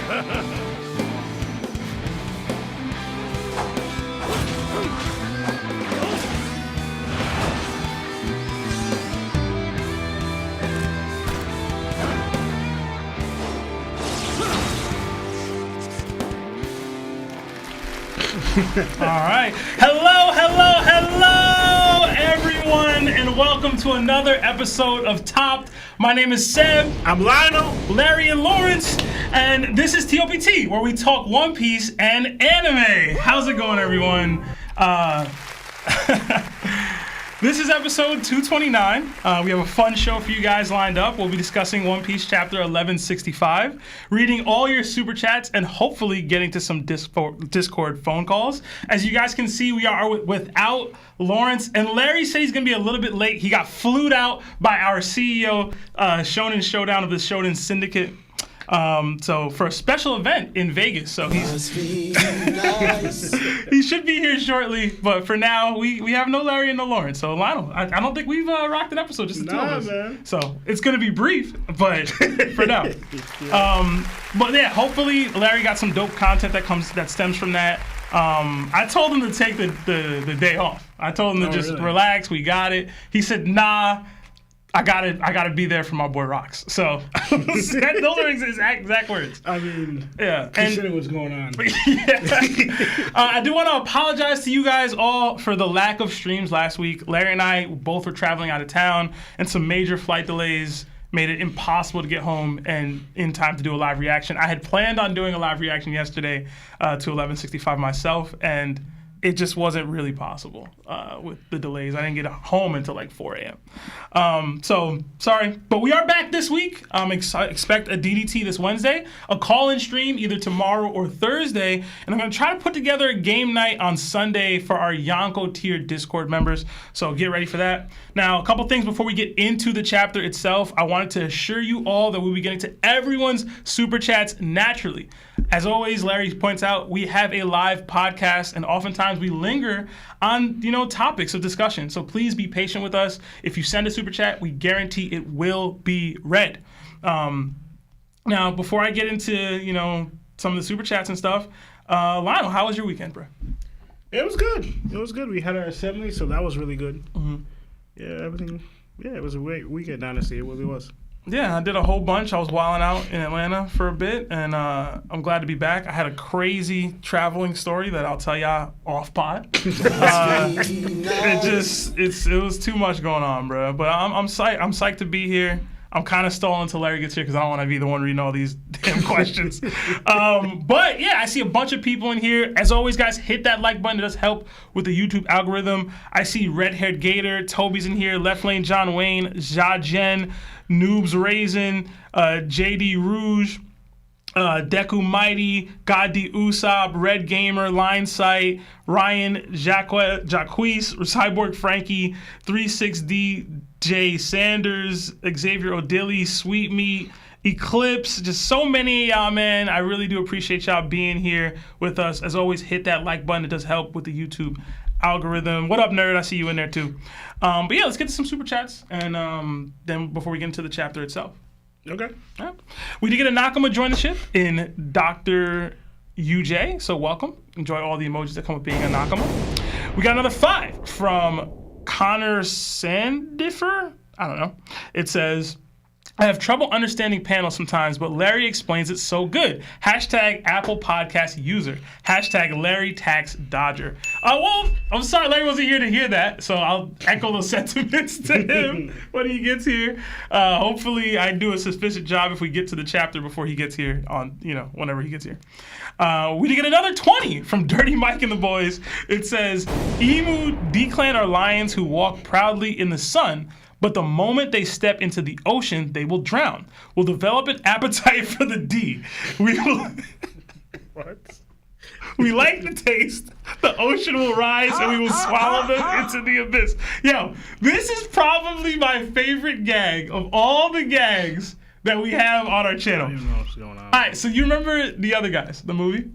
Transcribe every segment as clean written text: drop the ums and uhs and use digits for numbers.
All right. Hello, everyone, and welcome to another episode of TOPT. My name is Seb. I'm Lionel. Larry and Lawrence, and this is TOPT, where we talk One Piece and anime. How's it going, everyone? This is episode 229. We have a fun show for you guys lined up. We'll be discussing One Piece chapter 1165, reading all your super chats, and hopefully getting to some Discord phone calls. As you guys can see, we are without Lawrence, and Larry said he's going to be a little bit late. He got flued out by our CEO, Shonen Showdown of the Shonen Syndicate. So for a special event in Vegas, so he should be here shortly. But for now, we have no Larry and no Lawrence. So Lionel, I don't think we've rocked an episode just the two of us. Man. So it's gonna be brief, but for now. But yeah, hopefully Larry got some dope content that stems from that. I told him to take the day off. I told him to just relax. We got it. He said, nah. I gotta be there for my boy Rocks. So those are his exact words. I mean, yeah. Considering what's going on. Yeah. I do want to apologize to you guys all for the lack of streams last week. Larry and I both were traveling out of town, and some major flight delays made it impossible to get home and in time to do a live reaction. I had planned on doing a live reaction yesterday to 1165 myself, and it just wasn't really possible with the delays. I didn't get home until like 4 a.m. So, sorry. But we are back this week. Expect a DDT this Wednesday, a call-in stream either tomorrow or Thursday, and I'm going to try to put together a game night on Sunday for our Yonko tier Discord members. So get ready for that. Now, a couple things before we get into the chapter itself. I wanted to assure you all that we'll be getting to everyone's super chats naturally. As always, Larry points out, we have a live podcast, and oftentimes we linger on, topics of discussion. So please be patient with us. If you send a super chat, we guarantee it will be read. Now, before I get into, some of the super chats and stuff, Lionel, how was your weekend, bro? It was good. We had our assembly, so that was really good. Mm-hmm. Yeah, everything. Yeah, it was a great weekend, honestly. It really was. Yeah, I did a whole bunch. I was wilding out in Atlanta for a bit, and I'm glad to be back. I had a crazy traveling story that I'll tell y'all off pod. It was too much going on, bro. But I'm psyched. I'm psyched to be here. I'm kind of stalling until Larry gets here because I don't want to be the one reading all these damn questions. But yeah, I see a bunch of people in here. As always, guys, hit that like button. It does help with the YouTube algorithm. I see Red Haired Gator, Toby's in here, Left Lane John Wayne, Jajen, Noobs Raisin, JD Rouge, Deku Mighty, Gadi Usopp, Red Gamer, Line Sight, Ryan Jacques, Cyborg Frankie, 36D, Jay Sanders, Xavier Odili, Sweet Meat, Eclipse, just so many of y'all, man. I really do appreciate y'all being here with us. As always, hit that like button. It does help with the YouTube algorithm. What up, nerd? I see you in there too. But yeah, let's get to some super chats, and then before we get into the chapter itself. Okay. All right. We did get a Nakama join the ship in Dr. UJ, so welcome. Enjoy all the emojis that come with being a Nakama. We got another 5 from Connor Sandifer. I don't know. It says, I have trouble understanding panels sometimes, but Larry explains it so good. Hashtag Apple Podcast user. Hashtag Larry Tax Dodger. Well, I'm sorry Larry wasn't here to hear that, so I'll echo those sentiments to him when he gets here. Hopefully I do a sufficient job if we get to the chapter before he gets here whenever he gets here. We did get another 20 from Dirty Mike and the boys. It says, Emu, D-Clan are lions who walk proudly in the sun, but the moment they step into the ocean, they will drown. We'll develop an appetite for the D. We will... What? We like the taste. The ocean will rise and we will swallow them into the abyss. Yo, this is probably my favorite gag of all the gags that we have on our channel. I don't even know what's going on. All right, so you remember The Other Guys, the movie?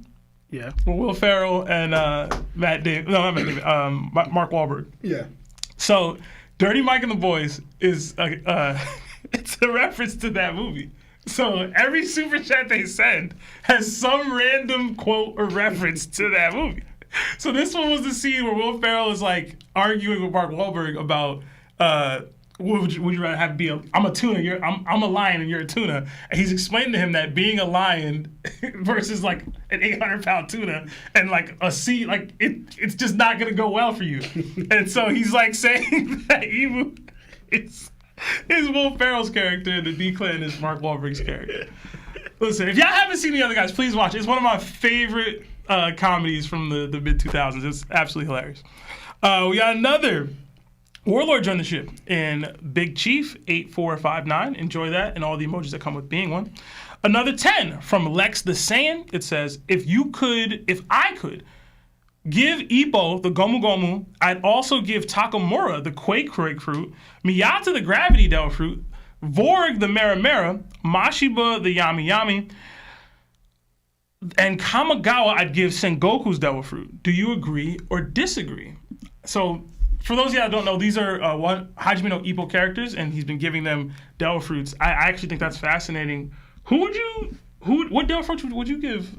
Yeah. With Will Ferrell and Mark Wahlberg. Yeah. So Dirty Mike and the Boys is it's a reference to that movie. So every super chat they send has some random quote or reference to that movie. So this one was the scene where Will Ferrell is like arguing with Mark Wahlberg about would you rather have be I'm a tuna, I'm a lion and you're a tuna. And he's explaining to him that being a lion versus like an 800-pound tuna and like a sea, like it's just not gonna go well for you. And so he's like saying that Emu is Will Ferrell's character and the D-Clan is Mark Wahlberg's character. Listen, if y'all haven't seen the other guys, please watch it. It's one of my favorite comedies from the mid-2000s. It's absolutely hilarious. We got another Warlord joined the ship in Big Chief 8459. Enjoy that and all the emojis that come with being one. Another 10 from Lex the Saiyan. It says, if I could give Ippo the Gomu Gomu, I'd also give Takamura the Quake Fruit, Miyata the Gravity Devil Fruit, Vorg the Mera Mera, Mashiba the Yami Yami, and Kamigawa I'd give Sengoku's Devil Fruit. Do you agree or disagree? So, for those of you that don't know, these are Hajime no Ippo characters, and he's been giving them Devil Fruits. I actually think that's fascinating. What Devil Fruits would you give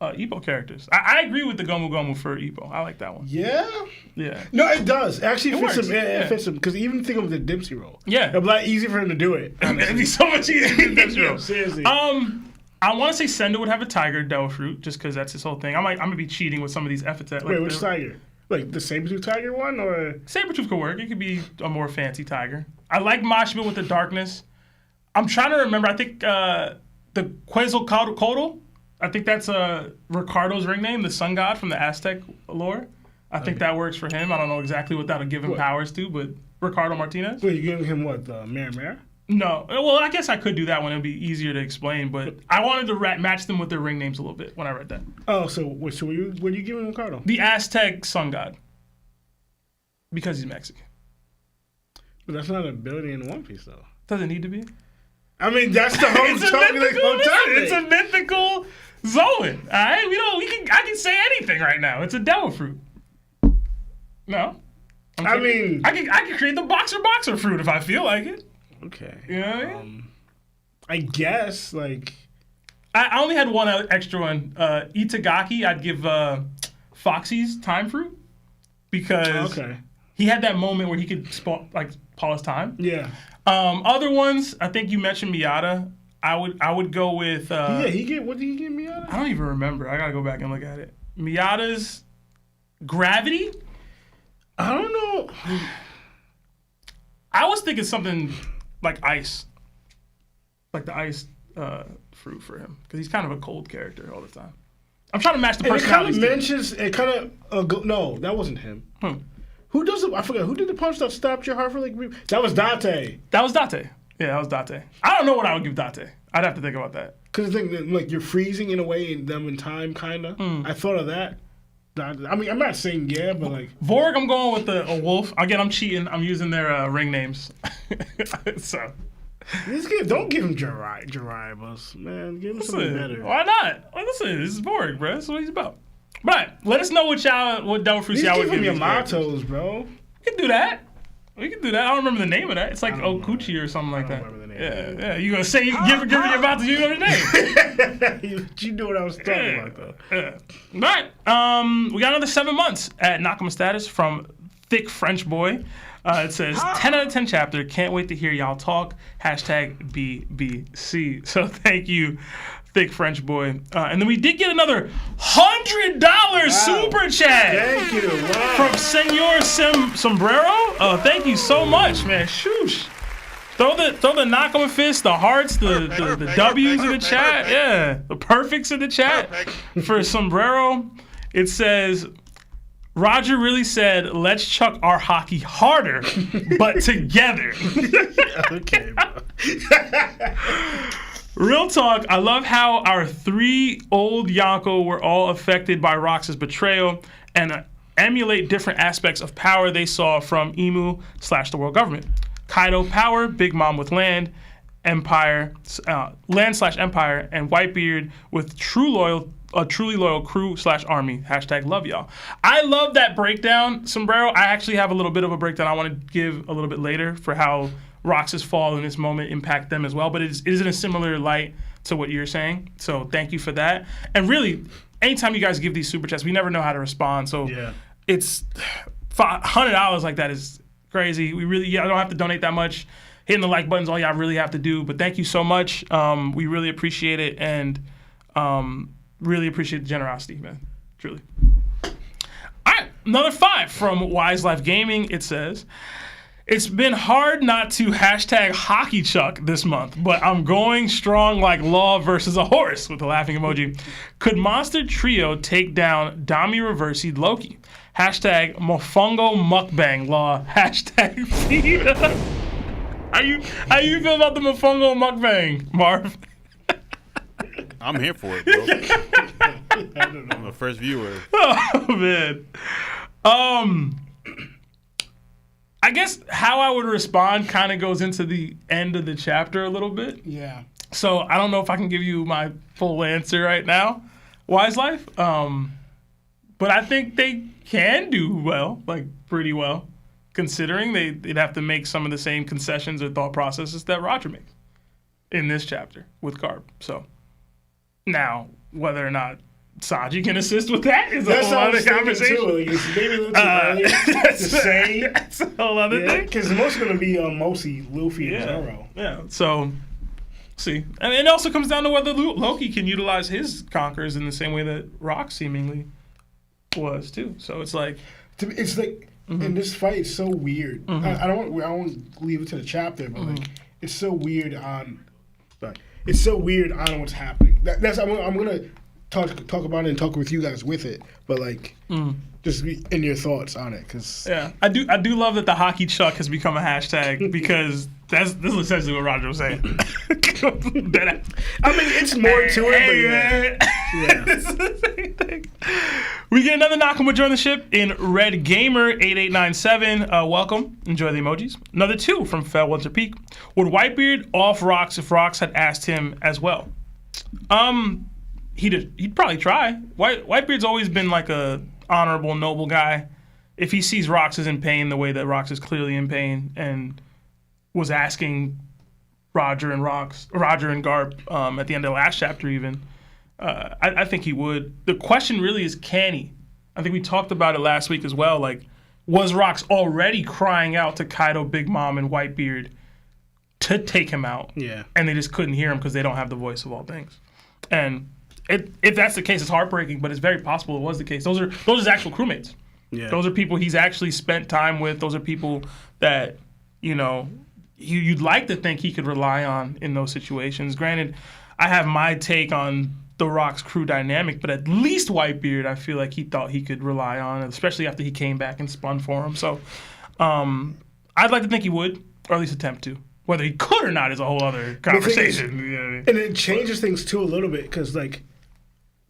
Ippo characters? I agree with the Gomu Gomu for Ippo. I like that one. Yeah? Yeah. No, it does. Actually, It fits works. him. It Yeah. fits him. Because even think of the Dempsey role. Yeah. It'd be like easy for him to do it. It'd be so much easier than this Yeah, show. seriously. I want to say Senda would have a tiger Devil Fruit, just because that's his whole thing. I'm gonna be cheating with some of these epithets. Wait, which tiger? Like the Saber-tooth tiger one, or Sabretooth could work. It could be a more fancy tiger. I like Mashiba with the darkness. I'm trying to remember. I think the Quetzalcoatl. I think that's Ricardo's ring name, the sun god from the Aztec lore. I think that works for him. I don't know exactly what that'll give him powers to, but Ricardo Martinez. wait, you giving him what? The Mara? No. Well, I guess I could do that one. It'd be easier to explain, but I wanted to match them with their ring names a little bit when I read that. Oh, so what are you giving Ricardo? The Aztec sun god. Because he's Mexican. But that's not an ability in One Piece, though. Doesn't need to be. I mean, that's the whole It's a mythical Zoan. All right, I can say anything right now. It's a devil fruit. No. I mean, I can create the boxer fruit if I feel like it. okay. You know what I mean? I guess like I only had one extra one. Itagaki, I'd give Foxy's time fruit because he had that moment where he could pause time. Yeah. Other ones, I think you mentioned Miyata. I would go with. What did he give Miyata? I don't even remember. I gotta go back and look at it. Miyata's gravity. I don't know. I was thinking something like ice, like the ice fruit for him, because he's kind of a cold character all the time. I'm trying to match the personality. No, that wasn't him. Who does it? I forgot. Who did the punch that stopped your heart for like? That was Date. That was Date. Yeah, that was Date. I don't know what I would give Date. I'd have to think about that. Because the thing, like you're freezing in a way in them in time, kind of. I thought of that. I mean, I'm not saying but like Vorg, I'm going with a wolf. Again, I'm cheating. I'm using their ring names. So this kid, don't give him Jiraiya, boss. Man, give him something better. Why not? Well, listen, this is Vorg, bro. That's what he's about. But let us know what devil fruits y'all would give me. Yamato's, bro. We can do that. I don't remember the name of that. It's like Okuchi or something like that. I don't remember the name. Yeah. You gonna say give it Yamato? You know the name. You knew what I was talking about, though. Yeah. All right. We got another 7 months at Nakama Status from Thick French Boy. It says 10 out of 10 chapter. Can't wait to hear y'all talk. #BBC. So thank you, Thick French Boy. And then we did get another $100 super chat. Thank you. Wow. From Senor Sombrero. Thank you so much, man. Shoosh. Throw the Nakama fist, the hearts, the W's in the chat. Yeah, the perfects in the chat for Sombrero. It says, Roger really said, let's chuck our hockey harder, but together. Okay, bro. Real talk, I love how our 3 old Yonko were all affected by Rox's betrayal and emulate different aspects of power they saw from Emu/the world government. Kaido power, Big Mom with land, empire, land/empire, and Whitebeard with a truly loyal crew/army. #love y'all. I love that breakdown, Sombrero. I actually have a little bit of a breakdown I want to give a little bit later for how Rox's fall in this moment impact them as well. But it is in a similar light to what you're saying. So thank you for that. And really, anytime you guys give these super chats, we never know how to respond. So it's $100 like that is crazy. We really, don't have to donate that much. Hitting the like button's all y'all really have to do. But thank you so much. We really appreciate it, and really appreciate the generosity, man. Truly. All right, another 5 from Wise Life Gaming. It says, it's been hard not to hashtag hockey chuck this month, but I'm going strong like Law versus a horse with a laughing emoji. Could Monster Trio take down Dami Reversied Loki? Hashtag Mofongo Mukbang Law. Hashtag PETA. How you feel about the Mofongo Mukbang, Marv? I'm here for it, bro. I don't know. I'm the first viewer. Oh, man. I guess how I would respond kind of goes into the end of the chapter a little bit. Yeah. So I don't know if I can give you my full answer right now, Wise Life. But I think they can do well, like pretty well, considering they'd have to make some of the same concessions or thought processes that Roger makes in this chapter with Garp. So now, whether or not Sanji can assist with that is a whole other conversation. Like, it's maybe a little too early to say. That's a whole other thing. Because most going to be mostly Luffy and Zoro. Yeah. So, see. And it also comes down to whether Loki can utilize his conquerors in the same way that Rock seemingly was too. So it's like, in this fight, it's so weird. I don't want to leave it to the chapter, but like, it's so weird on. It's so weird on what's happening. That's I'm gonna talk about it and talk with you guys with it, but like just in your thoughts on it, because I do love that the hockey chuck has become a hashtag because this is essentially what Roger was saying. I mean, it's more to it, but this is the same thing. We get another Nakama join the ship in Red Gamer 8897. Welcome. Enjoy the emojis. Another 2 from Fell Winter Peak. Would Whitebeard off Rocks if Rocks had asked him as well? He'd probably try. Whitebeard's always been like a honorable, noble guy. If he sees Rocks is in pain the way that Rocks is clearly in pain and was asking Roger and Garp at the end of the last chapter even, I think he would. The question really is, can he? I think we talked about it last week as well. Like, was Rocks already crying out to Kaido, Big Mom, and Whitebeard to take him out? Yeah. And they just couldn't hear him because they don't have the voice of all things. And if that's the case, it's heartbreaking, but it's very possible it was the case. Those are his actual crewmates. Yeah. Those are people he's actually spent time with. Those are people that, you'd like to think he could rely on in those situations. Granted, I have my take on the Rock's crew dynamic, but at least Whitebeard, I feel like he thought he could rely on, especially after he came back and spun for him. So I'd like to think he would, or at least attempt to. Whether he could or not is a whole other conversation. You know what I mean? And it changes things too a little bit because like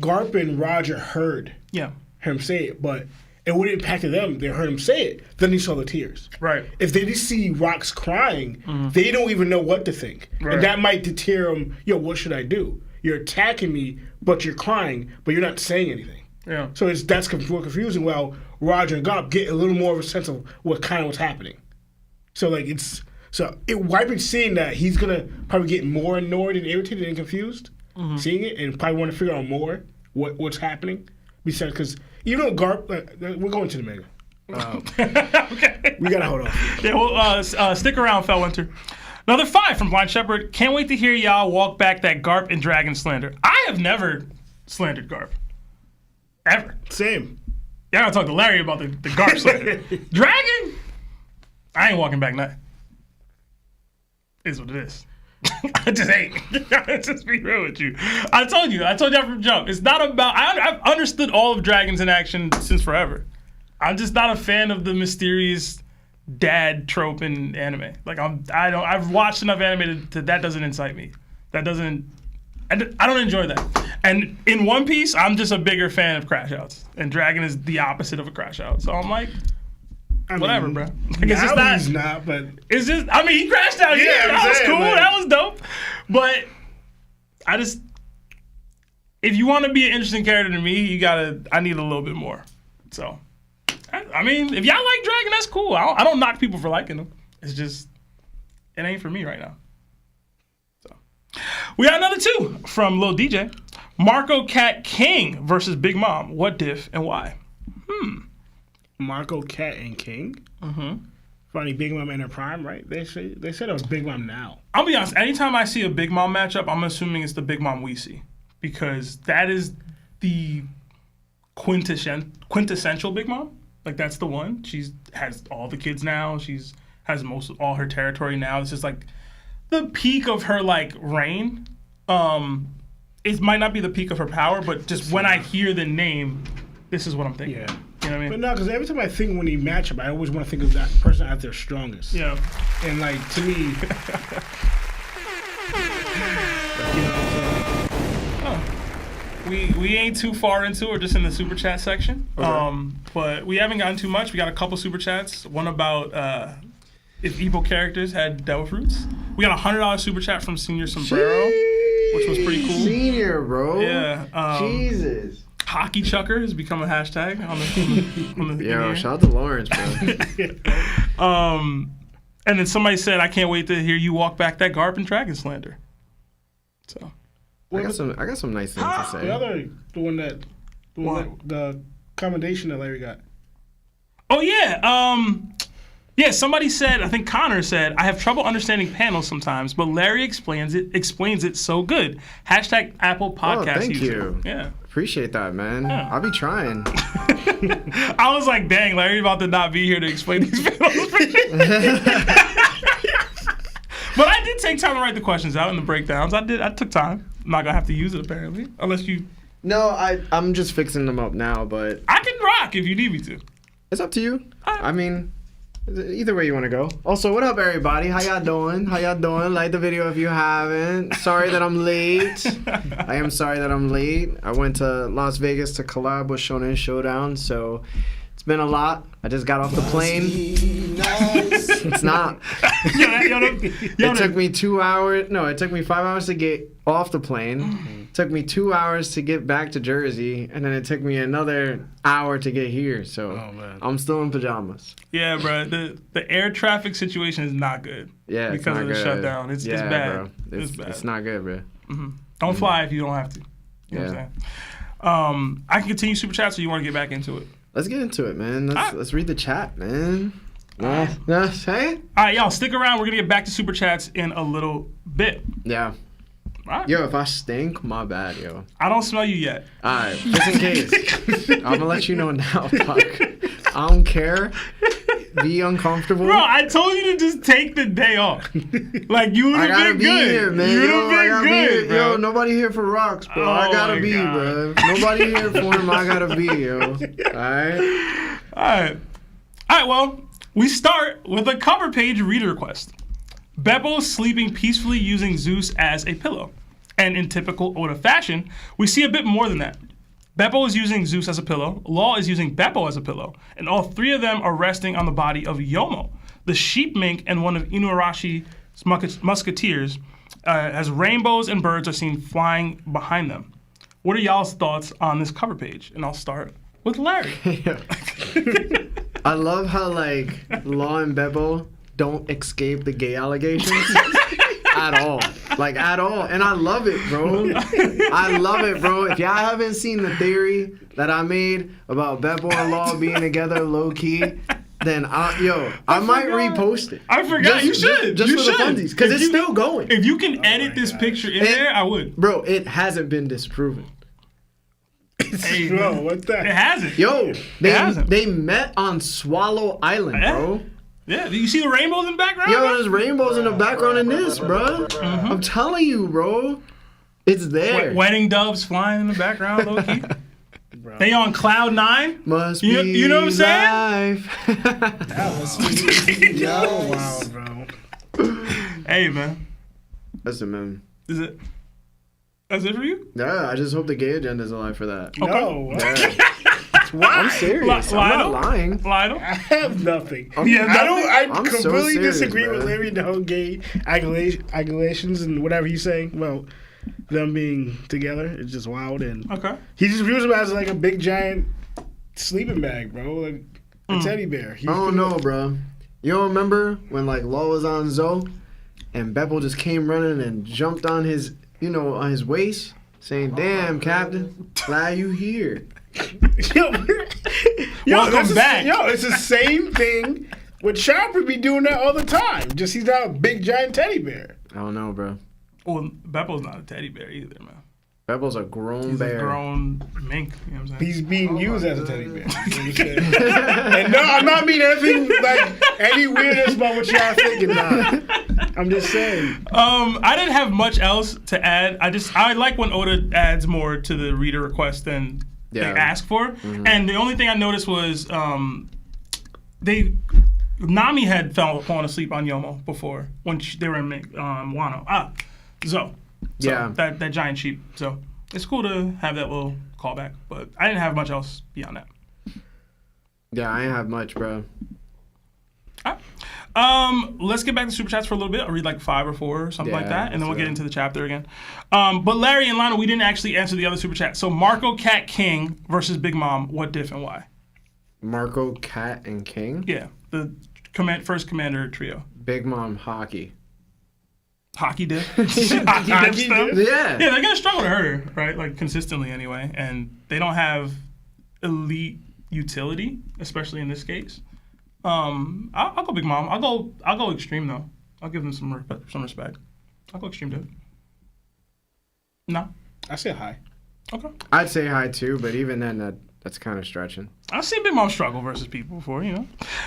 Garp and Roger heard him say it, but it would impact them. They heard him say it. Then they saw the tears. Right. If they just see Rocks crying, they don't even know what to think. Right. And that might deter them. What should I do? You're attacking me, but you're crying, but you're not saying anything. Yeah. So that's more confusing. Well, Roger and Garp get a little more of a sense of what's happening. So like Whitebeard seeing that, he's gonna probably get more annoyed and irritated and confused, seeing it, and probably want to figure out more what's happening. Besides, because even though Garp, we're going to the manga. Okay. We gotta hold off. Yeah, well, stick around, Fellwinter. Another 5 from Blind Shepherd. Can't wait to hear y'all walk back that Garp and Dragon slander. I have never slandered Garp. Ever. Same. Y'all gotta talk to Larry about the Garp slander. Dragon? I ain't walking back nothing. Is what it is. I just ain't. Just be real with you. I told you from jump. It's not about. I've understood all of dragons in action since forever. I'm just not a fan of the mysterious dad trope in anime. Like I've watched enough anime that doesn't incite me. I don't enjoy that. And in One Piece, I'm just a bigger fan of crash outs. And Dragon is the opposite of a crash out. So I'm like, whatever, bro. Like, it's just he's not, but it's just. I mean, he crashed out here. That was cool. That was dope. But if you want to be an interesting character to me, I need a little bit more. So, I mean, if y'all like Dragon, that's cool. I don't knock people for liking him. It's just, it ain't for me right now. So we got another 2 from Lil DJ. Marco Cat King versus Big Mom. What diff and why? Marco Cat and King. Funny, Big Mom in her prime, right? They said it was Big Mom now. I'll be honest. Anytime I see a Big Mom matchup, I'm assuming it's the Big Mom we see because that is the quintessential Big Mom. Like that's the one. She has all the kids now. Has most of all her territory now. This is like the peak of her like reign. It might not be the peak of her power, but just when I hear the name, this is what I'm thinking. Yeah. You know what I mean? But no, because every time I think when you match up, I always want to think of that person at their strongest. Yeah. And like to me, we ain't too far into it. We're just in the super chat section. Okay. But we haven't gotten too much. We got a couple super chats. One about if Epo characters had devil fruits. We got a $100 super chat from Senior Sombrero, which was pretty cool. Senior, bro. Yeah. Jesus. Hockey Chucker has become a hashtag on the Yo, shout out to Lawrence, bro. And then somebody said, I can't wait to hear you walk back that Garp and Dragon slander. So I got some nice things to say. The commendation that Larry got. Oh yeah. Yeah, somebody said, I think Connor said, I have trouble understanding panels sometimes, but Larry explains it so good. Hashtag Apple Podcast. Oh, thank you. Yeah. Appreciate that, man. Yeah. I'll be trying. I was like, dang, Larry's about to not be here to explain these panels for me. But I did take time to write the questions out and the breakdowns. I took time. I'm not going to have to use it, apparently, unless you... No, I'm just fixing them up now, but... I can rock if you need me to. It's up to you. I mean... Either way you want to go. Also, what up, everybody? How y'all doing? Like the video if you haven't. Sorry that I'm late. I am sorry that I'm late. I went to Las Vegas to collab with Shonen Showdown, so it's been a lot. I just got off the plane. It's not. It took me 2 hours. No, it took me 5 hours to get off the plane. It took me 2 hours to get back to Jersey, and then it took me another hour to get here. So I'm still in pajamas. Yeah, bro. The air traffic situation is not good. Yeah, it's because not of the good. shutdown. It's bad. Bro. It's bad. It's not good, bro. Mm-hmm. Don't fly if you don't have to. You know what I'm saying? I can continue super chats, or you want to get back into it? Let's get into it, man. Let's read the chat, man. All right, y'all, stick around. We're going to get back to super chats in a little bit. Yeah. All right. Yo, if I stink, my bad, yo. I don't smell you yet. All right, just in case. I'm going to let you know now, Doc. I don't care. Be uncomfortable. Bro, I told you to just take the day off. Like, you would have been good. Here, man. You would have been good, bro. Yo, nobody here for rocks, bro. I gotta be, bro. Nobody here for him. I gotta be, yo. All right, well, we start with a cover page reader request. Beppo sleeping peacefully using Zeus as a pillow. And in typical Oda fashion, we see a bit more than that. Beppo is using Zeus as a pillow, Law is using Beppo as a pillow, and all three of them are resting on the body of Yomo, the sheep mink and one of Inurashi's musketeers, as rainbows and birds are seen flying behind them. What are y'all's thoughts on this cover page? And I'll start with Larry. I love how, like, Law and Beppo don't escape the gay allegations at all. Like, at all. And I love it, bro. I love it, bro. If y'all haven't seen the theory that I made about Beppo and Law being together low-key, then, I might repost it. I forgot. You should. Just for the funsies. Because it's still going. If you can edit this picture in there, I would. Bro, it hasn't been disproven. Hey, bro, what's that? It hasn't. Yo, they met on Swallow Island, bro. Yeah, do you see the rainbows in the background? Yo, there's rainbows in the background in this, bro. Mm-hmm. I'm telling you, bro. It's there. Wedding doves flying in the background, low-key. They on cloud 9? Must be you know what I'm saying? That was yo, wow, bro. Hey, man. That's it, man. Is it? That's it for you? Yeah, I just hope the gay agenda's alive for that. Okay. No. Yeah. Why? I'm serious. I'm not lying. Lionel? I have nothing. I completely so serious, disagree bro. with Larry the whole gay agulations and whatever he's saying. Well, them being together, it's just wild. And okay. He just views him as like a big giant sleeping bag, bro, like a teddy bear. I don't know, bro. You don't remember when like Law was on Zoe and Beppo just came running and jumped on his, on his waist, saying, "Damn, Captain, glad you here." Welcome back. It's the same thing. With Chopper be doing that all the time. Just he's not a big giant teddy bear. I don't know, bro. Well, Beppo's not a teddy bear either, man. Beppo's a grown bear. He's a grown mink. You know what I'm saying? He's being used as a teddy bear. And no, I'm not meaning anything like any weirdness about what y'all thinking. Nah. I'm just saying. I didn't have much else to add. I like when Oda adds more to the reader request than they ask for. Mm-hmm. And the only thing I noticed was Nami had fallen asleep on Yomo before when they were in Wano. So that giant sheep. So it's cool to have that little callback, but I didn't have much else beyond that. Yeah, I didn't have much, bro. All right. Let's get back to Super Chats for a little bit. I'll read like 5 or 4 or something like that, and then we'll get into the chapter again. But Larry and Lionel, we didn't actually answer the other Super Chat. So Marco, Cat, King versus Big Mom, what diff and why? Marco, Cat, and King? Yeah, the first commander trio. Big Mom, Hockey. Hockey diff? Hockey diff stuff? Yeah. Yeah, they're going to struggle to hurt her, right? Like, consistently anyway. And they don't have elite utility, especially in this case. I'll go Big Mom. I'll go extreme, though. I'll give them some respect. I'll go extreme, dude. No? I say high. Okay. I'd say high, too, but even then, that's kind of stretching. I've seen Big Mom struggle versus people before,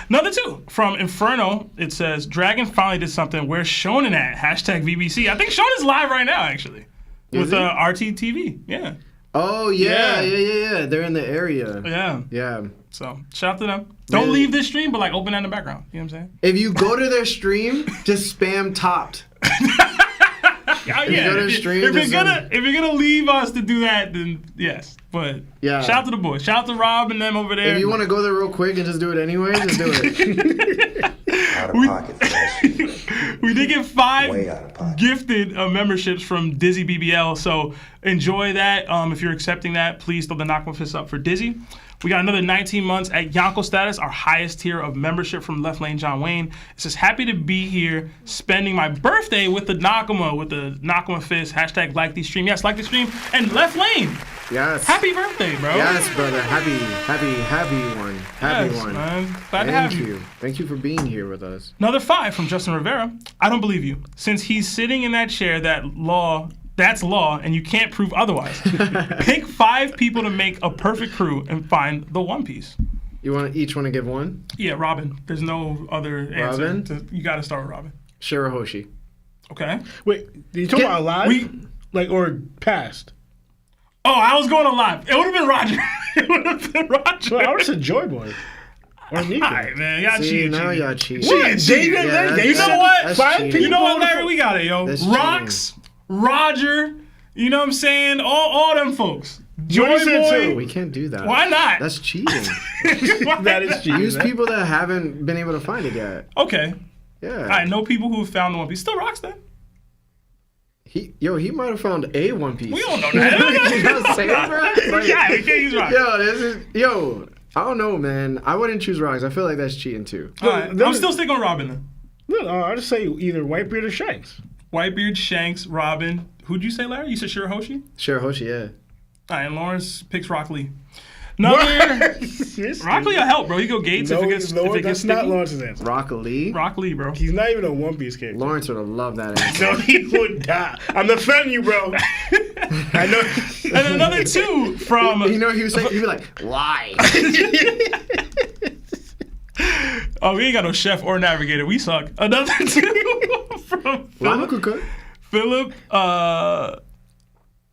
Number 2, from Inferno, it says, Dragon finally did something. Where's Shonen at? Hashtag VBC. I think Shonen's live right now, actually. With RTTV. Yeah. Oh, yeah. They're in the area. Yeah. So, shout out to them. Don't leave this stream, but, open that in the background. You know what I'm saying? If you go to their stream, just spam TOPT. If you're gonna leave us to do that, then yes. But shout out to the boys. Shout out to Rob and them over there. If you want to go there real quick and just do it anyway, just do it. Out of pocket. We did get 5 gifted memberships from Dizzy BBL, so enjoy that. If you're accepting that, please throw the knock fist up for Dizzy. We got another 19 months at Yonko status, our highest tier of membership from Left Lane John Wayne. It says, happy to be here spending my birthday with the Nakama fist. Hashtag like the stream. Yes, like the stream. And Left Lane. Yes. Happy birthday, bro. Yes, brother. Happy one. Happy one. Man. Glad to have you. Thank you for being here with us. Another 5 from Justin Rivera. I don't believe you. Since he's sitting in that chair, that's law, and you can't prove otherwise. Pick 5 people to make a perfect crew and find the One Piece. You each want to give one? Yeah, Robin. There's no other answer. Robin? You got to start with Robin. Shirahoshi. Okay. Wait, did you talk about alive? Or past? Oh, I was going alive. It would have been Roger. Well, I would have said Joy Boy. Or Nico. All right, man. Y'all See, cheating. now y'all cheating. You know what, Larry? We got it, yo. That's Rocks, Roger, you know what I'm saying? All them folks. Joy Boy. We can't do that. Why not? That's cheating. That is cheating. Use people that haven't been able to find it yet. Okay. Yeah. I know people who have found the One Piece. Still rocks then. He might have found a One Piece. We don't know that. You know what I'm saying, bro? We can't use rocks. I don't know, man. I wouldn't choose rocks. I feel like that's cheating too. All right. I'm still sticking on Robin then. No, I'll just say either Whitebeard or Shanks. Whitebeard, Shanks, Robin. Who'd you say, Larry? You said Shirahoshi? Shirahoshi, yeah. All right, and Lawrence picks Rock Lee. Rock Lee will help, bro. He go Gates if it gets that's sticky. not Lawrence's answer. Rock Lee, bro. He's not even a One Piece character. Lawrence would have loved that answer. No, he would die. I'm defending you, bro. I know. And another 2 from... He would say, he'd be like, lie. Oh, we ain't got no chef or navigator. We suck. Another 2 from Philip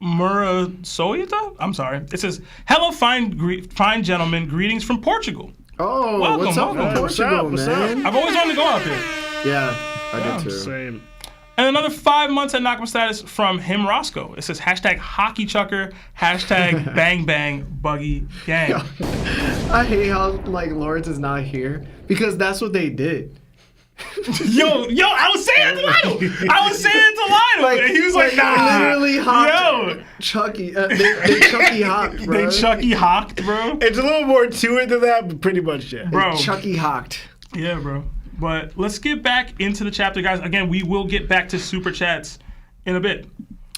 Murasoyita? I'm sorry. It says, hello, fine gentlemen. Greetings from Portugal. Oh, welcome, what's up from Portugal, man? I've always wanted to go out there. Yeah, I did too. Same. And another 5 months at Nakama status from him, Roscoe. It says, hashtag hockey chucker, hashtag bang bang buggy gang. I hate how, Lawrence is not here because that's what they did. Yo, I was saying it to Lionel. And he was like, nah. Literally hocked. Chucky. They Chucky hocked, bro. They Chucky hocked, bro. It's a little more to it than that, but pretty much, yeah. Bro. Chucky hocked. Yeah, bro. But let's get back into the chapter, guys. Again, we will get back to super chats in a bit.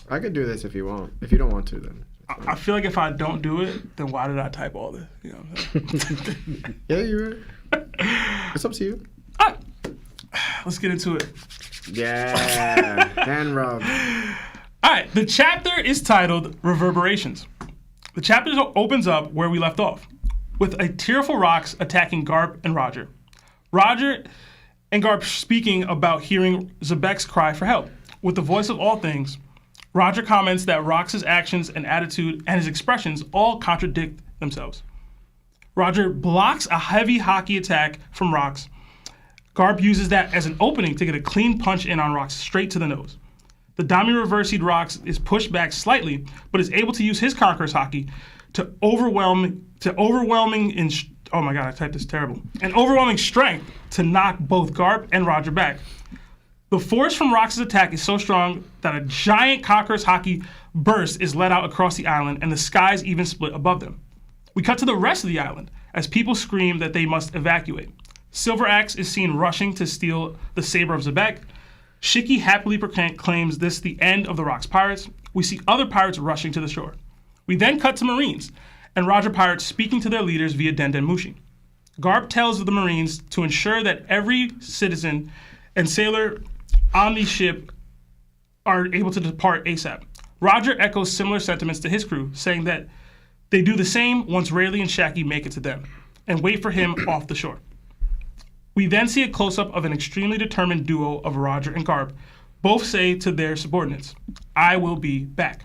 I could do this if you want. If you don't want to, then. I feel like if I don't do it, then why did I type all this? You know what I'm saying? Yeah, you're right. It's up to you. All right. Let's get into it. Yeah. Hand rub. All right. The chapter is titled Reverberations. The chapter opens up where we left off, with a tearful Rox attacking Garp and Roger. Roger and Garp speaking about hearing Zebek's cry for help. With the voice of all things, Roger comments that Rox's actions and attitude and his expressions all contradict themselves. Roger blocks a heavy hockey attack from Rox. Garp uses that as an opening to get a clean punch in on Rox straight to the nose. The Dami reversied Rox is pushed back slightly, but is able to use his Conqueror's hockey to overwhelming strength to knock both Garp and Roger back. The force from Rox's attack is so strong that a giant Conqueror's hockey burst is let out across the island, and the skies even split above them. We cut to the rest of the island as people scream that they must evacuate. Silver Axe is seen rushing to steal the saber of Zebek. Shiki happily proclaims this the end of the Rox pirates. We see other pirates rushing to the shore. We then cut to Marines, and Roger pirates speaking to their leaders via Denden Mushi. Garp tells the Marines to ensure that every citizen and sailor on the ship are able to depart ASAP. Roger echoes similar sentiments to his crew, saying that they do the same once Rayleigh and Shaki make it to them, and wait for him off the shore. We then see a close-up of an extremely determined duo of Roger and Garp. Both say to their subordinates, "I will be back."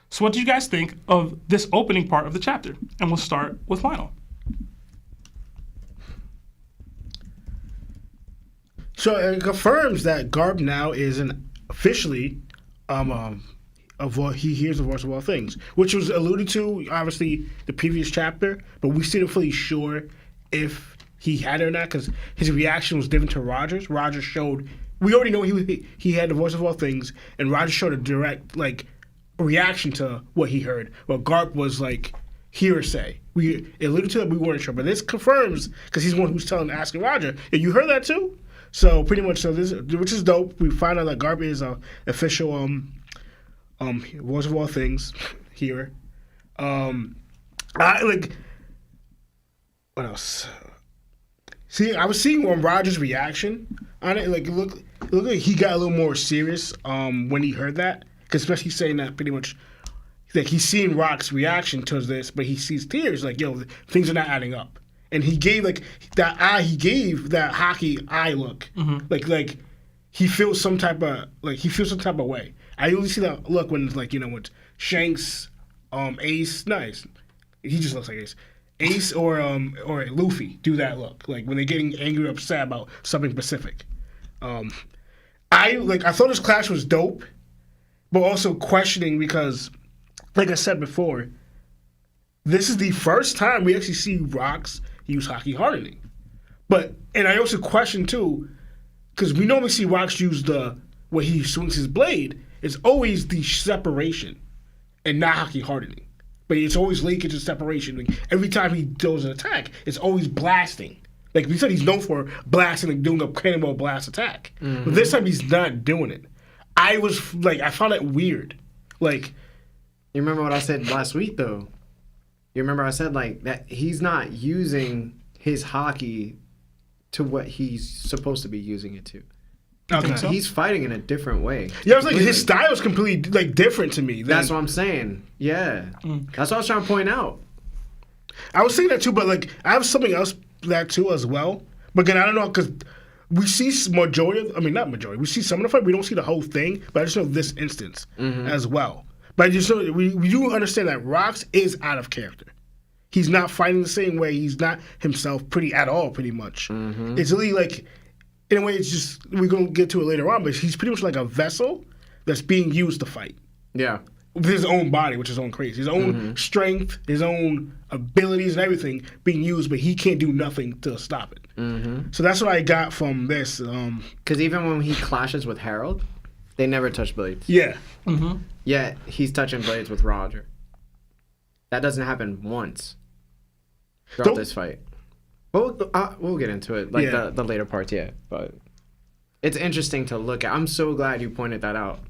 So what do you guys think of this opening part of the chapter? And we'll start with Lionel. So it confirms that Garp now is officially he hears the voice of all things, which was alluded to obviously the previous chapter, but we still not fully sure if he had it or not because his reaction was different to Roger's. Roger showed we already know he had the voice of all things, and Roger showed a direct reaction to what he heard. Well, Garp was hearsay. We alluded to it, we weren't sure, but this confirms because he's the one who's asking Roger, "Yeah, you heard that too?" So pretty much, this, which is dope. We find out that Garp is an official voice of all things here. What else? See, I was seeing Roger's reaction on it. It looked like he got a little more serious when he heard that, because especially saying that pretty much he's seeing Rock's reaction to this, but he sees tears. Yo, things are not adding up. And he gave that eye. He gave that hockey eye look. Mm-hmm. He feels some type of way. I usually see that look when when Shanks, Ace, nice. He just looks like Ace or Luffy do that look. When they're getting angry or upset about something specific. I thought this clash was dope, but also questioning because, like I said before, this is the first time we actually see Rox use hockey hardening. And I also question too, because we normally see Rox use when he swings his blade, it's always the separation and not hockey hardening. But it's always linkage and separation. Every time he does an attack, it's always blasting. We said, he's known for blasting, doing a cannonball blast attack. Mm-hmm. But this time he's not doing it. I found it weird. You remember what I said last week though? You remember I said that he's not using his hockey to what he's supposed to be using it to. Okay. So? He's fighting in a different way. Yeah, I was his style is completely different to me. That's what I'm saying. Yeah. That's what I was trying to point out. I was saying that too, but I have something else that too as well. But again, I don't know, because we see not majority. We see some of the fight. We don't see the whole thing, but I just know this instance as well. But I just know we do understand that Rox is out of character. He's not fighting the same way. He's not himself at all, pretty much. Mm-hmm. It's really in a way, it's just, we're going to get to it later on, but he's pretty much like a vessel that's being used to fight. Yeah. With his own body, which is own crazy. His own strength, his own abilities and everything being used, but he can't do nothing to stop it. Mm-hmm. So that's what I got from this. Because even when he clashes with Harold, they never touch blades. Yeah. Mm-hmm. Yet he's touching blades with Roger. That doesn't happen once throughout this fight. We'll get into it, like the later parts, but it's interesting to look at. I'm so glad you pointed that out.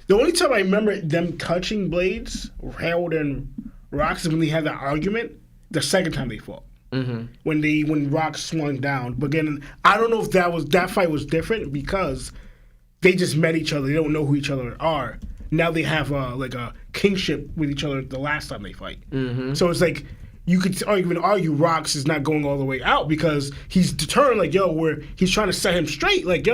The only time I remember them touching blades, Harold and Rox, is when they had that argument. The second time they fought, when Rox swung down. But again, I don't know if that fight was different because they just met each other. They don't know who each other are. Now they have like a kingship with each other the last time they fight. So it's like you could even argue Rox is not going all the way out because he's determined. Like he's trying to set him straight. Like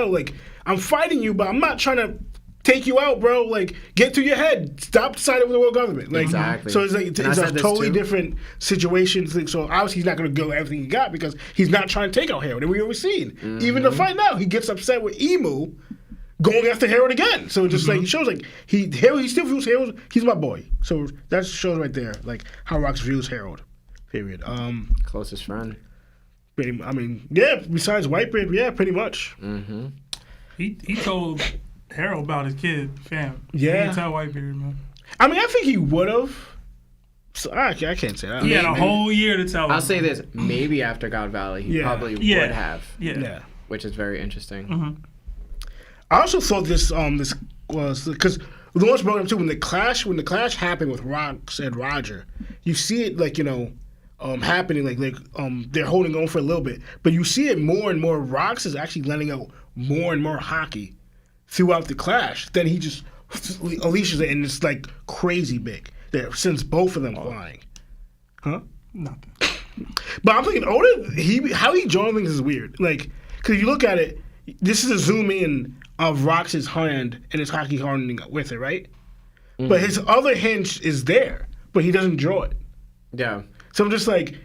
I'm fighting you, but I'm not trying to take you out, bro. Like, get through your head. Stop siding with the world government. Like, exactly. So it's like it's a totally different situation. So obviously he's not going to go everything he got because he's not trying to take out Harold. And we always seen. Even the fight now, he gets upset with Emu going after Harold again. So it just like it shows like he still views Harold. He's my boy. So that shows right there like how Rox views Harold. Period. Closest friend. Besides Whitebeard, pretty much. He told Harold about his kid, fam. Yeah. He didn't tell Whitebeard, man. I think he would have. So I can't say that. He had a whole year to tell him. I'll say this: maybe after God Valley, he probably would have. Yeah. Which is very interesting. I also thought this was because the ones brought up too when the clash happened with Rox and Roger, you see it like happening like they're holding on for a little bit, but you see it more and more. Rox is actually letting out more and more hockey throughout the clash. Then he just unleashes it and it's like crazy big. That sends both of them flying. Huh? Nothing. But I'm thinking Oda, how he joined things is weird. Like, because you look at it, this is a zoom in of Rox's hand and his hockey hardening with it, right? But his other hand is there, but he doesn't draw it. Yeah. So I'm just like,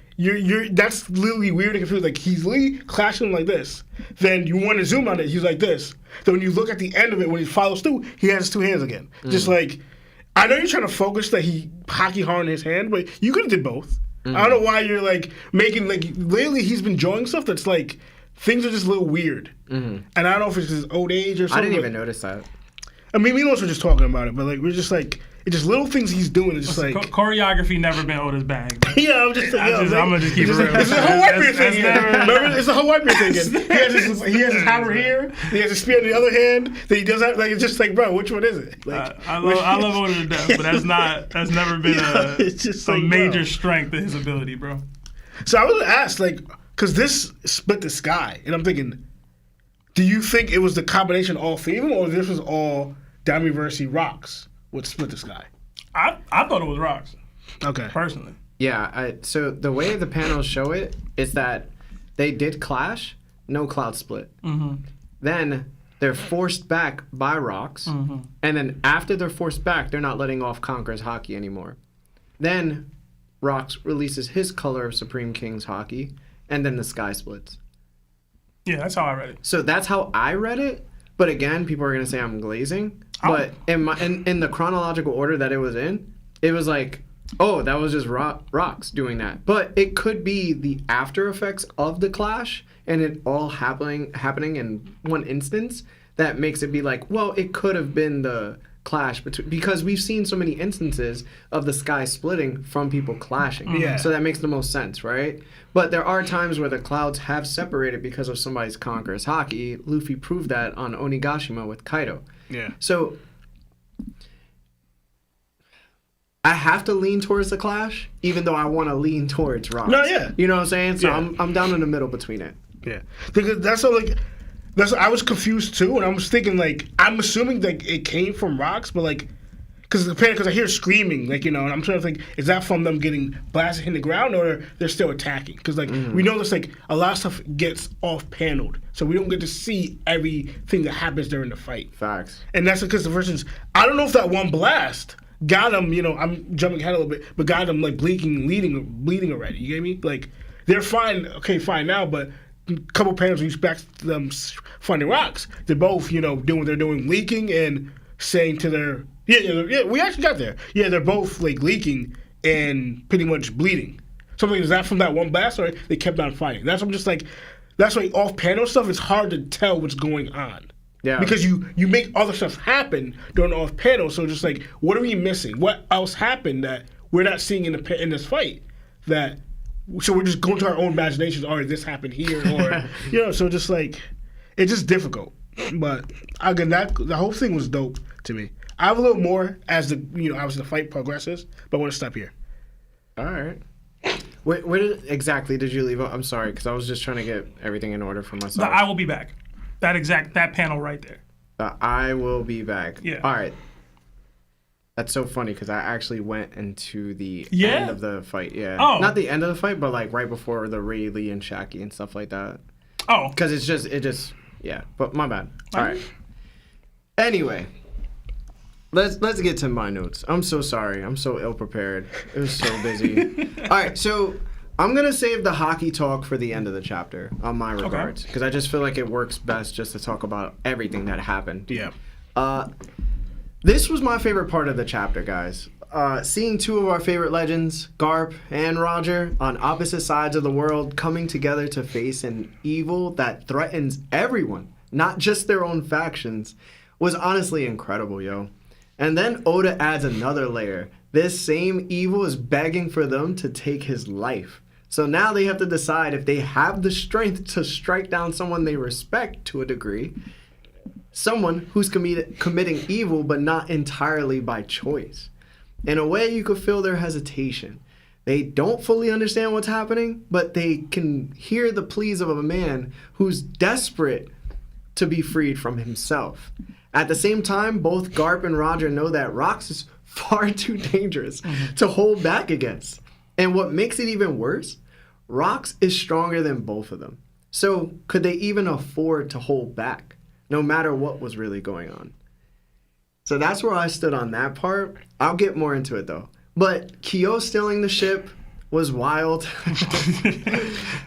that's literally weird and confused. Like, he's literally clashing like this. Then you want to zoom on it, he's like this. Then when you look at the end of it, when he follows through, he has his two hands again. Just like, I know you're trying to focus that he hockey hardened his hand, but you could have did both. I don't know why you're like making like lately he's been drawing stuff that's like things are just a little weird. And I don't know if it's his old age or something. I didn't even notice that. I mean, we were just talking about it, but like we're just like it's just little things he's doing. It's just like choreography never been Oda's bag. Yeah, I'm just like, I'm gonna just keep it real. It's a whole Whitebeard thing. Remember, it's a whole Whitebeard thing. He has his hammer here. He has his spear in the other hand. Then he does that. Like it's just like, bro, which one is it? Like, I love Oda to death, but that's never been a major strength of his ability, bro. So I was gonna ask, like, because this split the sky, and I'm thinking, do you think it was the combination of all three of them, or this was all Damiverse Rox would split the sky? I thought it was Rox. Okay. Personally. Yeah, so the way the panels show it is that they did clash, no cloud split. Then they're forced back by Rox, and then after they're forced back, they're not letting off Conqueror's Haki anymore. Then Rox releases his Color of Supreme King's Haki, and then the sky splits. Yeah, that's how I read it. So that's how I read it, but again, people are going to say I'm glazing. But in the chronological order that it was in, it was like, oh, that was just Rox doing that. But it could be the after effects of the clash and it all happening in one instance that makes it be like, well, it could have been the clash because we've seen so many instances of the sky splitting from people clashing. Yeah. So that makes the most sense, right? But there are times where the clouds have separated because of somebody's Conqueror's Haki. Luffy proved that on Onigashima with Kaido. Yeah. So I have to lean towards the clash, even though I want to lean towards Rox. No, yeah. You know what I'm saying? So Yeah. I'm down in the middle between it. Yeah. Because I was confused too, and I was thinking like I'm assuming that it came from Rox, but like because I hear screaming, like, and I'm trying to think, is that from them getting blasted in the ground or they're still attacking? Because like we know this like a lot of stuff gets off paneled, so we don't get to see everything that happens during the fight. Facts. And that's because for instance, I don't know if that one blast got him. I'm jumping ahead a little bit, but got him like bleeding already. You get me? Like they're fine. Okay, fine now, but a couple panels when you back to them finding Rox, they're both doing what they're doing, leaking and saying to their we actually got there. Yeah, they're both like leaking and pretty much bleeding. Something is that from that one blast or they kept on fighting? That's why off panel stuff it's hard to tell what's going on. Yeah. Because you make other stuff happen during off panel, so just like what are we missing? What else happened that we're not seeing in this fight that so we're just going to our own imaginations. Or this happened here, or so just like it's just difficult. But again, the whole thing was dope to me. I have a little more as obviously the fight progresses, but I want to stop here. All right. Where exactly did you leave? I'm sorry, because I was just trying to get everything in order for myself. I will be back. That panel right there. I will be back. Yeah. All right. That's so funny because I actually went into the end of the fight. Yeah. Oh. Not the end of the fight, but like right before the Ray Lee and Shaki and stuff like that. Oh. Because it just yeah. But my bad. All right. Anyway. Let's get to my notes. I'm so sorry. I'm so ill prepared. It was so busy. All right, so I'm gonna save the hockey talk for the end of the chapter on my regards because I just feel like it works best just to talk about everything that happened. Yeah. This was my favorite part of the chapter, guys. Seeing two of our favorite legends, Garp and Roger, on opposite sides of the world coming together to face an evil that threatens everyone, not just their own factions, was honestly incredible, yo. And then Oda adds another layer. This same evil is begging for them to take his life. So now they have to decide if they have the strength to strike down someone they respect to a degree, someone who's committing evil but not entirely by choice. In a way, you could feel their hesitation. They don't fully understand what's happening, but they can hear the pleas of a man who's desperate to be freed from himself. At the same time, both Garp and Roger know that Rox is far too dangerous to hold back against. And what makes it even worse, Rox is stronger than both of them. So could they even afford to hold back, no matter what was really going on? So that's where I stood on that part. I'll get more into it though. But Kyo stealing the ship was wild.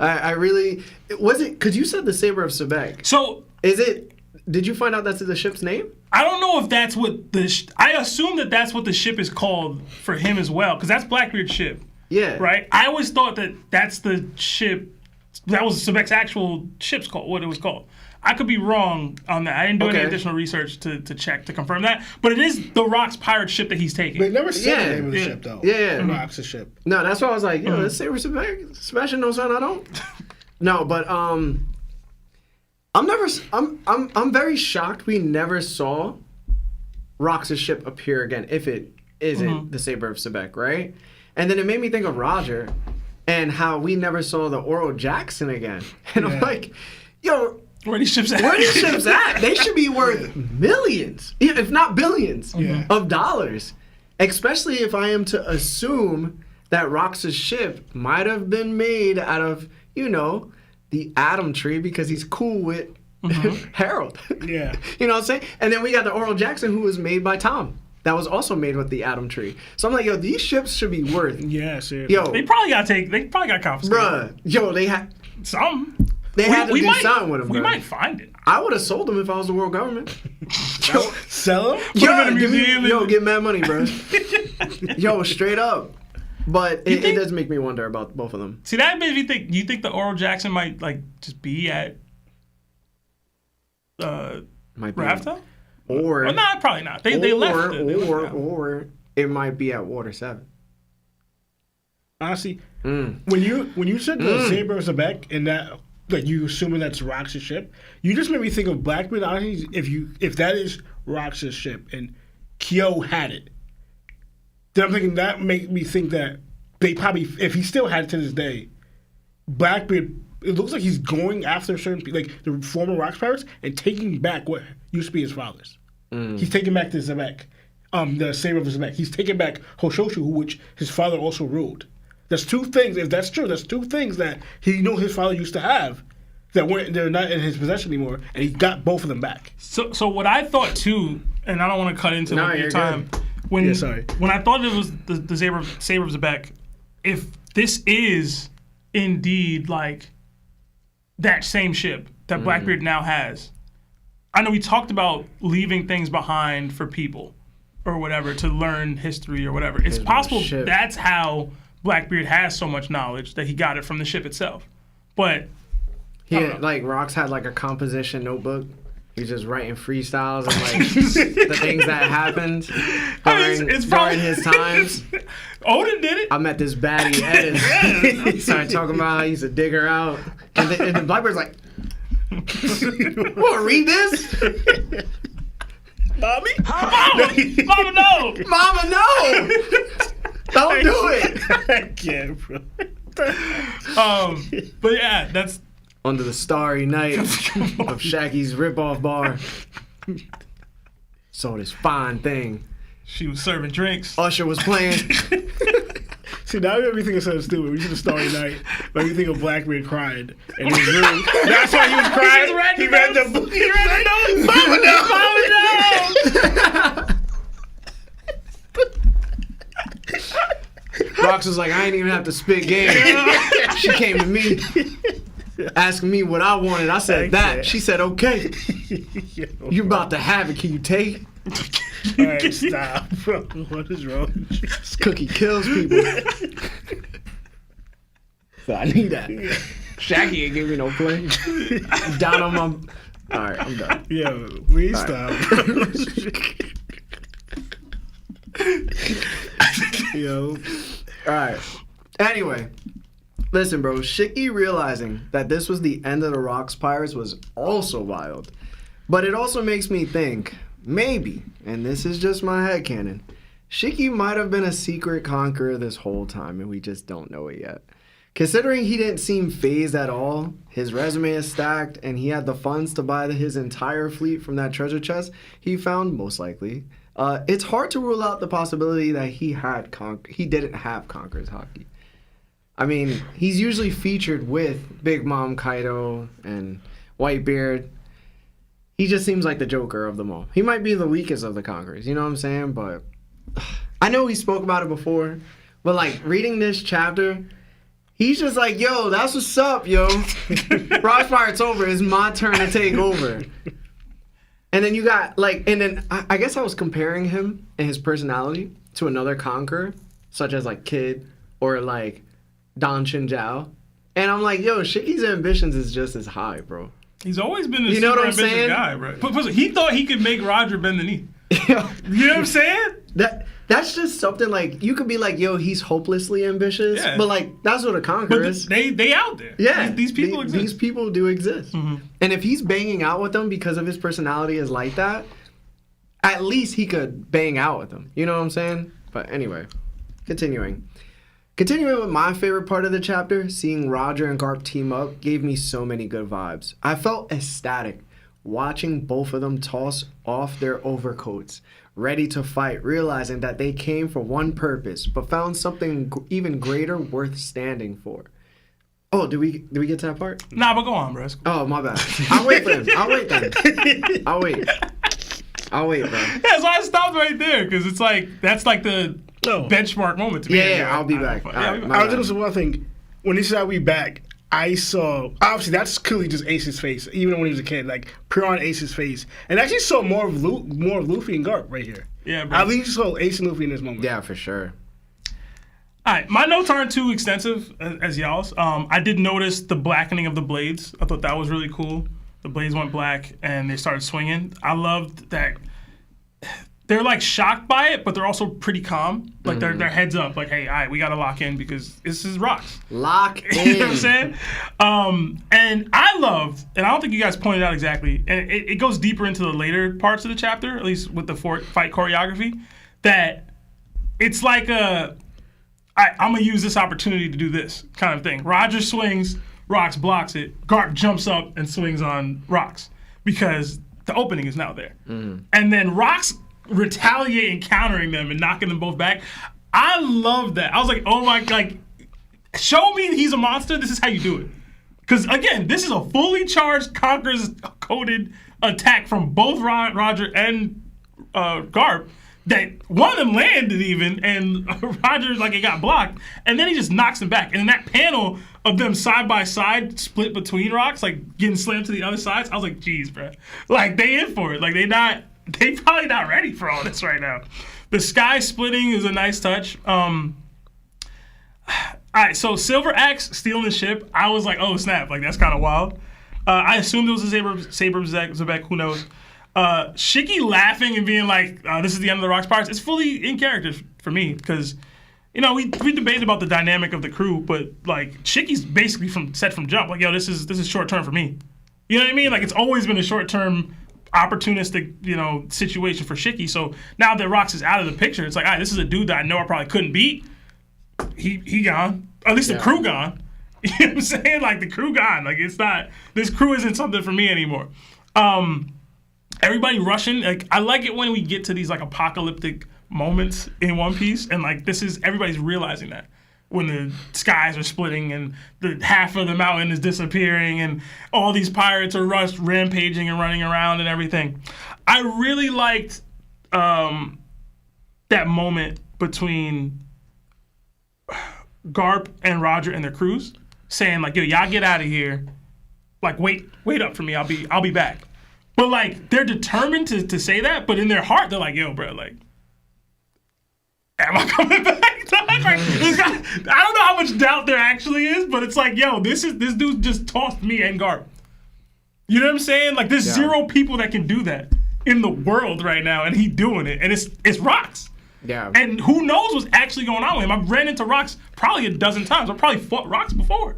I really... Was it... Because you said the Saber of Sebek. So... Is it... Did you find out that's the ship's name? I don't know if that's what I assume that that's what the ship is called for him as well, because that's Blackbeard's ship. Yeah. Right? I always thought that that's the ship... That was Sebek's actual ship's called, what it was called. I could be wrong on that. I didn't do any additional research to check to confirm that. But it is the Rock's pirate ship that he's taking. They never said the name of the ship, though. Yeah. Rock's ship. No, that's why I was like, let's say we're Sebastian knows something I don't. No, but I'm very shocked we never saw Rox's ship appear again, if it isn't the Saber of Sebek, right? And then it made me think of Roger and how we never saw the Oro Jackson again. And I'm like, yo, where are these ships at? Where are these ships at? They should be worth millions, if not billions, of dollars. Especially if I am to assume that Rox's ship might have been made out of, the Atom Tree because he's cool with Harold. Yeah. You know what I'm saying? And then we got the Oro Jackson who was made by Tom. That was also made with the Atom Tree. So I'm like, yo, these ships should be worth. Yeah, seriously. Yo, They probably got confiscated. Bruh, yo, they had some. They had to do something with them. We bro. might find it. I would have sold them if I was the world government. Sell them? Put them in a museum. Get mad money, bro. Yo, straight up. But it does make me wonder about both of them. See, that made me think. Do you think the Oro Jackson might just be at Might be. Rafta? Or no, probably not. They left it. Or it might be at Water 7. Honestly, when you said the Saber of Sebek and that, like, you assuming that's Rox's ship, you just made me think of Blackbeard. Honestly, if that is Rox's ship and Kyo had it, then I'm thinking that made me think that they probably, if he still had it to this day, Blackbeard, it looks like he's going after certain people, like the former Rox pirates, and taking back what used to be his father's. He's taking back the Sebek, the Saber of Sebek. He's taking back Hoshoshu, which his father also ruled. There's two things, if that's true, there's two things that he knew his father used to have that they're not in his possession anymore, and he got both of them back. So what I thought too, and I don't want to cut into your time. Good. When I thought it was the Saber of Sebek, if this is indeed like that same ship that Blackbeard now has, I know we talked about leaving things behind for people or whatever to learn history or whatever. It's possible that's how Blackbeard has so much knowledge that he got it from the ship itself. But like Rox had like a composition notebook. He's just writing freestyles and like the things that happened during his times. Odin did it. I met this baddie, Eden. He started talking about how he used to dig her out. And the Blackbird's like, wanna read this? Mommy? Mama, no. Mama, no! Don't do it! I can't, bro. But yeah, that's Under the starry night of Shaggy's rip-off bar. Saw this fine thing. she was serving drinks. Usher was playing. See, now you make me think of something stupid. We should have started night. But you think of Blackbeard crying in his room. That's why he was crying. He read the book. He read the notes. Mama, no. Rox was like, I ain't even have to spit game. She came to me, asking me what I wanted. I said that. She said, okay. You about to have it. Can you take it? All right, stop, bro. What is wrong with you? This cookie kills people. So I need that. Shaggy ain't give me no play. Down on my... All right, I'm done. Yo, we stop. Yo. All right. Anyway, listen, bro. Shiki realizing that this was the end of the Rocks Pirates was also wild. But it also makes me think, maybe, and this is just my headcanon, Shiki might have been a secret conqueror this whole time and we just don't know it yet. Considering he didn't seem phased at all, his resume is stacked, and he had the funds to buy his entire fleet from that treasure chest he found, most likely. It's hard to rule out the possibility that he didn't have Conqueror's Haki. I mean, he's usually featured with Big Mom Kaido and Whitebeard. He just seems like the Joker of them all. He might be the weakest of the Conquerors, you know what I'm saying? But I know we spoke about it before, but like reading this chapter, he's just like, yo, that's what's up, yo. Rocks Pirates over. It's my turn to take over. And then you got, like, and then I guess I was comparing him and his personality to another conqueror, such as, like, Kid or, like, Don Chinjiao. And I'm like, yo, Shiki's ambitions is just as high, bro. He's always been a You know super what I'm ambitious saying? guy, bro. But he thought he could make Roger bend the knee. You You know what I'm saying? That's just something, like, you could be like, yo, he's hopelessly ambitious. Yeah. But, like, that's what a conqueror But is. they out there. Yeah, These people exist. These people do exist. Mm-hmm. And if he's banging out with them because of his personality is like that, at least he could bang out with them. You know what I'm saying? But anyway, continuing. Continuing with my favorite part of the chapter, seeing Roger and Garp team up gave me so many good vibes. I felt ecstatic watching both of them toss off their overcoats, ready to fight, realizing that they came for one purpose, but found something even greater worth standing for. Oh, did we get to that part? Nah, but go on, bro. Oh, my bad. I'll wait for him. I'll wait then. I'll wait, bro. Yeah, so I stopped right there because it's like that's like the benchmark moment to me. Yeah, I'll be back. Yeah, All right, I was gonna say one thing. When he said I'll be back, I saw obviously that's clearly just Ace's face, even when he was a kid, like pure on Ace's face, and I actually saw more of Luffy and Garp right here. Yeah, bro. I least saw Ace and Luffy in this moment. Yeah, for sure. All right, my notes aren't too extensive as y'all's. I did notice the blackening of the blades. I thought that was really cool. The blades went black and they started swinging. I loved that. They're like shocked by it, but they're also pretty calm. Like their heads up, like, hey, all right, we gotta lock in because this is rocks. Lock in. You know what I'm saying? And I loved, and I don't think you guys pointed out exactly, and it goes deeper into the later parts of the chapter, at least with the fight choreography, that it's like I'm gonna use this opportunity to do this kind of thing. Roger swings, Rocks blocks it, Garp jumps up and swings on Rocks because the opening is now there. And then Rocks retaliate and countering them and knocking them both back. I love that. I was like, oh my, like, show me he's a monster. This is how you do it. Because again, this is a fully charged Conqueror's coded attack from both Roger and Garp. That one of them landed even, and Roger, like, it got blocked, and then he just knocks him back. And in that panel of them side by side, split between rocks, like getting slammed to the other sides, I was like, geez, bro. Like, they in for it. Like, they probably not ready for all this right now. The sky splitting is a nice touch. All right, so Silver Axe stealing the ship, I was like, oh, snap. Like, that's kind of wild. I assumed it was a Saber Zebek, who knows. Shiki laughing and being like, this is the end of the Rocks Pirates. It's fully in character for me because we debated about the dynamic of the crew, but like Shicky's basically said from jump, like, yo, this is short term for me. You know what I mean? Like, it's always been a short term, opportunistic, situation for Shicky. So now that Rox is out of the picture, it's like, all right, this is a dude that I know I probably couldn't beat. He gone. Or at least the crew gone. You know what I'm saying? Like, the crew gone. Like, it's not. This crew isn't something for me anymore. Everybody rushing. Like, I like it when we get to these like apocalyptic moments in One Piece, and like everybody's realizing that when the skies are splitting and the half of the mountain is disappearing and all these pirates are rampaging and running around and everything. I really liked that moment between Garp and Roger and their crews saying like, yo, y'all get out of here. Like, wait up for me. I'll be back. But like, they're determined to say that, but in their heart they're like, yo, bro, like, am I coming back? Like, I don't know how much doubt there actually is, but it's like, yo, this dude just tossed me and Garp. You know what I'm saying? Like, there's zero people that can do that in the world right now, and he doing it, and it's Rox. Yeah. And who knows what's actually going on with him? I've ran into Rox probably a dozen times. I've probably fought Rox before.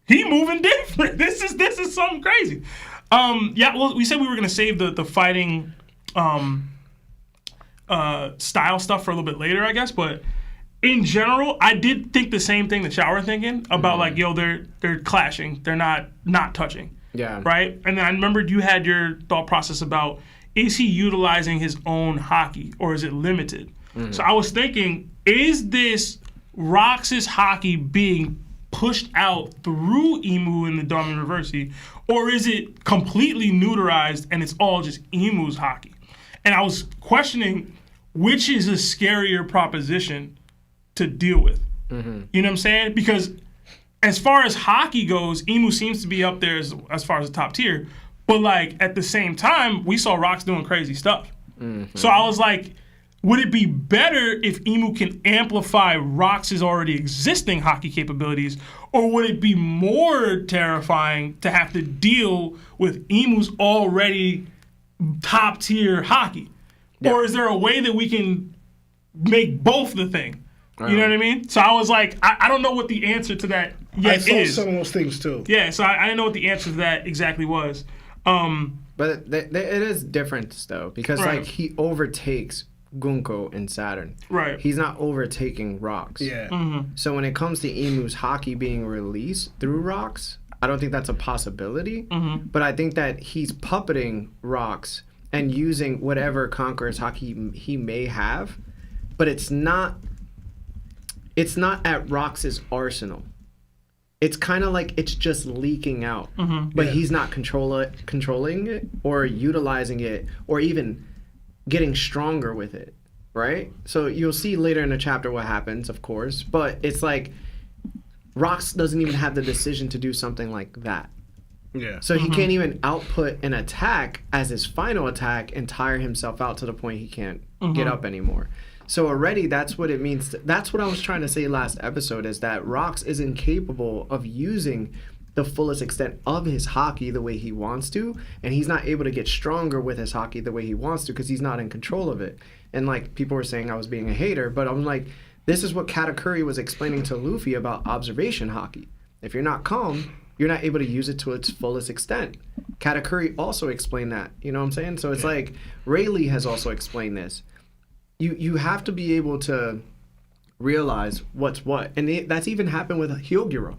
He moving different. This is something crazy. Well, we said we were gonna save the fighting style stuff for a little bit later, I guess, but in general, I did think the same thing that y'all were thinking about, like, yo, they're clashing, they're not touching. Yeah. Right? And then I remembered you had your thought process about, is he utilizing his own haki or is it limited? So I was thinking, is this Rox's haki being pushed out through Emu in the Darman Reversi, or is it completely neuterized and it's all just Emu's haki? And I was questioning which is a scarier proposition to deal with. You know what I'm saying? Because as far as hockey goes, Emu seems to be up there as far as the top tier. But like at the same time, we saw Rox doing crazy stuff. So I was like, would it be better if Emu can amplify Rox's already existing hockey capabilities, or would it be more terrifying to have to deal with Emu's already top tier hockey? Yeah. Or is there a way that we can make both the thing? You know what I mean? So I was like, I don't know what the answer to that yet is. I thought some of those things too. Yeah, so I didn't know what the answer to that exactly was. But it is different though, because like he overtakes Gunko and Saturn. Right. He's not overtaking Rox. Yeah. So when it comes to Emu's hockey being released through Rox, I don't think that's a possibility. But I think that he's puppeting Rox and using whatever Conqueror's hockey he may have, but it's not at Rox's arsenal. It's kind of like it's just leaking out, but he's not controlling it or utilizing it or even getting stronger with it, right? So you'll see later in the chapter what happens, of course, but it's like Rox doesn't even have the decision to do something like that. Yeah. So he can't even output an attack as his final attack and tire himself out to the point he can't get up anymore. So already that's what it means. That's what I was trying to say last episode, is that Rox is incapable of using the fullest extent of his hockey the way he wants to, and he's not able to get stronger with his hockey the way he wants to because he's not in control of it. And like people were saying I was being a hater, but I'm like, this is what Katakuri was explaining to Luffy about observation hockey. If you're not calm, you're not able to use it to its fullest extent. Katakuri also explained that, you know what I'm saying? So it's like Rayleigh has also explained this. You have to be able to realize what's what. And that's even happened with Hyoguro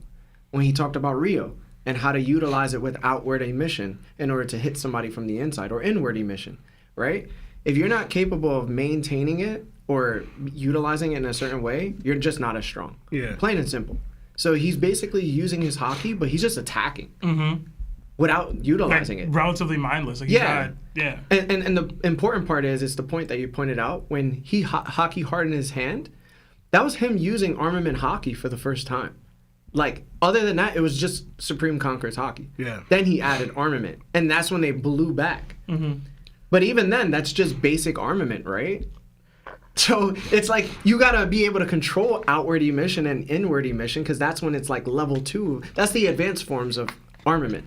when he talked about Rio and how to utilize it with outward emission in order to hit somebody from the inside, or inward emission, right? If you're not capable of maintaining it or utilizing it in a certain way, you're just not as strong. Yeah. Plain and simple. So he's basically using his hockey, but he's just attacking. Without utilizing it. Relatively mindless. Like Yeah. Yeah. And the important part is the point that you pointed out, when he hockey hardened his hand, that was him using armament hockey for the first time. Like, other than that, it was just Supreme Conqueror's hockey. Yeah. Then he added armament, and that's when they blew back. But even then, that's just basic armament, right? So it's like you gotta be able to control outward emission and inward emission, because that's when it's like level 2. That's the advanced forms of armament.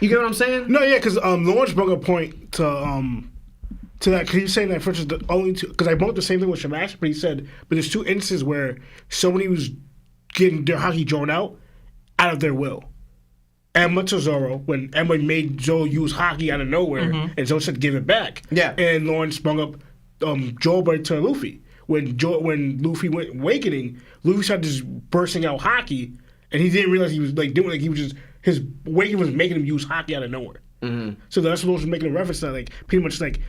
You get what I'm saying? No, yeah, because Lawrence brought a point to to that, because he was saying that, for instance, the only two, because I bumped the same thing with Sebastian, but he said, but there's 2 instances where somebody was getting their haki drawn out of their will. Emma to Zoro, when Emma made Zoro use haki out of nowhere, and Zoro said, give it back. Yeah. And Lauren sprung up Joba to Luffy. When Luffy went awakening, Luffy started just bursting out haki, and he didn't realize he was like doing, like he was just, his awakening was making him use haki out of nowhere. So that's what was making a reference to, like, pretty much like,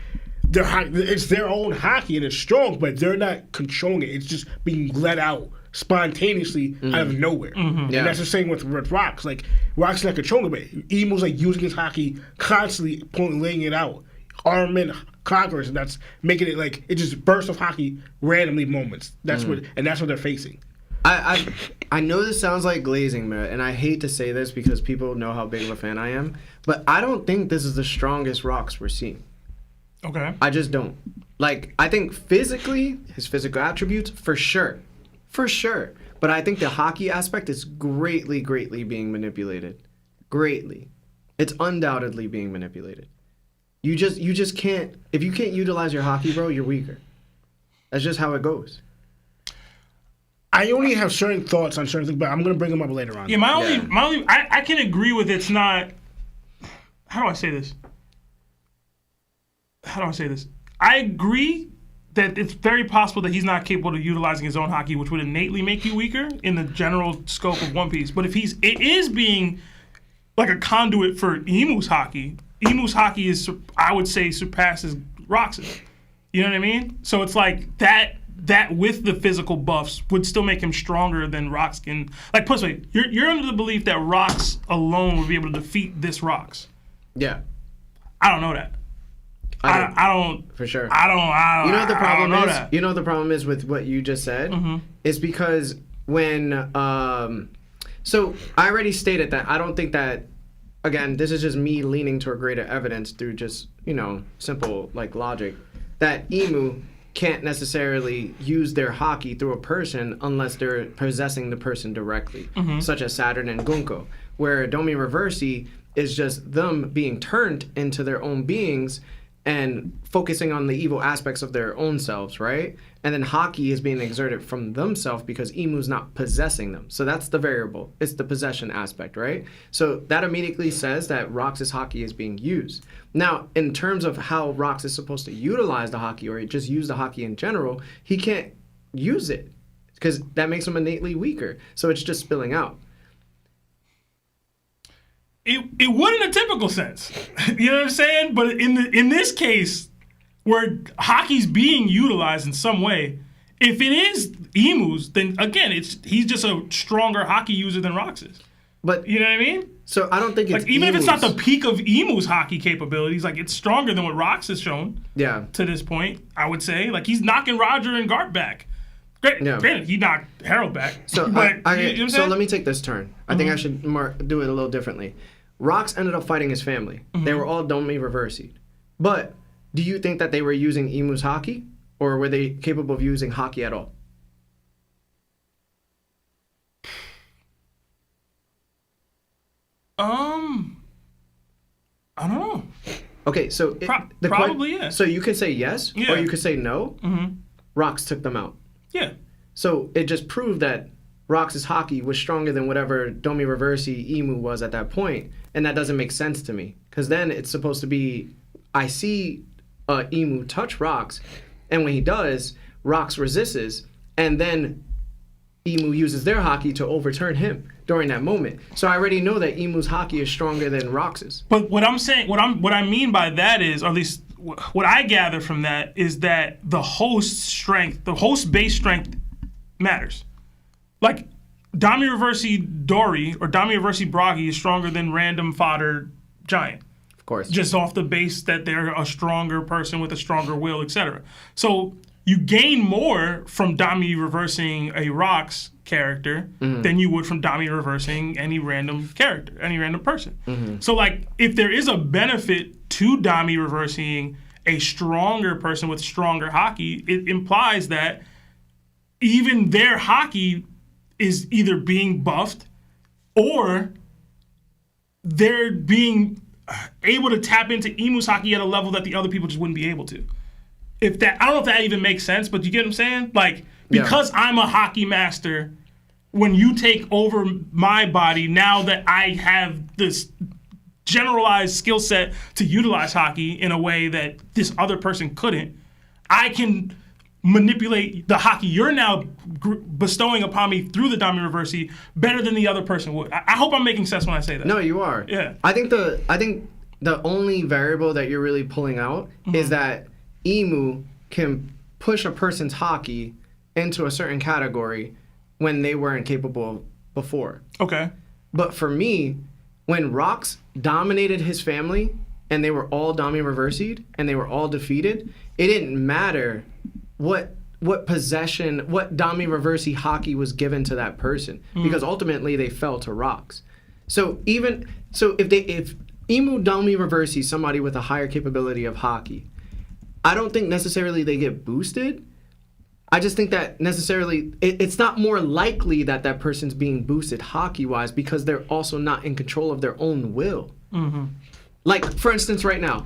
it's their own haki and it's strong, but they're not controlling it. It's just being let out spontaneously out of nowhere. And that's the same with Rocks. Like, Rocks not controlling it. Emu's like using his haki constantly, laying it out. Armament conquerors, and that's making it like it just bursts of haki randomly moments. That's what they're facing. I know this sounds like glazing, man, and I hate to say this because people know how big of a fan I am, but I don't think this is the strongest Rocks we're seeing. Okay. I just don't. Like, I think physically, his physical attributes, for sure. But I think the haki aspect is greatly being manipulated. Greatly. It's undoubtedly being manipulated. You just can't, if you can't utilize your haki, bro, you're weaker. That's just how it goes. I only have certain thoughts on certain things, but I'm going to bring them up later on. Yeah, my only, I can agree with it's not, how do I say this? I agree that it's very possible that he's not capable of utilizing his own haki, which would innately make you weaker in the general scope of One Piece. But if it is being like a conduit for Emu's haki is, I would say, surpasses Rox's. You know what I mean? So it's like that with the physical buffs would still make him stronger than Rox can. Like, put it this way, you're under the belief that Rox alone would be able to defeat this Rox. Yeah. I don't know that. I don't. For sure. I don't. You know what the problem I don't know is? that. You know what the problem is with what you just said? It's because when so I already stated that I don't think that, again, this is just me leaning toward greater evidence through just, simple like logic, that Emu can't necessarily use their haki through a person unless they're possessing the person directly, such as Saturn and Gunko, where Domi Reversi is just them being turned into their own beings and focusing on the evil aspects of their own selves, right? And then haki is being exerted from themselves because Emu's not possessing them. So that's the variable. It's the possession aspect, right? So that immediately says that Rox's haki is being used. Now, in terms of how Rox is supposed to utilize the haki or just use the haki in general, he can't use it because that makes him innately weaker. So it's just spilling out. It would in a typical sense. You know what I'm saying? But in this case, where hockey's being utilized in some way, if it is Emu's, then again, he's just a stronger hockey user than Rox is. But you know what I mean? So I don't think it's like, even Emu's. if it's not the peak of Emu's hockey capabilities, like it's stronger than what Rox has shown. Yeah. To this point, I would say, like he's knocking Roger and Garp back. Great. Yeah. Granted, he knocked Harold back. So but, so let me take this turn. I think I should do it a little differently. Rox ended up fighting his family. They were all Domi Reversied. But do you think that they were using Emu's haki, or were they capable of using haki at all? I don't know. Okay, so probably yeah. So you could say yes, or you could say no. Rox took them out. Yeah. So it just proved that Rox's haki was stronger than whatever Domi Reversi Emu was at that point, and that doesn't make sense to me. Because then it's supposed to be, I see Emu touch Rox, and when he does, Rox resists, and then Emu uses their haki to overturn him during that moment. So I already know that Emu's haki is stronger than Rox's. But what I'm saying, what I mean by that is, or at least what I gather from that is that the host strength, the host base strength matters. Like Domi Reversi Dory or Domi Reversi Bragi is stronger than random fodder Giant. Of course. Just off the base that they're a stronger person with a stronger will, etc. So you gain more from Domi reversing a Rox character than you would from Domi reversing any random character, any random person. So like if there is a benefit to Domi reversing a stronger person with stronger haki, it implies that even their haki is either being buffed or they're being able to tap into Emu's haki at a level that the other people just wouldn't be able to. I don't know if that even makes sense, but you get what I'm saying? Like, because I'm a hockey master, when you take over my body, now that I have this generalized skill set to utilize hockey in a way that this other person couldn't, I can manipulate the hockey you're now bestowing upon me through the Dami Reversi better than the other person would. I hope I'm making sense when I say that. No, you are. Yeah. I think the only variable that you're really pulling out is that Imu can push a person's hockey into a certain category when they weren't capable before. Okay. But for me, when Rox dominated his family and they were all Dami Reversi'd and they were all defeated, it didn't matter what possession, what Dami Reversi hockey was given to that person, because ultimately they fell to Rox. So if Imu Dami Reversi somebody with a higher capability of hockey, I don't think necessarily they get boosted. I just think that necessarily it's not more likely that that person's being boosted hockey-wise because they're also not in control of their own will. Like, for instance, right now,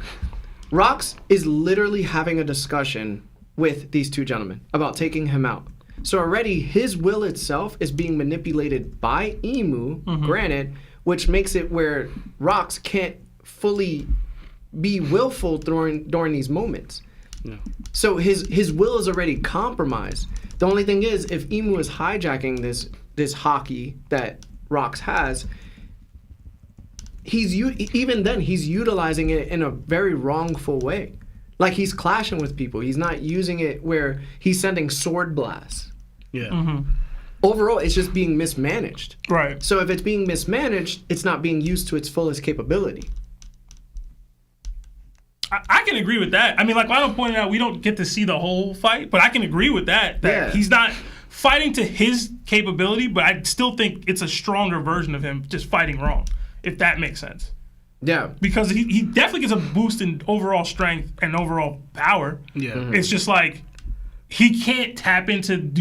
Rox is literally having a discussion with these two gentlemen about taking him out. So already his will itself is being manipulated by Imu, granted, which makes it where Rox can't fully be willful during these moments. No. So his will is already compromised. The only thing is, if Imu is hijacking this hockey that Rox has, he's utilizing it in a very wrongful way. Like, he's clashing with people. He's not using it where he's sending sword blasts. Yeah. Overall, it's just being mismanaged. Right. So if it's being mismanaged, it's not being used to its fullest capability. I can agree with that. I mean, like Lionel pointed out, we don't get to see the whole fight, but I can agree with that he's not fighting to his capability, but I still think it's a stronger version of him just fighting wrong, if that makes sense. Yeah. Because he definitely gets a boost in overall strength and overall power. Yeah. It's just like he can't tap into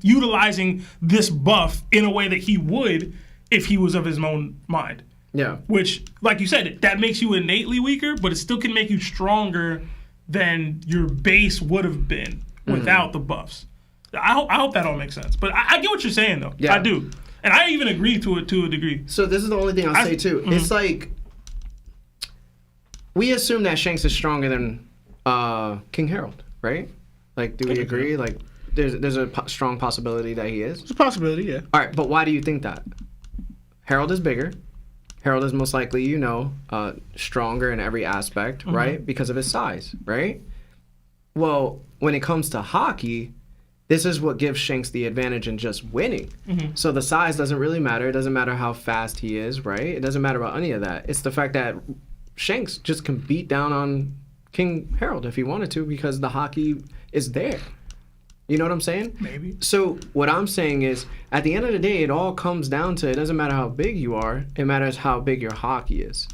utilizing this buff in a way that he would if he was of his own mind. Yeah. Which, like you said, that makes you innately weaker, but it still can make you stronger than your base would have been without the buffs. I hope that all makes sense. But I get what you're saying, though. Yeah. I do. And I even agree to it to a degree. So this is the only thing I'll say, too. It's like, we assume that Shanks is stronger than King Harold, right? Like, do we agree? Like, there's a strong possibility that he is? It's a possibility, yeah. All right, but why do you think that? Harold is bigger. Harold is most likely, stronger in every aspect, right? Because of his size, right? Well, when it comes to hockey, this is what gives Shanks the advantage in just winning. So the size doesn't really matter. It doesn't matter how fast he is, right? It doesn't matter about any of that. It's the fact that Shanks just can beat down on King Harold if he wanted to because the hockey is there. You know what I'm saying? Maybe. So what I'm saying is, at the end of the day, it all comes down to, it doesn't matter how big you are, it matters how big your hockey is.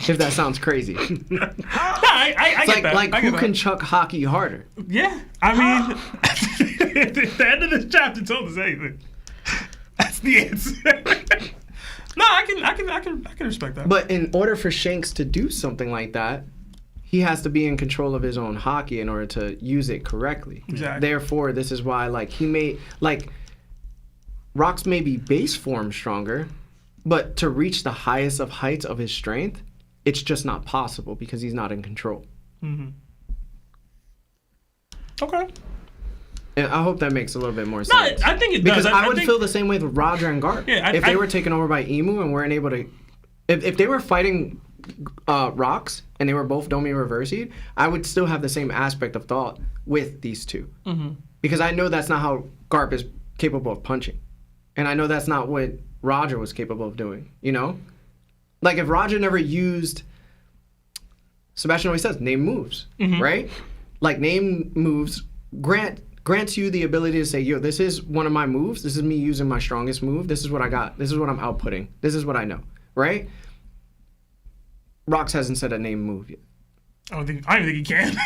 If that sounds crazy. I get that. Like, who can chuck hockey harder? Yeah. I mean, at the end of this chapter told us anything. That's the answer. No, I can respect that. But in order for Shanks to do something like that, he has to be in control of his own hockey in order to use it correctly. Exactly. Therefore, this is why, Rox may be base form stronger, but to reach the highest of heights of his strength, it's just not possible because he's not in control. Okay. And I hope that makes a little bit more sense. No, I think it because does. I would feel the same way with Roger and Garp. Yeah, if they were taken over by Imu and weren't able to... If they were fighting Rox and they were both Domi Reversi'd, I would still have the same aspect of thought with these two. Because I know that's not how Garp is capable of punching. And I know that's not what Roger was capable of doing, Like, if Roger never used... Sebastian always says, name moves, right? Like, name moves grants you the ability to say, yo, this is one of my moves. This is me using my strongest move. This is what I got. This is what I'm outputting. This is what I know, right? Rox hasn't said a name move yet. I don't think he can.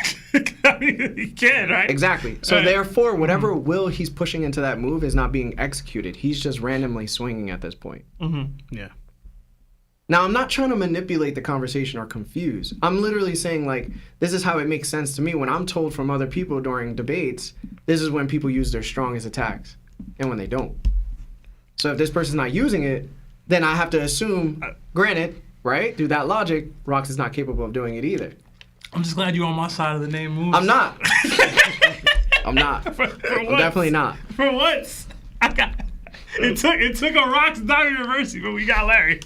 I mean, he can, right? Exactly. So therefore, whatever will he's pushing into that move is not being executed. He's just randomly swinging at this point. Yeah. Now, I'm not trying to manipulate the conversation or confuse. I'm literally saying, like, this is how it makes sense to me. When I'm told from other people during debates, this is when people use their strongest attacks and when they don't. So if this person's not using it, then I have to assume, granted, right, through that logic, Rox is not capable of doing it either. I'm just glad you're on my side of the name moves. I'm not. I'm not. For I'm definitely not. For once. It took a Rox Dog University, but we got Larry.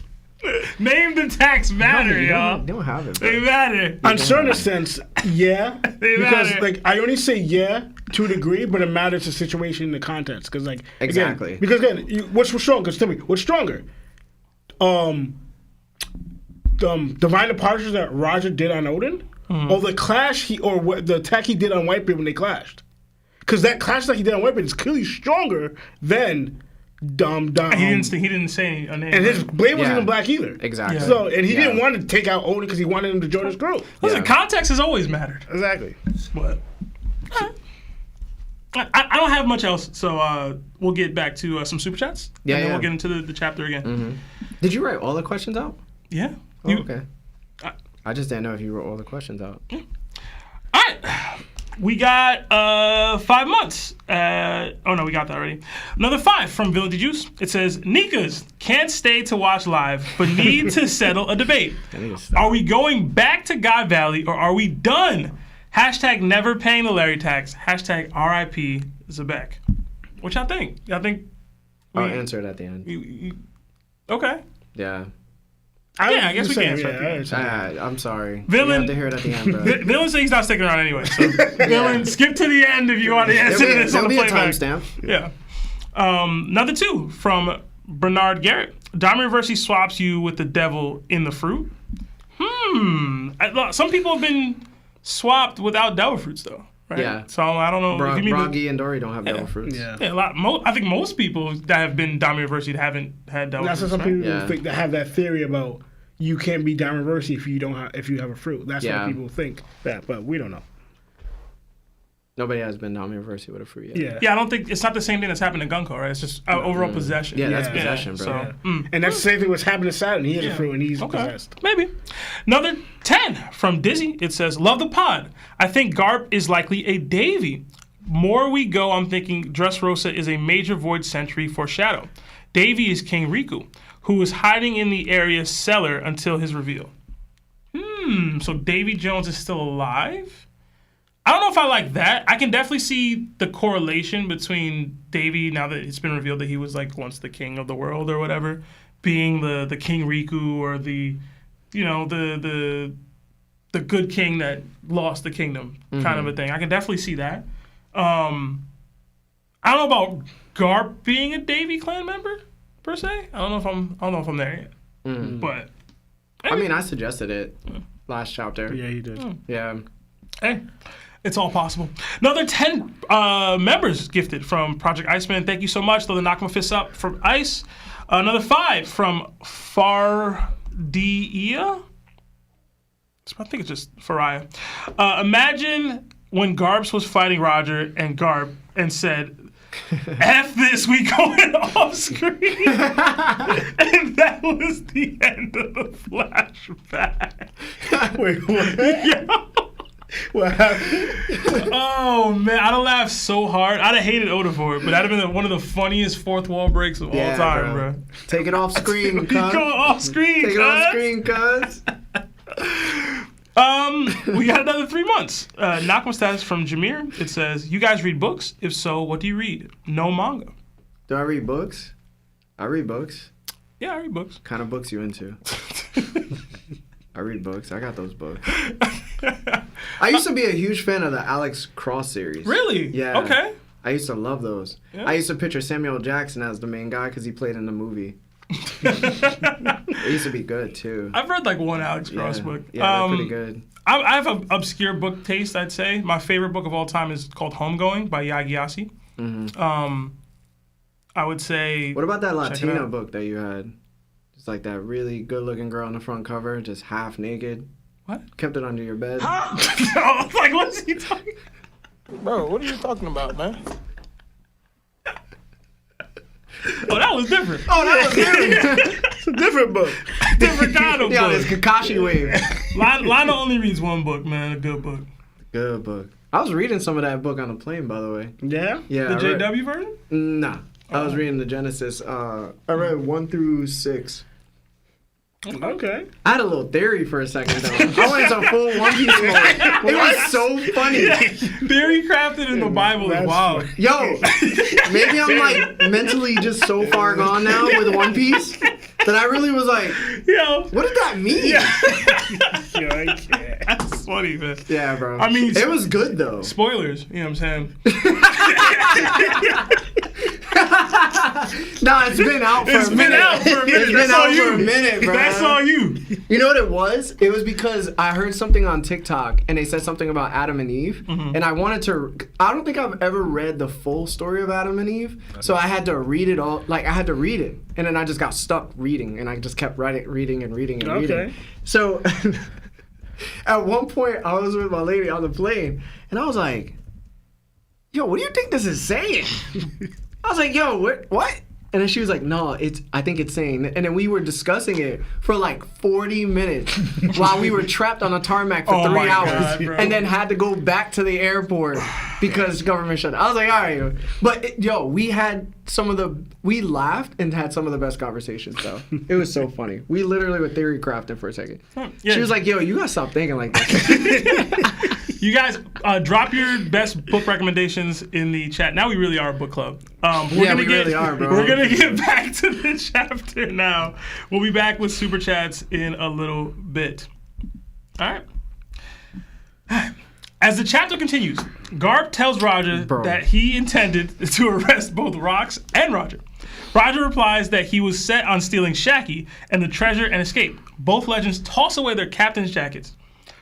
Named attacks matter, y'all. They don't have it, bro. They matter. On certain sense, yeah. Because matter. like I only say yeah to a degree, but it matters the situation and the context. Because like Exactly. Again, what's stronger? Because tell me, what's stronger? Divine Departures that Roger did on Odin, or the clash the attack he did on Whitebeard when they clashed. Because that clash that he did on Whitebeard is clearly stronger than He didn't say a name. and his blade wasn't even black either. Exactly. So, and he didn't want to take out Odin because he wanted him to join his group. Listen, context has always mattered. Exactly. But I don't have much else, so we'll get back to some super chats. Yeah, and then yeah. we'll get into the chapter again. Mm-hmm. Did you write all the questions out? Yeah. Oh, okay. I just didn't know if you wrote all the questions out. All right. We got 5 months. Oh, no, we got that already. Another 5 from Village Juice. It says, Nikas can't stay to watch live, but need to settle a debate. Are we going back to God Valley, or are we done? Hashtag never paying the Larry tax. Hashtag RIP Zebek. What y'all think? Y'all think... I'll answer it at the end. Okay. Yeah. I guess we can answer it. I'm sorry. Villain, you have to hear it at the end, bro. Villain says he's not sticking around anyway. So Villain, skip to the end if you want to answer this on the playback. There'll be a timestamp. Yeah. Another 2 from Bernard Garrett. Diamond Reverse swaps you with the devil in the fruit. Some people have been swapped without devil fruits though. Right? Yeah. So I don't know. Broggy and Dory don't have devil fruits. Yeah. I think most people that have been Diamond Reverse haven't had devil That's fruits. what some people Yeah. think that have that theory about you can't be Diamond Reverse if you have a fruit. That's Yeah. what people think that, but we don't know. Nobody has been Diamond Reverse with a fruit yet. Yeah. Yeah, I don't think it's not the same thing that's happened in Gunko, right? It's just overall possession. Yeah, that's possession, bro. So, And that's the same thing what's happening to Saturn. He has a fruit and he's possessed. Maybe. Another 10 from Dizzy. It says, love the pod. I think Garp is likely a Davy. More we go, I'm thinking Dressrosa is a major Void Sentry foreshadow. Davy is King Riku, who was hiding in the area cellar until his reveal. So Davy Jones is still alive? I don't know if I like that. I can definitely see the correlation between Davy, now that it's been revealed that he was like once the king of the world or whatever, being the King Riku or the good king that lost the kingdom kind of a thing. I can definitely see that. I don't know about Garp being a Davy clan member per se. I don't know if I'm there yet. But I mean, I suggested it last chapter. Yeah, he did. Yeah. Hey, it's all possible. Another 10 members gifted from Project Iceman. Thank you so much. Throw the knock my fists up from Ice. Another 5 from Fardia. I think it's just Faria. Imagine when Garbs was fighting Roger and Garp and said, F this, we going off screen. And that was the end of the flashback. Wait, what? Yeah. What happened? Oh man, I'd have laughed so hard. I'd have hated Oda for it, but that'd have been one of the funniest fourth wall breaks of all time, bro. Take it off screen, cuz. Go off screen, Take it off screen, cuz. We got another 3 months. Knockma status from Jameer. It says, you guys read books? If so, what do you read? No manga. Do I read books? I read books. Yeah, I read books. What kind of books you into? I read books. I got those books. I used to be a huge fan of the Alex Cross series. Really? Yeah. Okay. I used to love those. Yeah. I used to picture Samuel Jackson as the main guy because he played in the movie. It used to be good too. I've read like one Alex Cross book. Yeah, they're pretty good. I have an obscure book taste, I'd say. My favorite book of all time is called Homegoing by Yagiasi. Mm-hmm. I would say... What about that check it Latina out. book that you had? It's like that really good-looking girl on the front cover, just half naked. What? Kept it under your bed. I was like, what's he talking Bro, what are you talking about, man? Oh, that was different. Oh, that was different. It's a different book. Different kind of Yo, book. this Kakashi wave. Lana only reads one book, man. A good book. Good book. I was reading some of that book on the plane, by the way. Yeah? Yeah. The JW version? Nah. I was reading the Genesis. I read 1 through 6. Okay. I had a little theory for a second, though. I went into full One Piece mode. It was so funny. Theory crafted in the Bible is wild. Yo, maybe I'm like mentally just so far gone now with One Piece that I really was like, Yo. what did that mean? Yo, I can't. That's funny, man. Yeah, bro. I mean, it was good, though. Spoilers, you know what I'm saying? Nah, it's been out for a minute. It's been out for a minute. It's been That's out all you. for a minute, bro. That's all you. You know what it was? It was because I heard something on TikTok and they said something about Adam and Eve. And I wanted to, I don't think I've ever read the full story of Adam and Eve. So I had to read it all, like I had to read it. And then I just got stuck reading and I just kept reading. Okay. So at one point I was with my lady on the plane and I was like, yo, what do you think this is saying? I was like, yo, what? And then she was like, no, I think it's saying. And then we were discussing it for like 40 minutes while we were trapped on a tarmac for 3 hours. God, bro. And then had to go back to the airport because government shut down. I was like, all right. But we laughed and had some of the best conversations, though. It was so funny. We literally were theory crafting for a second. Yeah. She was like, yo, you gotta stop thinking like this. You guys, drop your best book recommendations in the chat. Now we really are a book club. Really are, bro. We're going to get back to the chapter now. We'll be back with super chats in a little bit. All right. As the chapter continues, Garp tells Roger that he intended to arrest both Rox and Roger. Roger replies that he was set on stealing Shaki and the treasure and escape. Both legends toss away their captain's jackets.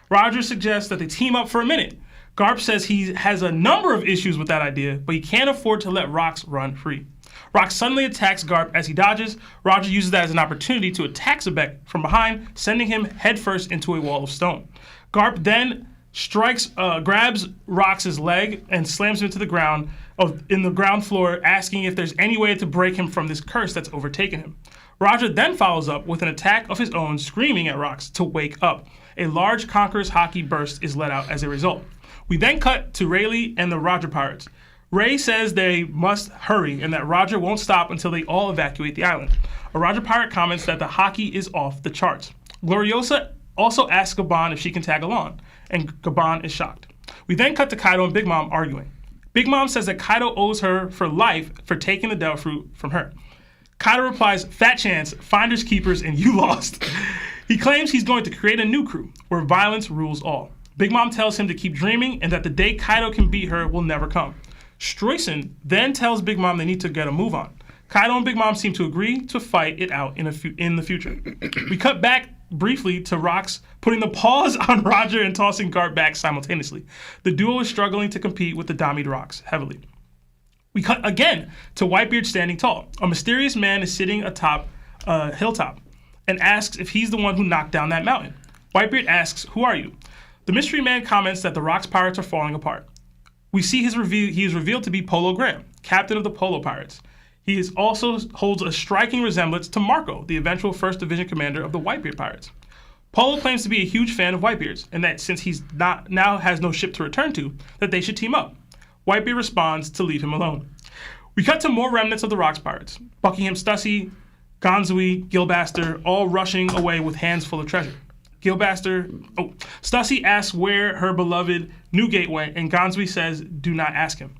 Roger suggests that they team up for a minute. Garp says he has a number of issues with that idea, but he can't afford to let Rox run free. Rox suddenly attacks Garp as he dodges. Roger uses that as an opportunity to attack Zebek from behind, sending him headfirst into a wall of stone. Garp then grabs Rox's leg and slams him to the ground in the ground floor, asking if there's any way to break him from this curse that's overtaken him. Roger then follows up with an attack of his own, screaming at Rox to wake up. A large Conqueror's Haki burst is let out as a result. We then cut to Rayleigh and the Roger pirates. Ray says they must hurry and that Roger won't stop until they all evacuate the island. A Roger pirate comments that the Haki is off the charts. Gloriosa also asks Gabon if she can tag along, and Gabon is shocked. We then cut to Kaido and Big Mom arguing. Big Mom says that Kaido owes her for life for taking the Devil Fruit from her. Kaido replies, fat chance, finders keepers, and you lost. He claims he's going to create a new crew where violence rules all. Big Mom tells him to keep dreaming and that the day Kaido can beat her will never come. Struyson then tells Big Mom they need to get a move on. Kaido and Big Mom seem to agree to fight it out in the future. We cut back briefly to Rox putting the paws on Roger and tossing Garp back simultaneously. The duo is struggling to compete with the Damied Rox heavily. We cut again to Whitebeard standing tall. A mysterious man is sitting atop a hilltop and asks if he's the one who knocked down that mountain. Whitebeard asks, who are you? The mystery man comments that the Rox pirates are falling apart. We see he is revealed to be Polo Graham, captain of the Polo Pirates. He also holds a striking resemblance to Marco, the eventual 1st Division commander of the Whitebeard Pirates. Polo claims to be a huge fan of Whitebeard's, and that since he's now has no ship to return to, that they should team up. Whitebeard responds to leave him alone. We cut to more remnants of the Rox Pirates. Buckingham Stussy, Gonzui, Gilbaster, all rushing away with hands full of treasure. Stussy asks where her beloved Newgate went, and Gonzui says, do not ask him.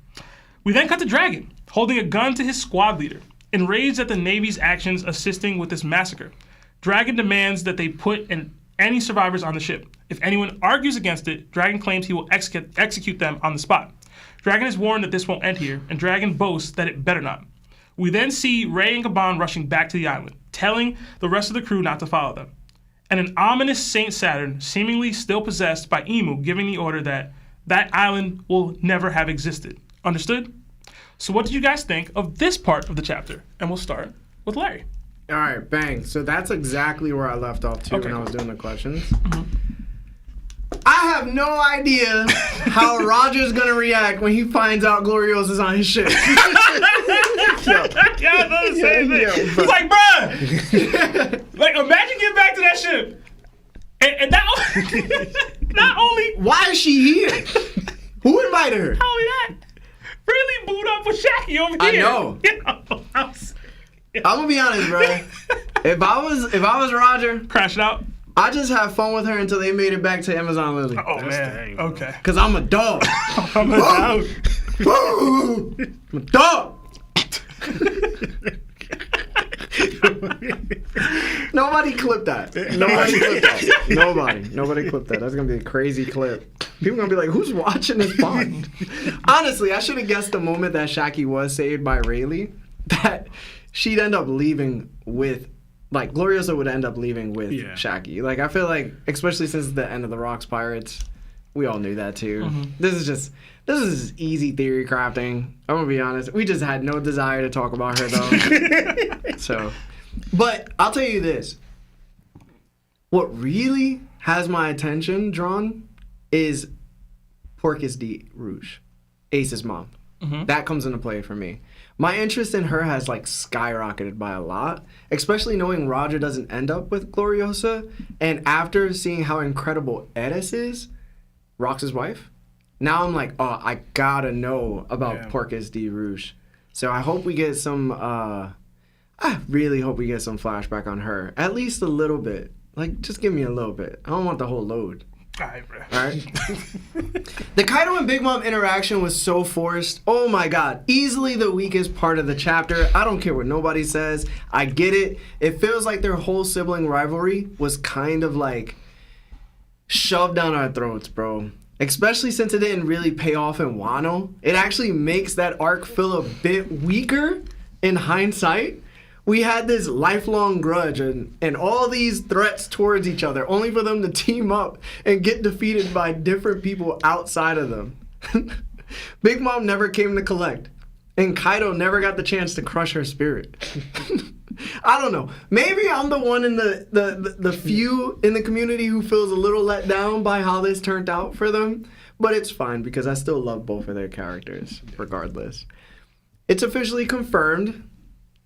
We then cut to Dragon, holding a gun to his squad leader, enraged at the Navy's actions assisting with this massacre. Dragon demands that they put any survivors on the ship. If anyone argues against it, Dragon claims he will execute them on the spot. Dragon is warned that this won't end here, and Dragon boasts that it better not. We then see Ray and Gabon rushing back to the island, telling the rest of the crew not to follow them. And an ominous Saint Saturn, seemingly still possessed by Emu, giving the order that that island will never have existed. Understood? So what did you guys think of this part of the chapter? And we'll start with Larry. All right, bang. So that's exactly where I left off, too, when I was doing the questions. Mm-hmm. I have no idea how Roger's going to react when he finds out Gloriosa's on his ship. Yeah, I know the same thing. It's like, bruh, like imagine getting back to that ship, and not only Why is she here? Who invited her? not only that, really booed up with Shaggy over I here. know. You know, I'm gonna be honest, bro. If I was Roger, crashed out. I just have fun with her until they made it back to Amazon Lily. Oh man. Okay. Cause I'm a dog. I'm a dog. I'm a dog. Nobody clipped that. Nobody clipped that. Nobody clipped that. That's gonna be a crazy clip. People gonna be like, "Who's watching this pod?" Honestly, I should have guessed the moment that Shaggy was saved by Rayleigh, that she'd end up leaving with, like, Gloriosa would end up leaving with Shaggy. Like, I feel like, especially since the end of the Rocks Pirates, we all knew that too. Mm-hmm. This is easy theory crafting. I'm gonna be honest. We just had no desire to talk about her though. So, but I'll tell you this. What really has my attention drawn is Porcus de Rouge, Ace's mom. Mm-hmm. That comes into play for me. My interest in her has like skyrocketed by a lot, especially knowing Roger doesn't end up with Gloriosa, and after seeing how incredible Eris is, Rox's wife. Now I'm like, oh, I gotta know about Porcus de Rouge. So I hope we get some, I really hope we get some flashback on her. At least a little bit. Like, just give me a little bit. I don't want the whole load. All right, bro. All right? The Kaido and Big Mom interaction was so forced. Oh my god. Easily the weakest part of the chapter. I don't care what nobody says. I get it. It feels like their whole sibling rivalry was kind of like shoved down our throats, bro. Especially since it didn't really pay off in Wano. It actually makes that arc feel a bit weaker in hindsight. We had this lifelong grudge and all these threats towards each other, only for them to team up and get defeated by different people outside of them. Big Mom never came to collect, and Kaido never got the chance to crush her spirit. I don't know. Maybe I'm the one in the few in the community who feels a little let down by how this turned out for them, but it's fine because I still love both of their characters, regardless. It's officially confirmed.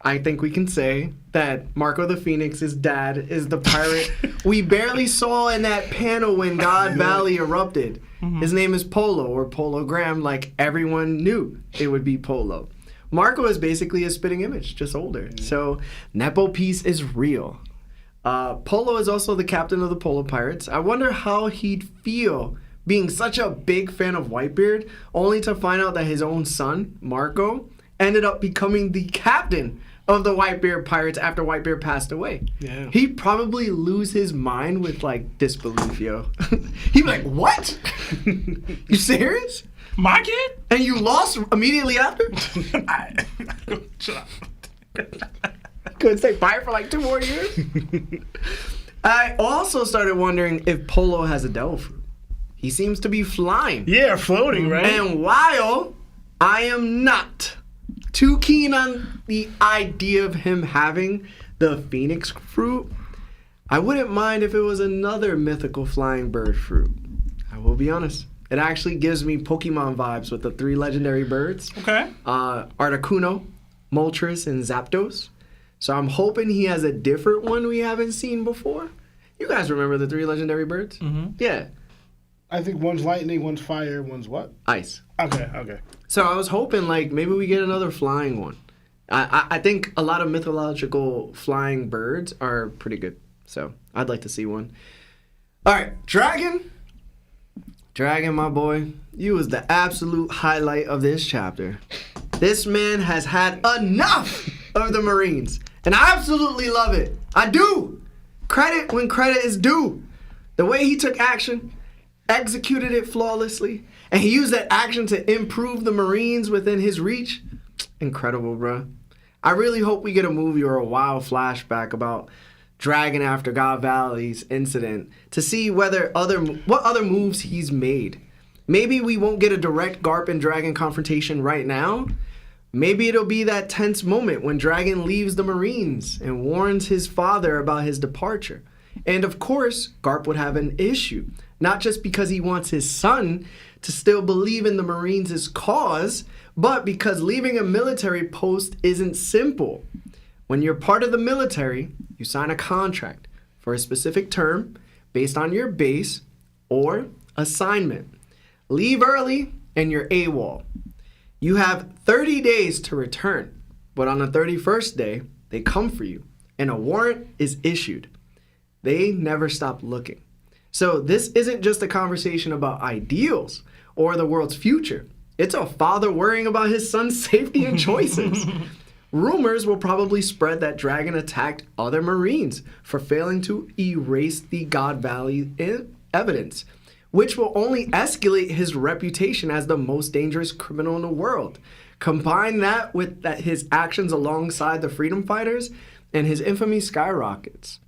I think we can say that Marco the Phoenix's dad is the pirate we barely saw in that panel when God Valley erupted. Mm-hmm. His name is Polo, or Polo Graham, like everyone knew it would be Polo. Marco is basically a spitting image, just older. Mm-hmm. So Nepo piece is real. Polo is also the captain of the Polo Pirates. I wonder how he'd feel being such a big fan of Whitebeard, only to find out that his own son, Marco, ended up becoming the captain of the Whitebeard Pirates after Whitebeard passed away. Yeah. He'd probably lose his mind with, like, disbelief, yo. He'd be like, what? You serious? My kid? And you lost immediately after? Shut up. Couldn't stay fired for like 2 more years? I also started wondering if Polo has a devil fruit. He seems to be flying. Yeah, floating, right? And while I am not too keen on the idea of him having the phoenix fruit, I wouldn't mind if it was another mythical flying bird fruit. I will be honest. It actually gives me Pokemon vibes with the 3 legendary birds. Okay. Articuno, Moltres, and Zapdos. So I'm hoping he has a different one we haven't seen before. You guys remember the 3 legendary birds? Mm-hmm. Yeah. I think one's lightning, one's fire, one's what? Ice. Okay. So I was hoping, like, maybe we get another flying one. I think a lot of mythological flying birds are pretty good. So I'd like to see one. All right, Dragon, my boy, you was the absolute highlight of this chapter. This man has had enough of the Marines, and I absolutely love it. I do. Credit when credit is due. The way he took action, executed it flawlessly, and he used that action to improve the Marines within his reach. Incredible, bro. I really hope we get a movie or a wild flashback about Dragon after God Valley's incident to see what other moves he's made. Maybe we won't get a direct Garp and Dragon confrontation right now. Maybe it'll be that tense moment when Dragon leaves the Marines and warns his father about his departure. And of course, Garp would have an issue, not just because he wants his son to still believe in the Marines' cause, but because leaving a military post isn't simple. When you're part of the military, you sign a contract for a specific term based on your base or assignment. Leave early and you're AWOL. You have 30 days to return, but on the 31st day, they come for you and a warrant is issued. They never stop looking. So this isn't just a conversation about ideals or the world's future. It's a father worrying about his son's safety and choices. Rumors will probably spread that Dragon attacked other Marines for failing to erase the God Valley evidence, which will only escalate his reputation as the most dangerous criminal in the world. Combine that with his actions alongside the freedom fighters, and his infamy skyrockets.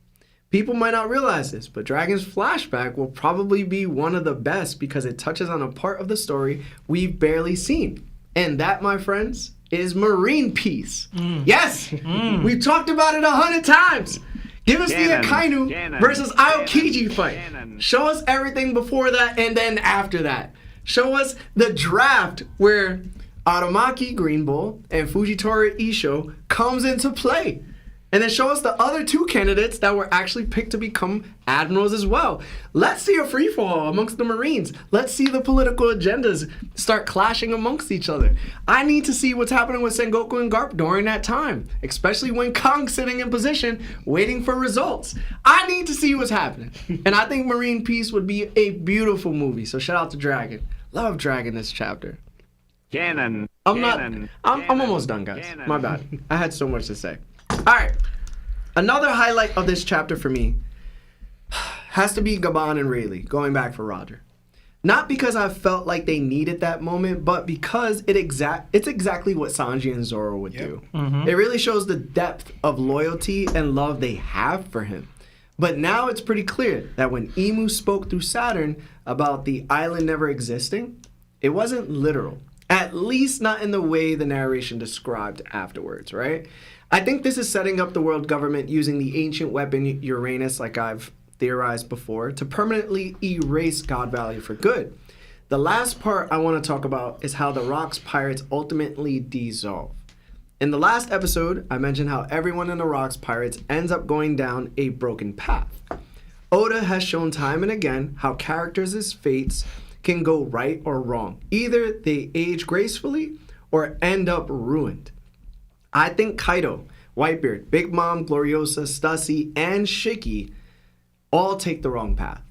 People might not realize this, but Dragon's flashback will probably be one of the best because it touches on a part of the story we've barely seen. And that, my friends, is Marine Peace. Yes! We've talked about it 100 times. Give us the Akainu versus Aokiji fight. Show us everything before that and then after that. Show us the draft where Aramaki Green Bull and Fujitora Isho comes into play. And then show us the other two candidates that were actually picked to become admirals as well. Let's see a free-for-all amongst the Marines. Let's see the political agendas start clashing amongst each other. I need to see what's happening with Sengoku and Garp during that time, especially when Kong's sitting in position waiting for results. I need to see what's happening. And I think Marine Peace would be a beautiful movie. So shout out to Dragon. Love Dragon this chapter. I'm almost done, guys. My bad. I had so much to say. All right, another highlight of this chapter for me has to be Gabon and Rayleigh going back for Roger. Not because I felt like they needed that moment, but because it's exactly what Sanji and Zoro would do. It really shows the depth of loyalty and love they have for him. But now it's pretty clear that when Imu spoke through Saturn about the island never existing, it wasn't literal. At least not in the way the narration described afterwards, right? I think this is setting up the world government using the ancient weapon Uranus, like I've theorized before, to permanently erase God Valley for good. The last part I want to talk about is how the Rocks Pirates ultimately dissolve. In the last episode, I mentioned how everyone in the Rocks Pirates ends up going down a broken path. Oda has shown time and again how characters' fates can go right or wrong. Either they age gracefully or end up ruined. I think Kaido, Whitebeard, Big Mom, Gloriosa, Stussy, and Shiki all take the wrong path.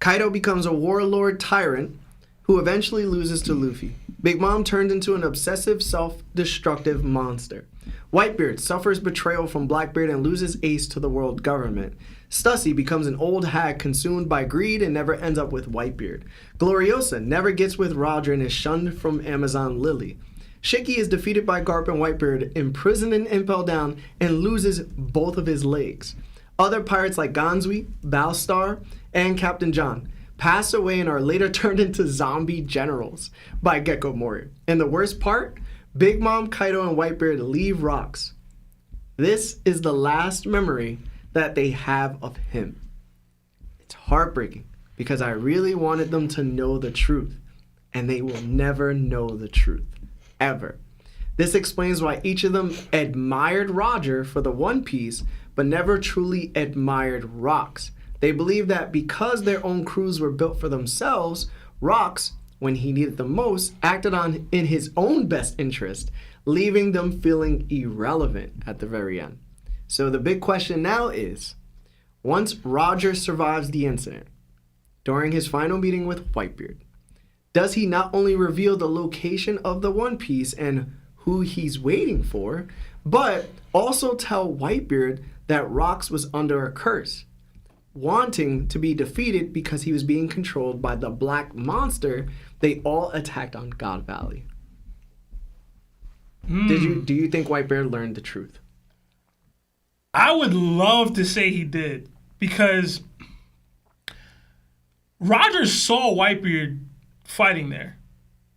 Kaido becomes a warlord tyrant who eventually loses to Luffy. Big Mom turned into an obsessive, self-destructive monster. Whitebeard suffers betrayal from Blackbeard and loses Ace to the world government. Stussy becomes an old hag consumed by greed and never ends up with Whitebeard. Gloriosa never gets with Roger and is shunned from Amazon Lily. Shiki is defeated by Garp and Whitebeard, imprisoned and impaled down, and loses both of his legs. Other pirates like Gansui, Balstar, and Captain John pass away and are later turned into zombie generals by Gecko Moria. And the worst part, Big Mom, Kaido, and Whitebeard leave Rocks. This is the last memory that they have of him. It's heartbreaking because I really wanted them to know the truth, and they will never know the truth. Ever. This explains why each of them admired Roger for the One Piece, but never truly admired Rocks. They believed that because their own crews were built for themselves, Rocks, when he needed them most, acted on in his own best interest, leaving them feeling irrelevant at the very end. So the big question now is, once Roger survives the incident, during his final meeting with Whitebeard, does he not only reveal the location of the One Piece and who he's waiting for, but also tell Whitebeard that Rocks was under a curse, wanting to be defeated because he was being controlled by the black monster they all attacked on God Valley? Do you think Whitebeard learned the truth? I would love to say he did, because Roger saw Whitebeard fighting there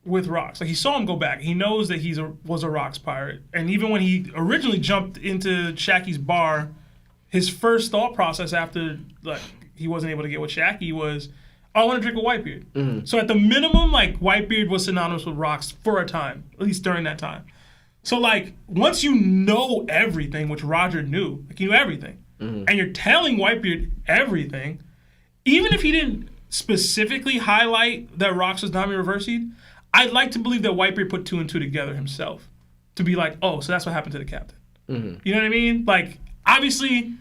with Rocks. Like, he saw him go back. He knows that he was a Rocks pirate. And even when he originally jumped into Shaki's bar, his first thought process after he wasn't able to get with Shaki was, I want to drink with Whitebeard. Mm-hmm. So at the minimum, like, Whitebeard was synonymous with rocks for a time, at least during that time. So, like, once you know everything, which Roger knew, like, he knew everything, and you're telling Whitebeard everything, even if he didn't specifically highlight that rocks was Nami reversing, I'd like to believe that Whitebeard put 2 and 2 together himself to be like, oh, so that's what happened to the captain. You know what I mean? Like, obviously,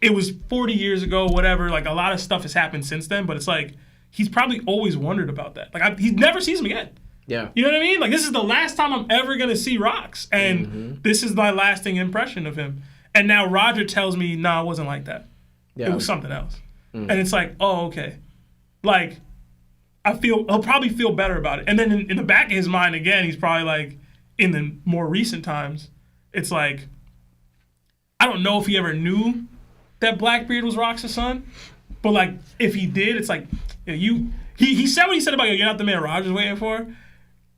it was 40 years ago, whatever. Like, a lot of stuff has happened since then, but it's like, he's probably always wondered about that. Like, he never sees him again. Yeah. You know what I mean? Like, this is the last time I'm ever going to see Rocks. And this is my lasting impression of him. And now Roger tells me, nah, it wasn't like that. Yeah. It was something else. And it's like, oh, okay. Like, he'll probably feel better about it. And then in the back of his mind, again, he's probably like, in the more recent times, it's like, I don't know if he ever knew that Blackbeard was Rocks' son. But, like, if he did, it's like, he said what he said about, you're not the man Roger's waiting for.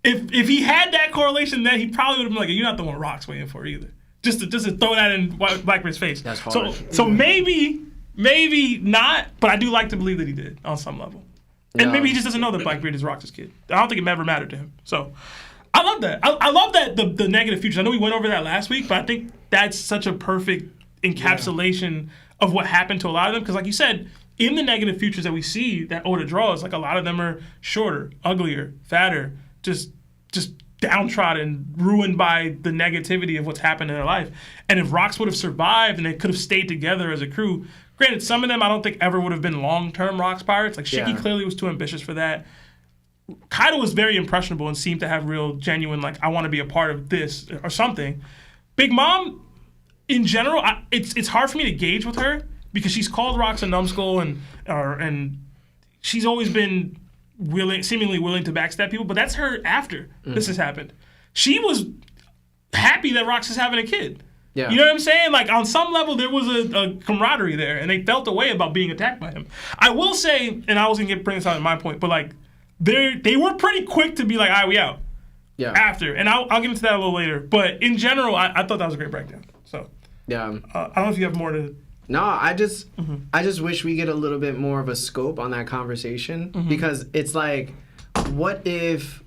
If he had that correlation, then he probably would have been like, you're not the one Rock's waiting for either. Just to throw that in Blackbeard's face. That's hard. So maybe not, but I do like to believe that he did on some level. And maybe he just doesn't know that Blackbeard is Rock's kid. I don't think it ever mattered to him. So I love that. I love that the negative futures. I know we went over that last week, but I think that's such a perfect encapsulation of what happened to a lot of them. Because like you said, in the negative futures that we see that Oda draws, like a lot of them are shorter, uglier, fatter, just downtrodden, ruined by the negativity of what's happened in their life. And if Rocks would have survived and they could have stayed together as a crew, granted, some of them I don't think ever would have been long-term Rocks pirates. Like Shiki clearly was too ambitious for that. Kaido was very impressionable and seemed to have real, genuine, like, I want to be a part of this or something. Big Mom, in general, it's hard for me to gauge with her because she's called Rocks a numbskull and she's always been seemingly willing to backstab people, but that's her after this has happened. She was happy that Rocks is having a kid. Yeah. You know what I'm saying? Like, on some level, there was a camaraderie there, and they felt a way about being attacked by him. I will say, and I was going to bring this out in my point, but, like, they were pretty quick to be like, all right, we out. Yeah. After. And I'll get into that a little later. But in general, I thought that was a great breakdown. So, yeah. I don't know if you have more to... No, I just wish we get a little bit more of a scope on that conversation because it's like, what if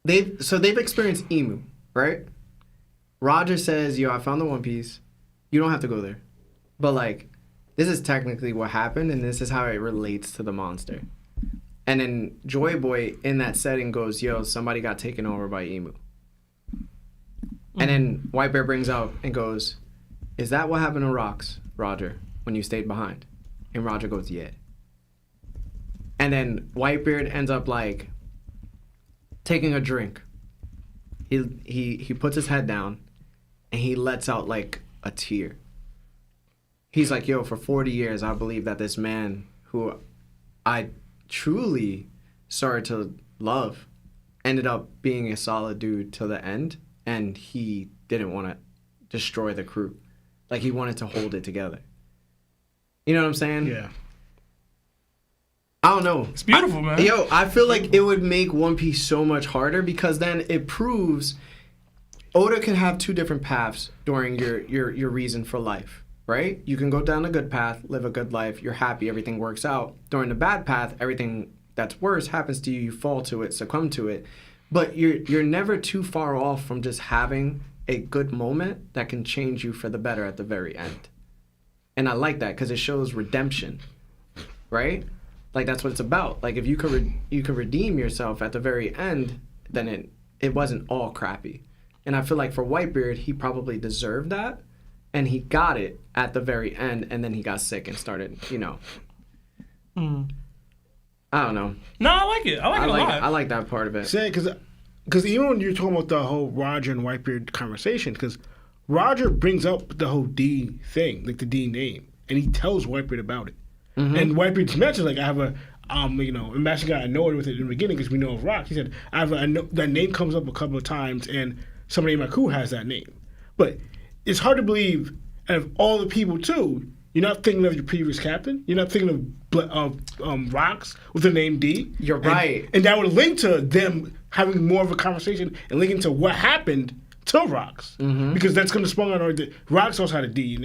they've experienced Emu, right? Roger says, yo, I found the One Piece. You don't have to go there. But, like, this is technically what happened, and this is how it relates to the monster. And then Joy Boy in that setting goes, yo, somebody got taken over by Emu. And then Whitebeard brings out and goes, is that what happened to Rocks, Roger, when you stayed behind? And Roger goes, yeah. And then Whitebeard ends up, like, taking a drink. He puts his head down, and he lets out, like, a tear. He's like, yo, for 40 years, I believe that this man who I truly started to love ended up being a solid dude till the end, and he didn't want to destroy the crew. Like, he wanted to hold it together. You know what I'm saying? Yeah. I don't know. It's beautiful, man. Yo, I feel like it would make One Piece so much harder because then it proves Oda can have two different paths during your reason for life, right? You can go down the good path, live a good life, you're happy, everything works out. During the bad path, everything that's worse happens to you, you fall to it, succumb to it. But you're never too far off from just having a good moment that can change you for the better at the very end. And I like that because it shows redemption, right? Like, that's what it's about. Like, if you could redeem yourself at the very end, then it wasn't all crappy. And I feel like for Whitebeard, he probably deserved that, and he got it at the very end, and then he got sick and started, you know. I don't know. No, I like it. I like it a lot. I like that part of it. Say, because even when you're talking about the whole Roger and Whitebeard conversation, because Roger brings up the whole D thing, like the D name, and he tells Whitebeard about it. And Whitebeard's mentions, like, I have a, and Master got annoyed with it in the beginning because we know of Rock. He said, that name comes up a couple of times, and somebody in my crew has that name. But it's hard to believe, out of all the people, too, you're not thinking of your previous captain. You're not thinking of Rocks with the name D. You're right. And that would link to them having more of a conversation and linking to what happened to Rocks because that's going to spawn on Rocks also had a D,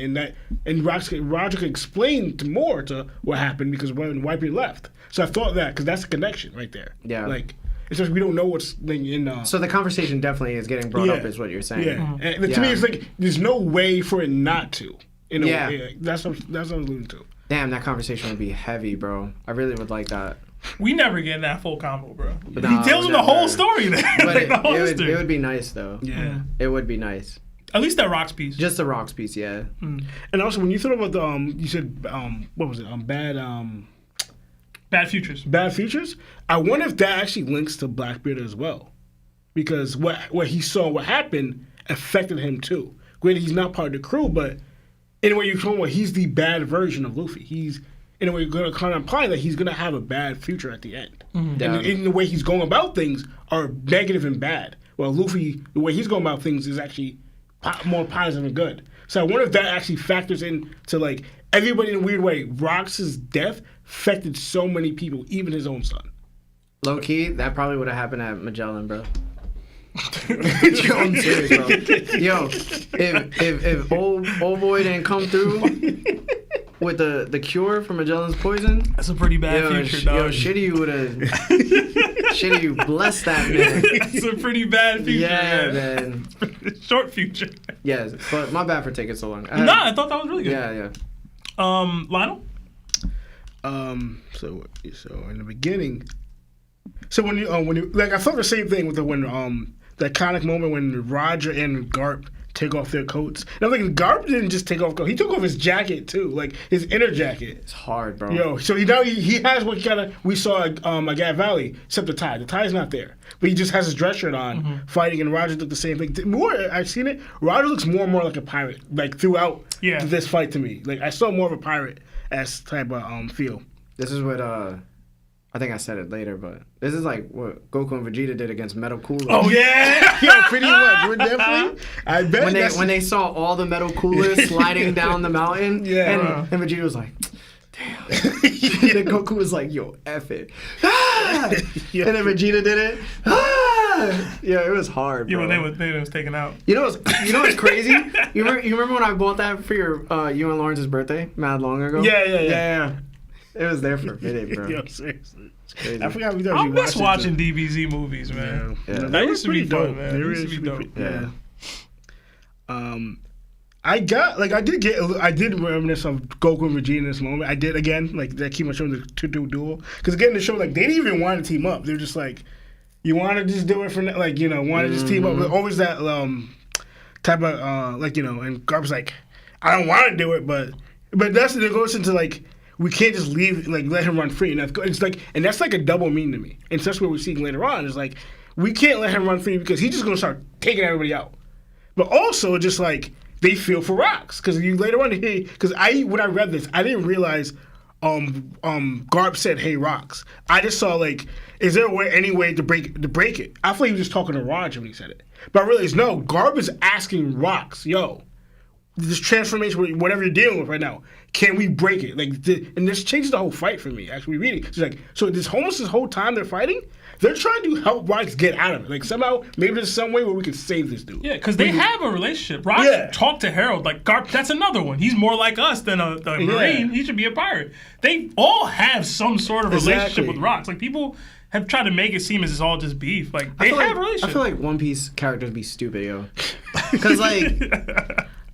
and Roger could explain more to what happened because when Whitebeard left. So I thought that because that's a connection right there. Yeah. Like it's just we don't know what's in. So the conversation definitely is getting brought up, is what you're saying. Yeah. And to me, it's like there's no way for it not to. In a way. That's what I was alluding to. Damn, that conversation would be heavy, bro. I really would like that. We never get that full combo, bro. But he tells him the whole story there. But it would be nice, though. Yeah. It would be nice. At least that Rocks piece. Just the Rocks piece, yeah. And also, when you thought about the, you said, what was it? Bad Futures. Bad Futures? I wonder if that actually links to Blackbeard as well. Because what he saw, what happened, affected him too. Granted, he's not part of the crew, but in a way, you're talking about he's the bad version of Luffy. He's, in a way, going to kind of imply that he's going to have a bad future at the end. And in the way he's going about things are negative and bad. Well, Luffy, the way he's going about things is actually more positive and good. So I wonder if that actually factors into, like, everybody in a weird way. Rox's death affected so many people, even his own son. Low key, that probably would have happened at Magellan, bro. Yo, I'm serious, bro. Yo, if old boy didn't come through with the cure for Magellan's poison, that's a pretty bad future, dog. Yo, Shitty would have Shitty blessed that man. That's a pretty bad future. Yeah, man. Short future. Yes, but my bad for taking so long. I thought that was really good. Yeah. Lionel? So in the beginning, so when you like, I felt the same thing with the iconic moment when Roger and Garp take off their coats. And I'm thinking Garp didn't just take off coat; he took off his jacket too, like his inner jacket. It's hard, bro. Yo, so he has what we saw at Gat Valley, except the tie. The tie's not there, but he just has his dress shirt on, fighting. And Roger did the same thing. More, I've seen it. Roger looks more and more like a pirate, like throughout this fight to me. Like I saw more of a pirate as type of feel. This is what I think I said it later, but this is like what Goku and Vegeta did against Metal Cooler. Oh yeah, yo, pretty much. We're definitely. I bet when they saw all the Metal Coolers sliding down the mountain, and Vegeta was like, "Damn." And then Goku was like, "Yo, F it." And then Vegeta did it. Yeah, it was hard, bro. Yeah, when they was taken out. You know what's crazy? You remember when I bought that for you and Lawrence's birthday, mad long ago? Yeah. It was there for a minute, bro. Yo, seriously. It's crazy. I forgot we I miss watching DBZ movies, man. Yeah. That used to be dope, fun, man. That used to be dope. Yeah. I did reminisce of Goku and Vegeta in this moment. I did again, like that keep on showing the two duel. Because again, the show like they didn't even want to team up. They're just like, you want to just do it for want to just team up. But always that type of and Garp's like, I don't want to do it, but that's it goes into like. We can't just leave, let him run free. And that's like a double meaning to me. And that's what we're seeing later on. Is like, we can't let him run free because he's just going to start taking everybody out. But also, just like, they feel for Rocks. Because you later on, when I read this, I didn't realize Garp said, "Hey, Rocks." I just saw, is there any way to break it? I thought he was just talking to Roger when he said it. But I realized, no, Garp is asking Rocks, yo, this transformation, whatever you're dealing with right now, can we break it? And this changes the whole fight for me, actually reading. It's this whole time they're fighting, they're trying to help Rocks get out of it. Somehow, maybe there's some way where we can save this dude. Yeah, because they have a relationship. Rocks talked to Harold, Garp, that's another one. He's more like us than a Marine. He should be a pirate. They all have some sort of relationship with Rocks. People have tried to make it seem as it's all just beef. They have a relationship. I feel like One Piece characters be stupid, yo. Because,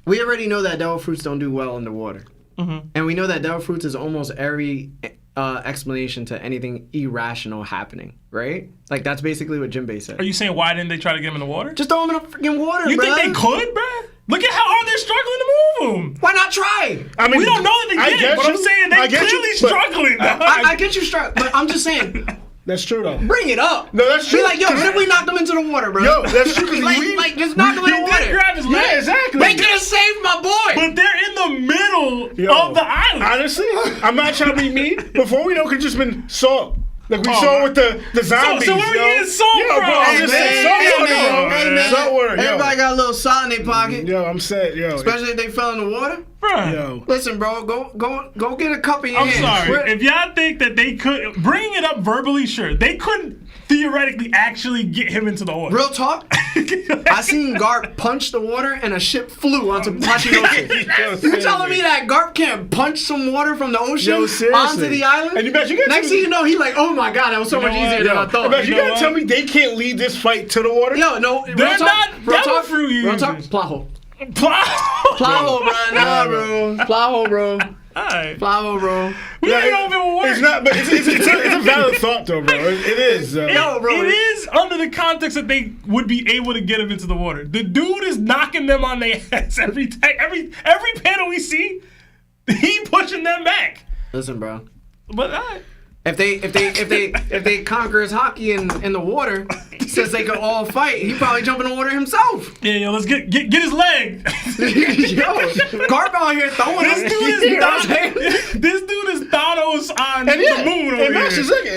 we already know that devil fruits don't do well in the water. Mm-hmm. And we know that devil fruits is almost every explanation to anything irrational happening, right? That's basically what Jinbei said. Are you saying why didn't they try to get him in the water? Just throw him in the freaking water, You think they could, bruh? Look at how hard they're struggling to move him. Why not try? I mean, we don't know that they did, but I'm saying they're clearly struggling. I get you struggling, but I'm just saying... That's true, though. Bring it up. No, that's true. Be like, yo, what if we knocked them into the water, bro? Yo, that's true. Just knock them in the water. Grab his leg. Yeah, exactly. They could have saved my boy. But they're in the middle of the island. Honestly, I'm not trying to be mean. Before we know, it could just been salt. We saw with the zombies. So where we getting salt from? Bro, I'm just saying, salt water. Everybody got a little salt in their pocket. Yo, I'm saying, especially if they fell in the water. Bro. Yo. Listen, bro, go get a cup in your I'm hand. sorry. If y'all think that they could bring it up verbally, sure. They couldn't theoretically actually get him into the water. Real talk, I seen Garp punch the water and a ship flew onto Hachinosu. You telling me that Garp can't punch some water from the ocean onto the island? And next thing you know, he like, oh my god, that was so much easier than I thought. You gotta tell me they can't lead this fight to the water? They're not devil fruit users. Real talk, plot hole. Plot hole, bro. Nah, bro. Plot hole, bro. Alright. Plot hole, bro. We ain't open work. It's not, but it's a valid thought, though, bro. It is. Yo, bro. It is under the context that they would be able to get him into the water. The dude is knocking them on their heads every panel we see. He pushing them back. Listen, bro. But if they conquer his hockey in the water, since they could all fight, he probably jump in the water himself. Yeah, let's get his leg. Yo, Garp out here throwing this dude is Thanos on the moon over here.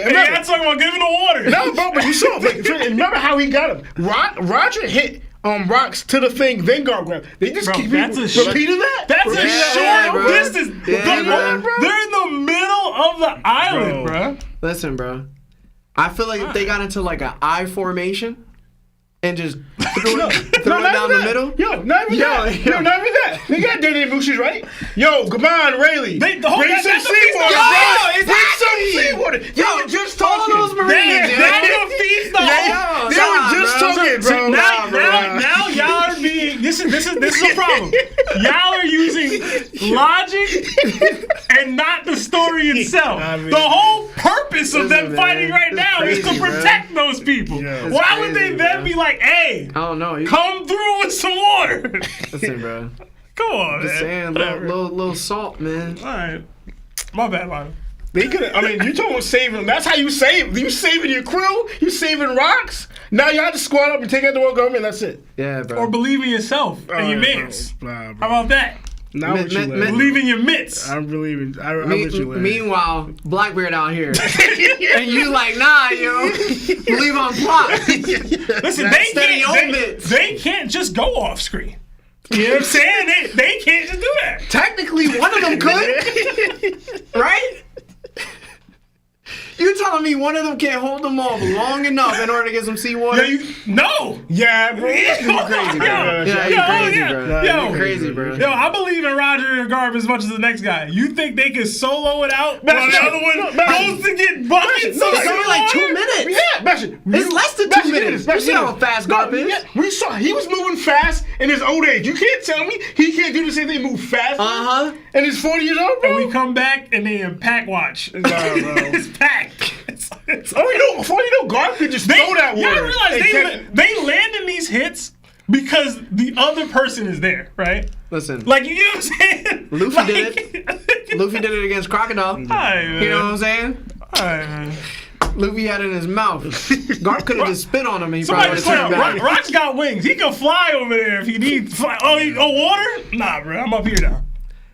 And I'm talking about giving the water. No, bro, but you saw, remember how he got him? Roger hit rocks to the thing, then Garp grabbed. They just keep repeating that. That's a short distance. Yeah, they're in the middle of the island, bro. Listen, bro. I feel like if they got into like an I formation and just threw it down the middle. Yo, not even that. They got Danny Bushes, right? Yo, come on, Rayleigh. Bring some seawater, bro. Bring some seawater. Yo, just talking. All those Marines. They were just talking, bro. Now y'all are being. This is a problem. Y'all are using logic and not the story itself. The whole purpose of them fighting right now is to protect those people. Why would they then be like, hey, I don't know. Come through with some water. Listen, bro. Come on, just man. Saying, little salt, man. All right. My bad, man. They could. I mean, you talking about saving. That's how you save. You saving your crew. You saving rocks. Now you have to squat up and take out the world government. That's it. Yeah, bro. Or believe in yourself and your mitts. How about that? Now believe in your mitts. I'm believing. I'm with you. Meanwhile, Blackbeard out here, and you like, nah, yo, believe on plot. Listen, they can't just go off screen. You know what I'm saying? They can't just do that. Technically, one of them could, right? You telling me one of them can't hold them off long enough in order to get some seawater? No. Yeah, bro. You're crazy, bro. You're crazy, bro. Yo, I believe in Roger and Garp as much as the next guy. You think they can solo it out while the other one goes to get buckets? It's only like 2 minutes. Yeah, it's less than 2 minutes. You see how fast Garp is? Yeah, we saw he was moving fast in his old age. You can't tell me he can't do the same thing, move fast. And he's 40 years old, bro. And we come back and they in pack watch. Nah, bro. It's packed. Before you know, Garp could just throw that water. You realize they land in these hits because the other person is there, right? Listen. Like, you know what I'm saying? Luffy did it. Luffy did it against Crocodile. You know what I'm saying? Luffy had it in his mouth. Garp could have just spit on him and he probably would have turned back. Rock's got wings. He can fly over there if he needs to fly. Oh, water? Nah, bro. I'm up here now.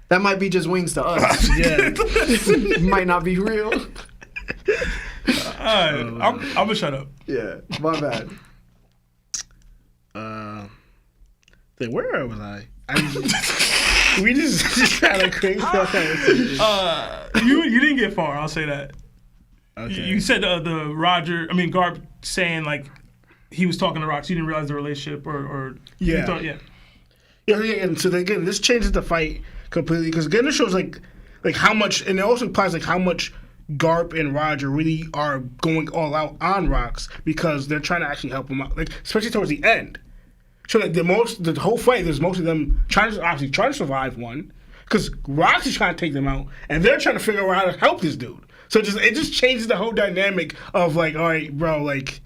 That might be just wings to us. Yeah. Might not be real. I'm gonna shut up. Yeah, my bad. Where was I? We just kind of crazy. You didn't get far. I'll say that. Okay. You said Garp saying like he was talking to Rocks. You didn't realize the relationship, or yeah, you thought, yeah. And so again, this changes the fight completely because again, this shows like how much, and it also implies like how much Garp and Roger really are going all out on Rocks because they're trying to actually help him out, like especially towards the end. So like the whole fight, there's mostly them trying to survive one, because Rocks is trying to take them out, and they're trying to figure out how to help this dude. So it just changes the whole dynamic of like, all right, bro, like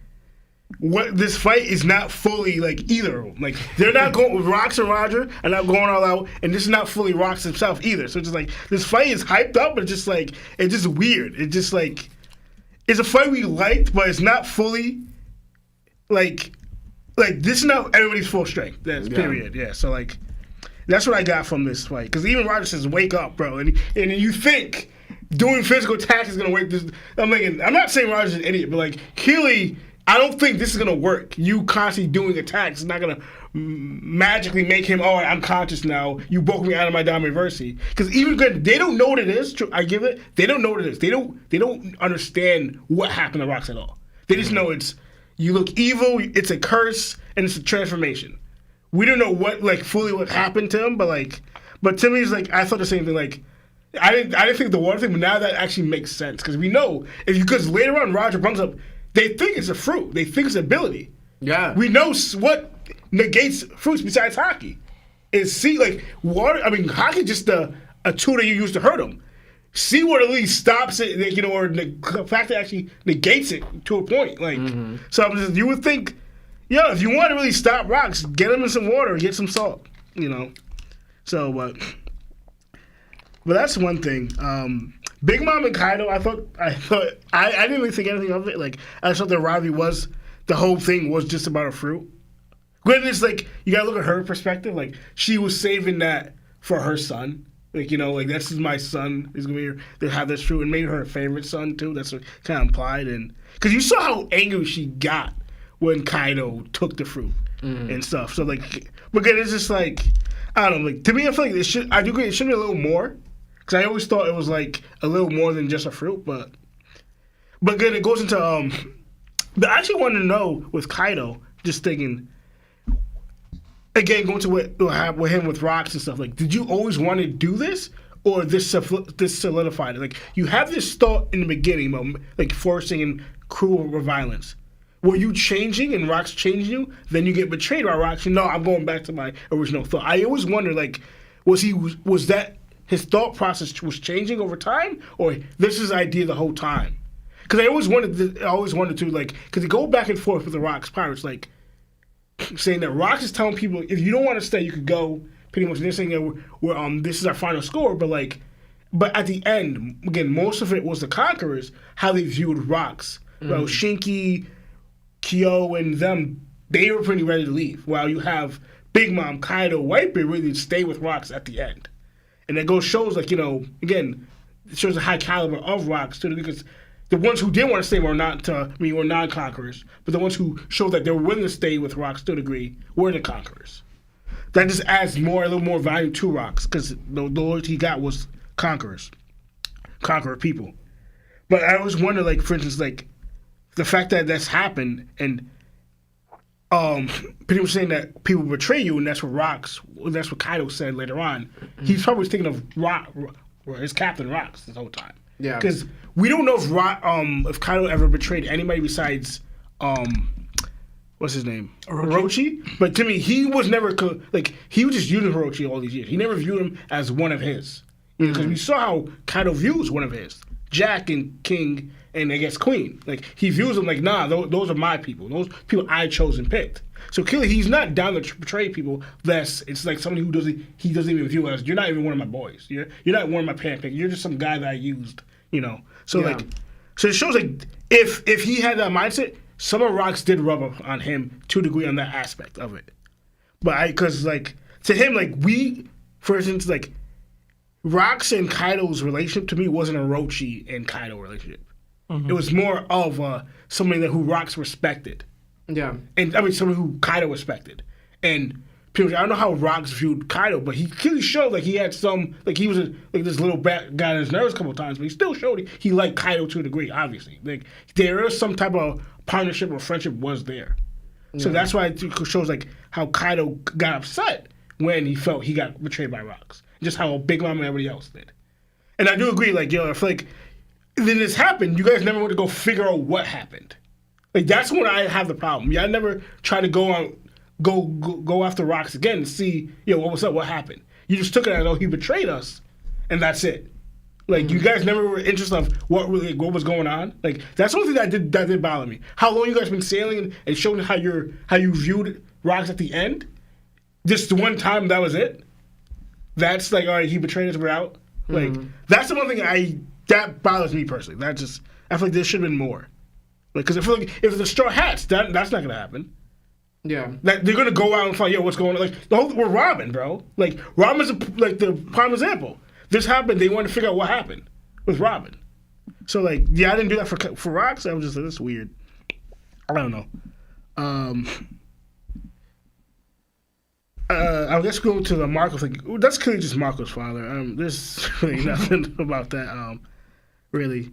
what this fight is not fully like either of them. Like they're not going with Rocks and Roger are not going all out, and this is not fully Rocks himself either. So it's just like this fight is hyped up, but it's just weird. It's just like it's a fight we liked, but it's not fully like this is not everybody's full strength. That's period. Yeah. So like that's what I got from this fight. Because even Roger says, "Wake up, bro," and you think doing physical attacks is gonna wake this. I'm not saying Roger's an idiot, but like Keely, I don't think this is gonna work. You constantly doing attacks is not gonna magically make him. Oh, I'm conscious now. You broke me out of my Damiverse. Because even good, they don't know what it is. I give it. They don't know what it is. They don't understand what happened to Rocks at all. They just know it's you look evil, it's a curse, and it's a transformation. We don't know fully what happened to him, but to me it's like I thought the same thing. Like I didn't think the water thing, but now that actually makes sense because we know because later on Roger brings up they think it's a fruit, they think it's an ability. Yeah, we know what negates fruits besides hockey. Is water. I mean, hockey just a tool that you use to hurt them. Seawater at least stops it, or the fact that actually negates it to a point. So you would think, if you want to really stop rocks, get them in some water, get some salt, So, but that's one thing. Big Mom and Kaido, I didn't really think anything of it. Like I thought the rivalry the whole thing was just about a fruit. Granted, it's you gotta look at her perspective. Like she was saving that for her son. This is my son. He's gonna be to have this fruit, and maybe her favorite son too. That's what kind of implied, and because you saw how angry she got when Kaido took the fruit and stuff. So but again, it's just I don't know. To me, I feel like I do agree. It should be a little more because I always thought it was a little more than just a fruit. But again, it goes into But I actually wanted to know with Kaido, just thinking. Again, going to what happened with him with rocks and stuff, did you always want to do this, or this solidified it? You have this thought in the beginning, forcing and cruel violence. Were you changing and rocks changed you? Then you get betrayed by rocks. No, I'm going back to my original thought. I always wonder, was that his thought process was changing over time, or this is the idea the whole time? Because I always wanted to, because they go back and forth with the rocks pirates, saying that Rocks is telling people if you don't want to stay, you could go. Pretty much, they're saying that this is our final score. But at the end, again, most of it was the conquerors how they viewed Rocks. Well, Shinky, Kyo, and them, they were pretty ready to leave. While you have Big Mom, Kaido, Whitebeard really stay with Rocks at the end, and that shows again, it shows the high caliber of Rocks too because. The ones who did want to stay were non-conquerors, but the ones who showed that they were willing to stay with Rocks to a degree were the conquerors. That just adds a little more value to Rocks because the loyalty he got was conqueror people. But I always wonder, for instance, the fact that that's happened and people saying that people betray you, and that's what Kaido said later on. He's probably thinking of his captain Rocks this whole time. Yeah, because we don't know if Kaido ever betrayed anybody besides what's his name, Orochi. But to me, he was never he was just using Orochi all these years. He never viewed him as one of his because we saw how Kaido views one of his, Jack and King and I guess Queen. He views them nah, those are my people. Those people I chose and picked. So clearly he's not down to betray people. It's somebody who doesn't even view as you're not even one of my boys. You're not one of my handpicked. You're just some guy that I used. So so it shows if he had that mindset, some of Rocks did rub up on him to a degree on that aspect of it. But because to him we, for instance, Rocks and Kaido's relationship to me wasn't a Orochi and Kaido relationship. It was more of somebody who Rocks respected. Yeah, and I mean somebody who Kaido respected. And I don't know how Rocks viewed Kaido, but he clearly showed he had some he was this little guy on his nerves a couple of times, but he still showed he liked Kaido to a degree. Obviously, there is some type of partnership or friendship was there. So that's why it shows how Kaido got upset when he felt he got betrayed by Rocks, just how Big Mom and everybody else did. And I do agree, I feel then this happened. You guys never went to go figure out what happened. That's when I have the problem. I never try to go after Rocks again and see, what was up, what happened. You just took it as, he betrayed us, and that's it. You guys never were interested of what was going on. That's the only thing that did bother me. How long you guys been sailing and showing how you viewed Rocks at the end? Just the one time that was it. That's all right, he betrayed us, we're out. That's the one thing that bothers me personally. I feel there should have been more. Because I feel if the Straw Hats, that's not gonna happen. Yeah, they're gonna go out and find what's going on. We're Robin, bro. Robin's the prime example. This happened. They wanted to figure out what happened with Robin. So I didn't do that for Rocks. I was just this is weird. I don't know. I guess go to the Marco thing. That's clearly just Marco's father. There's really nothing about that. Really.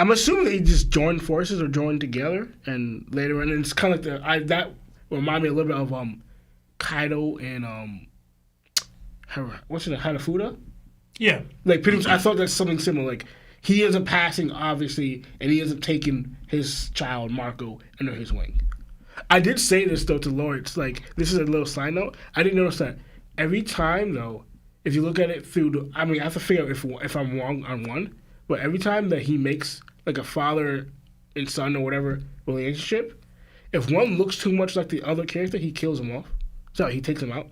I'm assuming they just joined forces or joined together, and later on, it's kind of like that reminded me a little bit of Kaido and what's it, Hanafuda? Yeah. Like pretty much, I thought that's something similar. Like he isn't passing, obviously, and he isn't taking his child Marco under his wing. I did say this though to Lawrence. Like this is a little side note. I didn't notice that every time though, if you look at it through, I have to figure out if I'm wrong on one. But every time that he makes like a father and son or whatever relationship, if one looks too much like the other character, he kills him off. So he takes him out.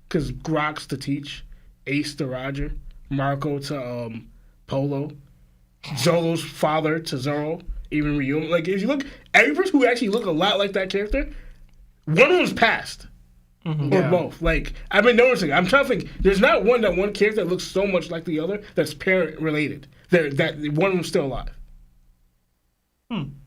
Because Grox to Teach, Ace to Roger, Marco to Polo, Zoro's father to Zoro, even Ryuma. Like if you look, every person who actually look a lot like that character, one of them's passed. Mm-hmm. Or both. Like I've been noticing. I'm trying to think. There's not one character that looks so much like the other that's parent related. That one of them's still alive.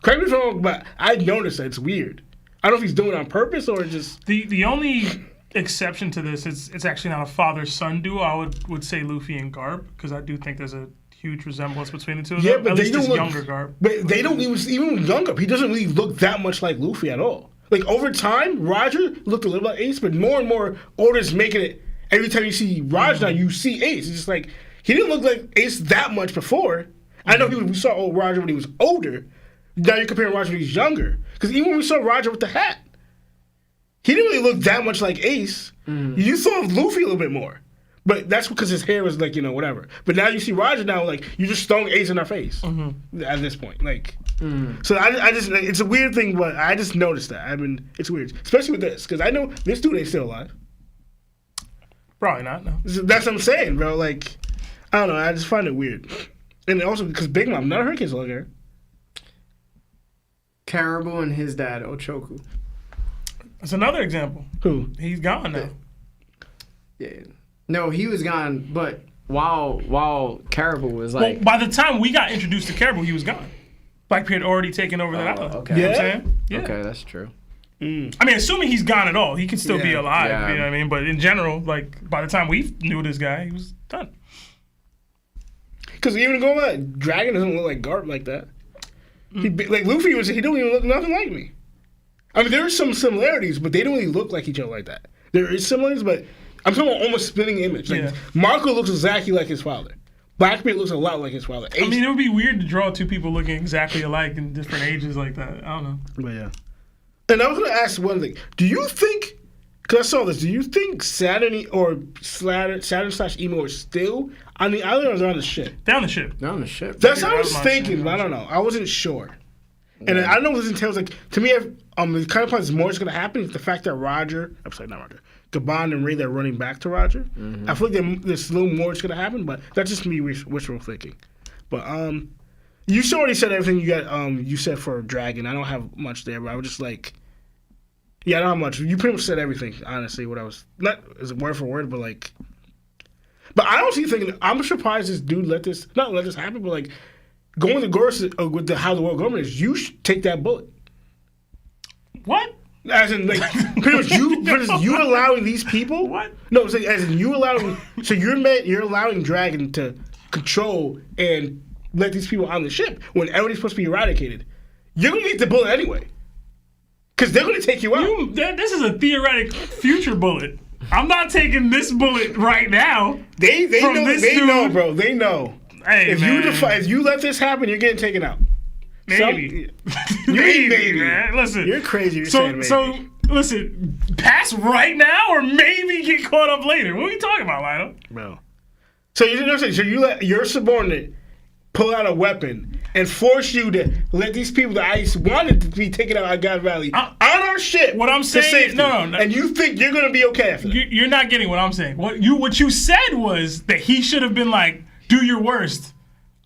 Correct me if I'm wrong, but I noticed that it's weird. I don't know if he's doing it on purpose or just the only exception to this is it's actually not a father-son duo. I would say Luffy and Garp because I do think there's a huge resemblance between the two of them. But at least don't look, younger Garp. But they don't even younger. He doesn't really look that much like Luffy at all. Like over time, Roger looked a little like Ace, but more and more Oda's making it. Every time you see Roger now, you see Ace. It's just like he didn't look like Ace that much before. I know we saw old Roger when he was older. Now you're comparing Roger when he's younger. Because even when we saw Roger with the hat, he didn't really look that much like Ace. You saw Luffy a little bit more. But that's because his hair was like, whatever. But now you see Roger now, like, you're just throwing Ace in our face at this point. Like, so I just, it's a weird thing, but I just noticed that. I mean, it's weird. Especially with this, because I know this dude ain't still alive. Probably not, no. That's what I'm saying, bro. Like, I don't know. I just find it weird. And also, because Big Mom, none of her kids look here. Caribou and his dad, Ochoku. That's another example. Who? He's gone now. Yeah. No, he was gone, but while Caribou was like... Well, by the time we got introduced to Caribou, he was gone. Blackbeard had already taken over that island. Okay. You know what I'm saying? Yeah. Okay, that's true. I mean, assuming he's gone at all, he could still be alive. Yeah. You know what I mean? But in general, like, by the time we knew this guy, he was done. Because even going back, Dragon doesn't look like Garp like that. Like Luffy he don't even look nothing like me. I mean, there are some similarities, but they don't really look like each other like that. There is similarities, but I'm talking about almost splitting image. Like Marco looks exactly like his father. Blackbeard looks a lot like his father. I mean, it would be weird to draw two people looking exactly alike in different ages like that. I don't know. But yeah. And I was going to ask one thing. Do you think, because I saw this, do you think Saturn or Saturn/Emo are still on the island or are they on the ship? They're on the ship. They're on the ship. That's what I was thinking, but I don't know. I wasn't sure. And I don't know if this entails, like, to me, the kind of part that's more is going to happen is the fact that Gabon and Ray, they're running back to Roger. I feel like there's a little more that's going to happen, but that's just me wishful thinking. But you already said everything you got. You said for Dragon. I don't have much there, but I was just like, I don't have much. You pretty much said everything, honestly. What I was not as word for word, but like, but I honestly thinking I'm surprised this dude let this happen, but like going to Gorse with how the world government is, you should take that bullet. What? As in, like, pretty much you allowing these people. What? No, it's like, as in you allowing. So you're allowing Dragon to control and let these people on the ship when everybody's supposed to be eradicated. You're gonna get the bullet anyway, because they're gonna take you out. This is a theoretic future bullet. I'm not taking this bullet right now. They know, bro. They know. Hey, if you let this happen, you're getting taken out. Maybe. Maybe. Man. Listen. You're crazy. You're saying maybe. So, listen, pass right now or maybe get caught up later. What are you talking about, Lionel? Bro. So you know what I'm saying? So you let your subordinate pull out a weapon and force you to let these people that I wanted to be taken out of God Valley on our ship. What I'm saying, no. And you think you're going to be okay after that? You're not getting what I'm saying. What you said was that he should have been like, do your worst.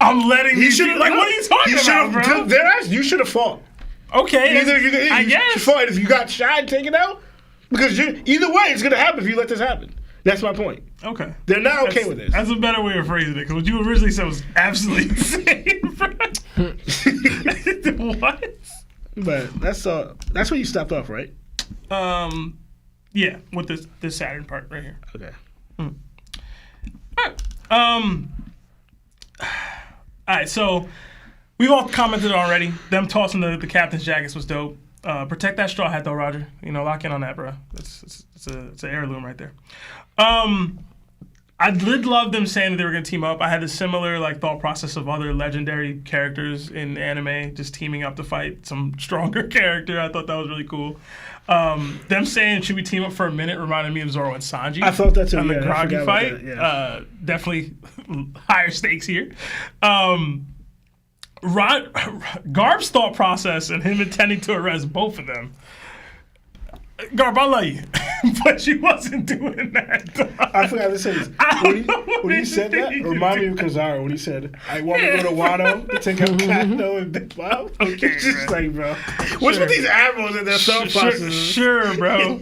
I'm letting these people, like, what are you talking about, bro? You should have fought. Okay, I guess. You fought if you got shot and taken out. Because either way, it's going to happen if you let this happen. That's my point. Okay. They're not okay with this. That's a better way of phrasing it, because what you originally said was absolutely insane, bro. What? But that's where you stopped off, right? Yeah, with the Saturn part right here. Okay. All right. All right, so we've all commented already. Them tossing the captain's jackets was dope. Protect that straw hat though, Roger. Lock in on that, bro. It's an heirloom right there. I did love them saying that they were going to team up. I had a similar thought process of other legendary characters in anime just teaming up to fight some stronger character. I thought that was really cool. Them saying, should we team up for a minute, reminded me of Zoro and Sanji. I thought that too. On the yeah, groggy fight. That, yeah. Definitely higher stakes here. Garb's thought process and him intending to arrest both of them. Garb, I love you, but she wasn't doing that. I forgot to say this. When he said that, it reminded me of Kizaru when he said, I want to go to Wano to take out Kato and Big Mom. Okay, it's just bro. What's with these arrows in their thought processes? Sure, bro.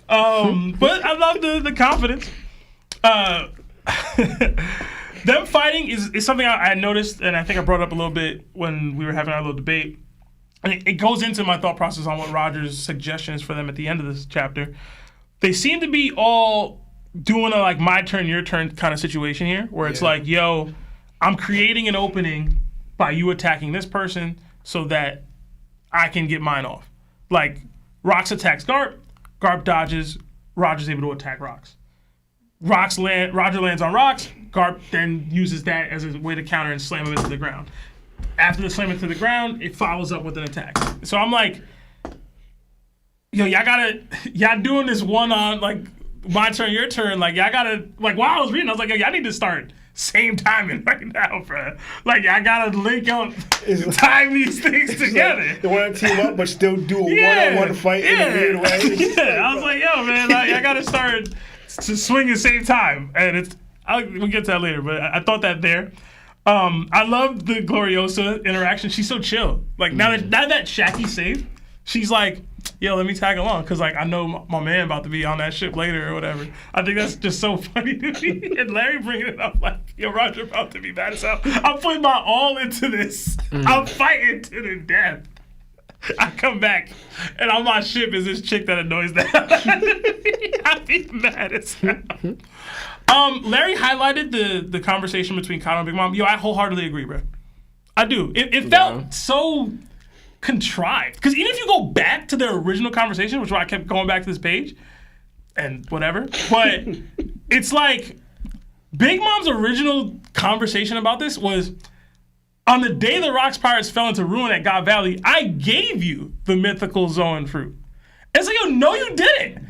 But I love the confidence. Them fighting is something I noticed, and I think I brought up a little bit when we were having our little debate. And it goes into my thought process on what Roger's suggestion is for them at the end of this chapter. They seem to be all doing a my turn, your turn kind of situation here, where it's yo, I'm creating an opening by you attacking this person so that I can get mine off. Rox attacks Garp dodges, Roger's able to attack Rox. Roger lands on Rox, Garp then uses that as a way to counter and slam him into the ground. After the slam into the ground, it follows up with an attack. So I'm yo, y'all doing this one on my turn, your turn. Y'all gotta while I was reading, I was yo, y'all need to start same timing right now, bro. Y'all gotta link on, time these things together. They want to team up, but still do a one-on-one fight in a weird way. Yeah, I was yo, man, y'all gotta start to swing at the same time, and we'll get to that later. But I thought that there. I love the Gloriosa interaction. She's so chill. Now that Shaki's safe, she's yo, let me tag along because I know my man about to be on that ship later or whatever. I think that's just so funny to me. And Larry bringing it up yo, Roger about to be mad as hell. I'm putting my all into this. I'm fighting to the death. I come back and on my ship is this chick that annoys the hell out of me. I'd be mad as hell. Larry highlighted the conversation between Kano and Big Mom. Yo, I wholeheartedly agree, bro. I do. It felt so contrived. Because even if you go back to their original conversation, which is why I kept going back to this page, and whatever, but it's Big Mom's original conversation about this was, on the day the Rocks Pirates fell into ruin at God Valley, I gave you the mythical Zoan fruit. And it's yo, no you didn't.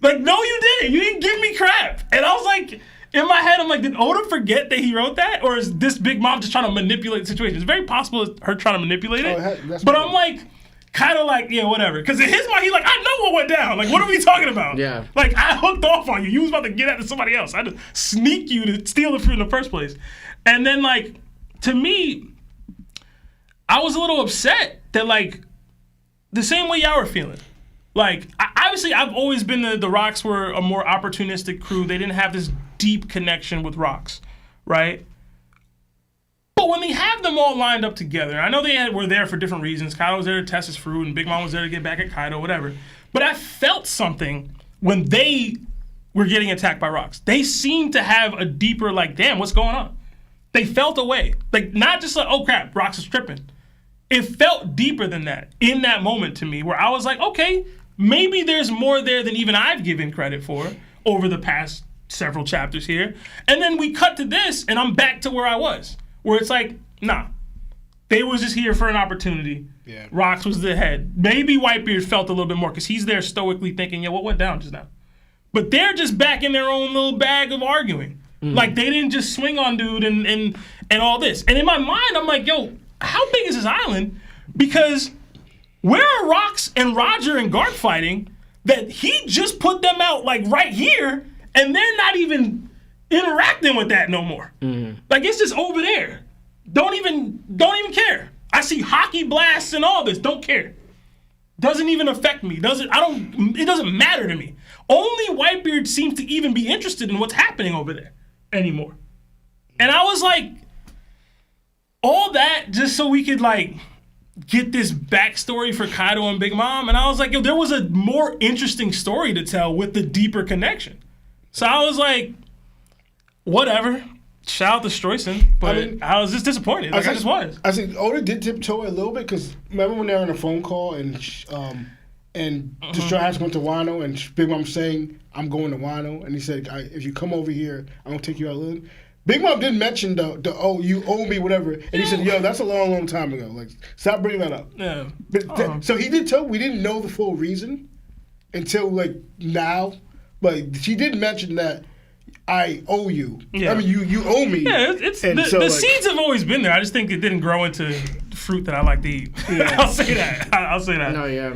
No, you didn't. You didn't give me crap. And I was in my head, I'm did Oda forget that he wrote that? Or is this Big Mom just trying to manipulate the situation? It's very possible it's her trying to manipulate it. But I'm kind of yeah, whatever. Because in his mind, he's I know what went down. What are we talking about? Yeah. I hooked off on you. You was about to get at somebody else. I had to sneak you to steal the fruit in the first place. And then, to me, I was a little upset that, the same way y'all were feeling. Obviously, I've always been the Rocks were a more opportunistic crew. They didn't have this deep connection with Rocks, right? But when they have them all lined up together, I know they were there for different reasons. Kaido was there to test his fruit, and Big Mom was there to get back at Kaido, whatever. But I felt something when they were getting attacked by Rocks. They seemed to have a deeper, damn, what's going on? They felt a way. Not just oh crap, Rocks is tripping. It felt deeper than that in that moment to me, where I was okay, maybe there's more there than even I've given credit for over the past several chapters here. And then we cut to this, and I'm back to where I was, where it's nah. They was just here for an opportunity. Yeah. Rocks was the head. Maybe Whitebeard felt a little bit more because he's there stoically thinking, what went down just now? But they're just back in their own little bag of arguing. They didn't just swing on dude and all this. And in my mind, I'm yo, how big is this island? Because where are Rocks and Roger and Garp fighting that he just put them out right here, and they're not even interacting with that no more? It's just over there. Don't even care. I see hockey blasts and all this. Don't care. Doesn't even affect me. It doesn't matter to me. Only Whitebeard seems to even be interested in what's happening over there anymore. And I was all that just so we could get this backstory for Kaido and Big Mom. And I was yo, there was a more interesting story to tell with the deeper connection. So I was whatever. shout out to Stroyson, but I was just disappointed. I just was. I think Oda did tiptoe a little bit because remember when they were on a phone call and the Straw Hats went to Wano and Big Mom saying, "I'm going to Wano," and he said, "If you come over here, I'm gonna take you out living." Big Mom didn't mention you owe me whatever, and he said, "Yo, that's a long time ago. Like, stop bringing that up." Yeah. But so he did tell. We didn't know the full reason until like now, but she did mention that. I owe you. Yeah. I mean, you owe me. Yeah, the seeds have always been there. I just think it didn't grow into fruit that I like to eat. Yeah. I'll say that. No, yeah.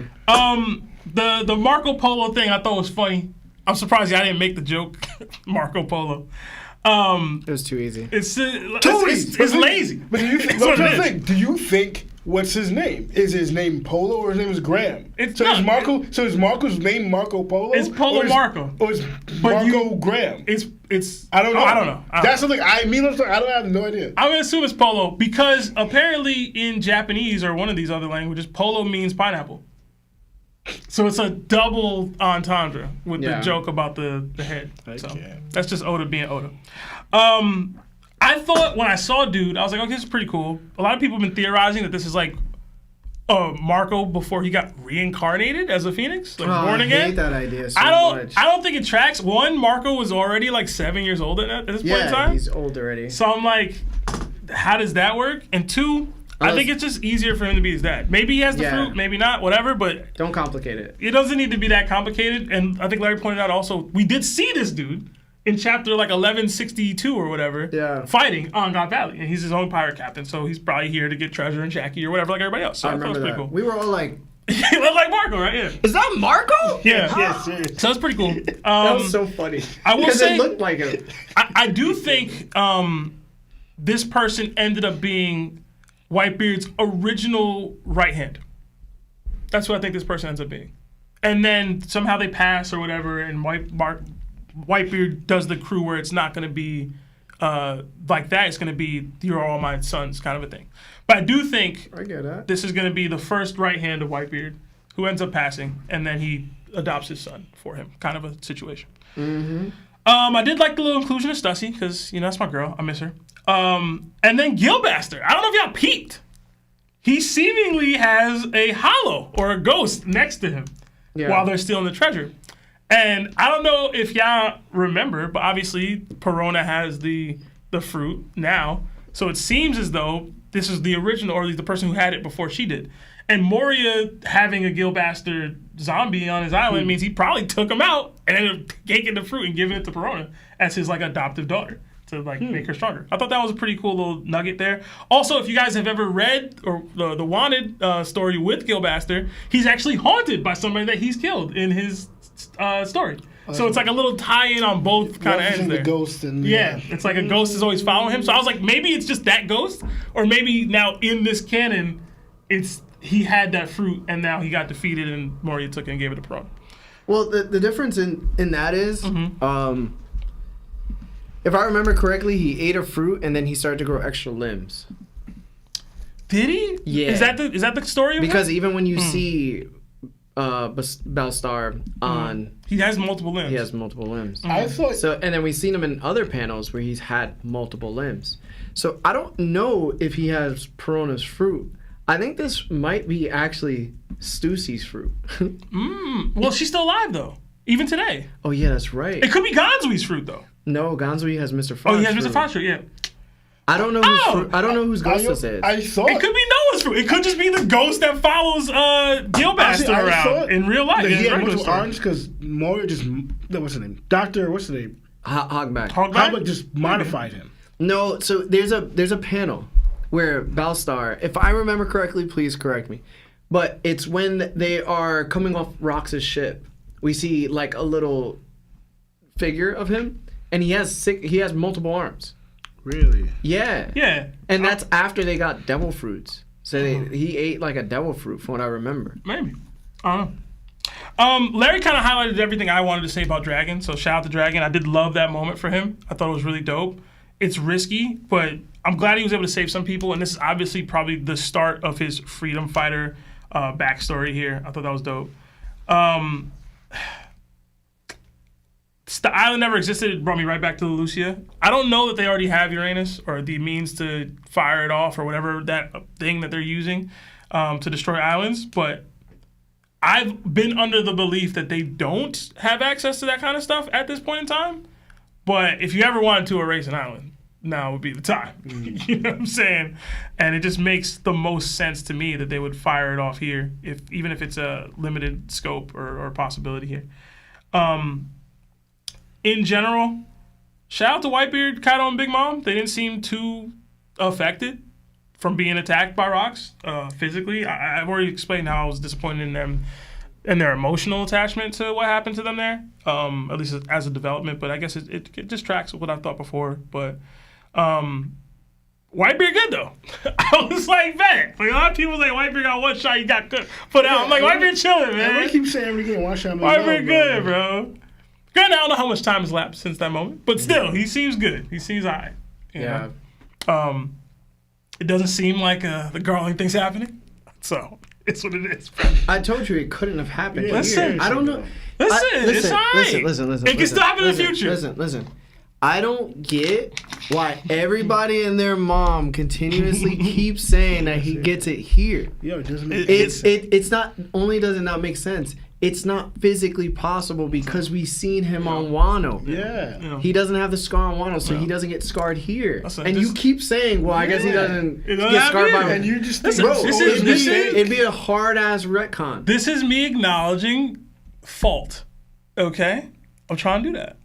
The Marco Polo thing I thought was funny. I'm surprised I didn't make the joke, Marco Polo. It was too easy. It's lazy. But do you think what's his name? Is his name Polo or his name is Graham? Is Marco's name Marco Polo? It's Polo Marco. Or is Marco Graham? It's I don't know. I don't know. That's something I have no idea. I'm gonna assume it's Polo because apparently in Japanese or one of these other languages, Polo means pineapple. So it's a double entendre with the joke about the head. That's just Oda being Oda. I thought when I saw Dude, I was like, okay, this is pretty cool. A lot of people have been theorizing that this is like Marco before he got reincarnated as a phoenix, like born again. I hate that idea so much. I don't think it tracks. One, Marco was already like 7 years old at this point in time. Yeah, he's old already. So I'm like, how does that work? And two, I think it's just easier for him to be his dad. Maybe he has the fruit, maybe not, whatever, but... Don't complicate it. It doesn't need to be that complicated. And I think Larry pointed out also, we did see this dude in chapter like 1162 or whatever, fighting on God Valley. And he's his own pirate captain, so he's probably here to get treasure and Jackie or whatever like everybody else. So I remember that. Cool. We were all like... He looked like Marco, right? Yeah. Is that Marco? Yeah. Yes, So that's pretty cool. That was so funny. I will say... it looked like him. I do think this person ended up being Whitebeard's original right hand. That's what I think this person ends up being. And then somehow they pass or whatever, and Whitebeard does the crew where it's not going to be like that. It's going to be, you're all my sons kind of a thing. But I do think this is going to be the first right hand of Whitebeard who ends up passing, and then he adopts his son for him, kind of a situation. Mm-hmm. I did like the little inclusion of Stussy because, that's my girl. I miss her. And then Gilbaster. I don't know if y'all peeped. He seemingly has a hollow or a ghost next to him while they're stealing the treasure. And I don't know if y'all remember, but obviously Perona has the fruit now. So it seems as though this is the original, or at least the person who had it before she did. And Moria having a Gilbaster zombie on his island means he probably took him out and ended up taking the fruit and giving it to Perona as his adoptive daughter to make her stronger. I thought that was a pretty cool little nugget there. Also, if you guys have ever read or the Wanted story with Gilbaster, he's actually haunted by somebody that he's killed in his story. So it's like a little tie-in on both kind of ends there. The ghost and it's like a ghost is always following him. So I was like, maybe it's just that ghost, or maybe now in this canon, he had that fruit and now he got defeated and Moria took it and gave it to Perona. Well, the difference in that is, if I remember correctly, he ate a fruit and then he started to grow extra limbs. Did he? Yeah. Is that the story of because him? Even when you see Belstar on... He has multiple limbs. He has multiple limbs. I thought... So, and then we've seen him in other panels where he's had multiple limbs. So I don't know if he has Perona's fruit. I think this might be actually Stussy's fruit. Well, she's still alive, though. Even today. Oh, yeah, that's right. It could be Gonzui's fruit, though. No, Gonzui has Mr. Fox. Oh, he has Mr. Fox fruit, yeah. I don't know whose ghost this is. I thought it could be Noah's fruit. It could just be the ghost that follows Gilbaster around in real life. He had multiple arms because Moria just... What's his name? What's his name? Hogback. Hogback just modified him. No, so there's a panel where Belstar, if I remember correctly, please correct me, but it's when they are coming off Rox's ship. We see like a little figure of him, and he has multiple arms. Really? Yeah. Yeah. And that's after they got devil fruits. So he ate like a devil fruit, from what I remember. Maybe. I don't know. Larry kind of highlighted everything I wanted to say about Dragon, so shout out to Dragon. I did love that moment for him. I thought it was really dope. It's risky, but I'm glad he was able to save some people, and this is obviously probably the start of his freedom fighter the island never existed. It brought me right back to the Lucia. I don't know that they already have Uranus or the means to fire it off or whatever that thing that they're using to destroy islands, but I've been under the belief that they don't have access to that kind of stuff at this point in time. But if you ever wanted to erase an island, now would be the time. You know what I'm saying? And it just makes the most sense to me that they would fire it off here, even if it's a limited scope or possibility here. In general, shout out to Whitebeard, Kaido, and Big Mom. They didn't seem too affected from being attacked by rocks physically. I've already explained how I was disappointed in them and their emotional attachment to what happened to them there, at least as a development. But I guess it just tracks with what I thought before. But Whitebeard good, though. I was like, man. Like, a lot of people say Whitebeard got one shot, he got put out. I'm like, Whitebeard chilling, man. I keep saying every game, one shot. Whitebeard good, bro. Granted, I don't know how much time has lapsed since that moment, but still, he seems good. He seems all right. Yeah. It doesn't seem like the Garling thing's happening, so it's what it is. I told you it couldn't have happened. Listen, I don't know. It's all right. Listen. It can still happen in the future. Listen. I don't get why everybody and their mom continuously keeps saying that he gets it here. Yo, it doesn't make sense. It's not only does it not make sense. It's not physically possible because we've seen him on Wano. Yeah. He doesn't have the scar on Wano, so he doesn't get scarred here. And you keep saying, well, I guess he doesn't get scarred by And you just think, it'd be a hard-ass retcon. This is me acknowledging fault, okay? I'm trying to do that.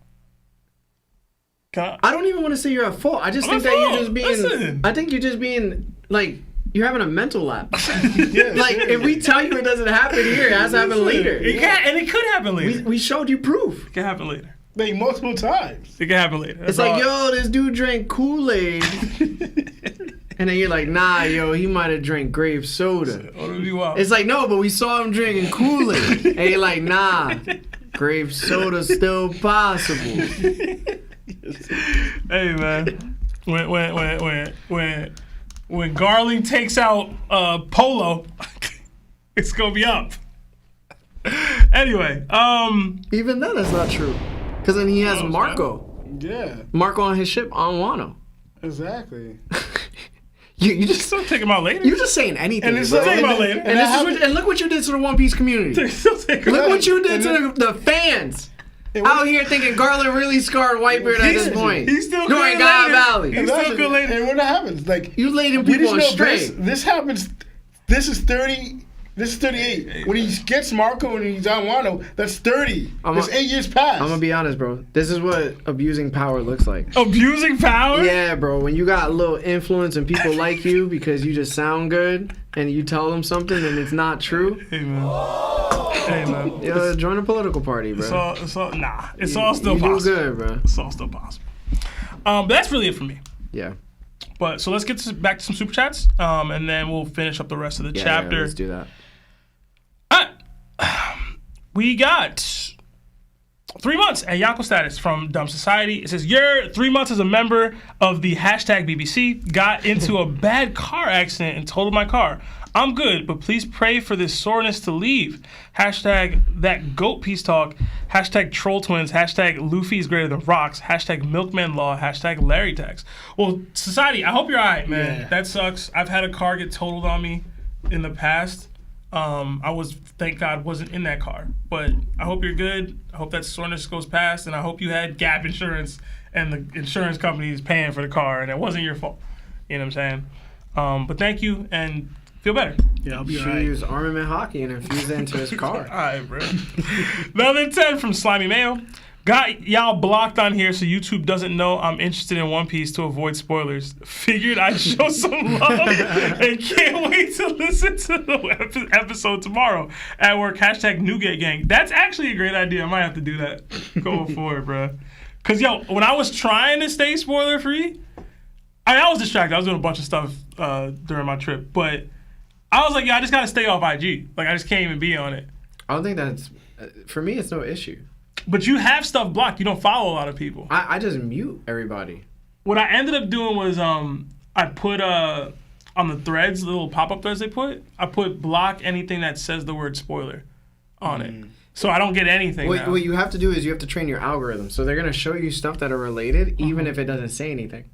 I don't even want to say you're at fault. I just think that you're just being... Listen. I think you're just being, like... You're having a mental lapse. Like, if we tell you it doesn't happen here, it has to happen later. It can, and it could happen later. We showed you proof. It can happen later. Like, multiple times. It can happen later. It's like, yo, this dude drank Kool-Aid. And then you're like, nah, yo, he might have drank grape soda. It's like, no, but we saw him drinking Kool-Aid. And you're like, nah, grape soda's still possible. Hey, man. When Garling takes out Polo, it's gonna be up. Anyway, even then, that's not true, because then he has Marco. Yeah. Marco on his ship on Wano. Exactly. You just still take him out later. You're just saying anything. And it's still take him out later. And look what you did to the One Piece community. Look what you did to the fans. Out here thinking Garland really scarred Whitebeard at this point. He's still good. No, in God Valley. He's still good later. And what happens? Like, you leading people astray. This happens. This is 30. This is 38. When he gets Marco and he's on Wano, that's 30. That's 8 years past. I'm gonna be honest, bro. This is what abusing power looks like. Abusing power? Yeah, bro. When you got a little influence and people like you because you just sound good and you tell them something and it's not true. Hey, man. Yo, join a political party, bro. It's all still possible. You do good, bro. It's all still possible. But that's really it for me. Yeah. But so let's get back to some super chats, and then we'll finish up the rest of the chapter. Yeah, let's do that. We got 3 months at Yako status from Dumb Society. It says, you're 3 months as a member of the hashtag BBC, got into a bad car accident and totaled my car. I'm good, but please pray for this soreness to leave. Hashtag that goat peace talk. Hashtag troll twins. Hashtag Luffy is greater than rocks. Hashtag milkman law. Hashtag Larry tax. Well, Society, I hope you're all right, man. Yeah. That sucks. I've had a car get totaled on me in the past. Thank God, wasn't in that car. But I hope you're good. I hope that soreness goes past, and I hope you had gap insurance and the insurance company is paying for the car, and it wasn't your fault. You know what I'm saying? But thank you, and feel better. Yeah, I'll be all right. Should use armament hockey and infuse it into his car. All right, bro. Another 10 from Slimy Mayo. Got y'all blocked on here so YouTube doesn't know I'm interested in One Piece to avoid spoilers. Figured I'd show some love and can't wait to listen to the episode tomorrow at work. Hashtag Newgate Gang. That's actually a great idea. I might have to do that going forward, bro. Because, yo, when I was trying to stay spoiler free, I was distracted. I was doing a bunch of stuff during my trip. But I was like, I just got to stay off IG. Like, I just can't even be on it. I don't think that's... for me, it's no issue. But you have stuff blocked. You don't follow a lot of people. I just mute everybody. What I ended up doing was I put on the threads, the little pop-up threads they put, I put block anything that says the word spoiler on it. So I don't get anything now. What you have to do is you have to train your algorithm. So they're going to show you stuff that are related, even if it doesn't say anything.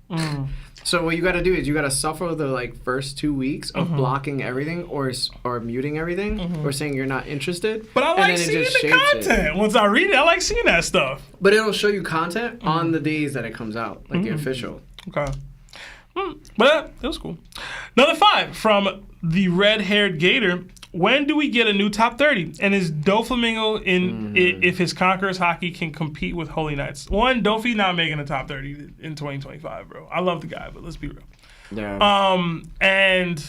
So what you got to do is you got to suffer the like first 2 weeks of blocking everything or muting everything or saying you're not interested. But I like seeing the content. Once I read it, I like seeing that stuff. But it'll show you content on the days that it comes out, like the official. Okay. But it was cool. Another 5 from the red-haired gator. When do we get a new top 30? And is Doflamingo if his Conquerors hockey can compete with Holy Knights? One, Dofi not making a top 30 in 2025, bro. I love the guy, but let's be real. Yeah. And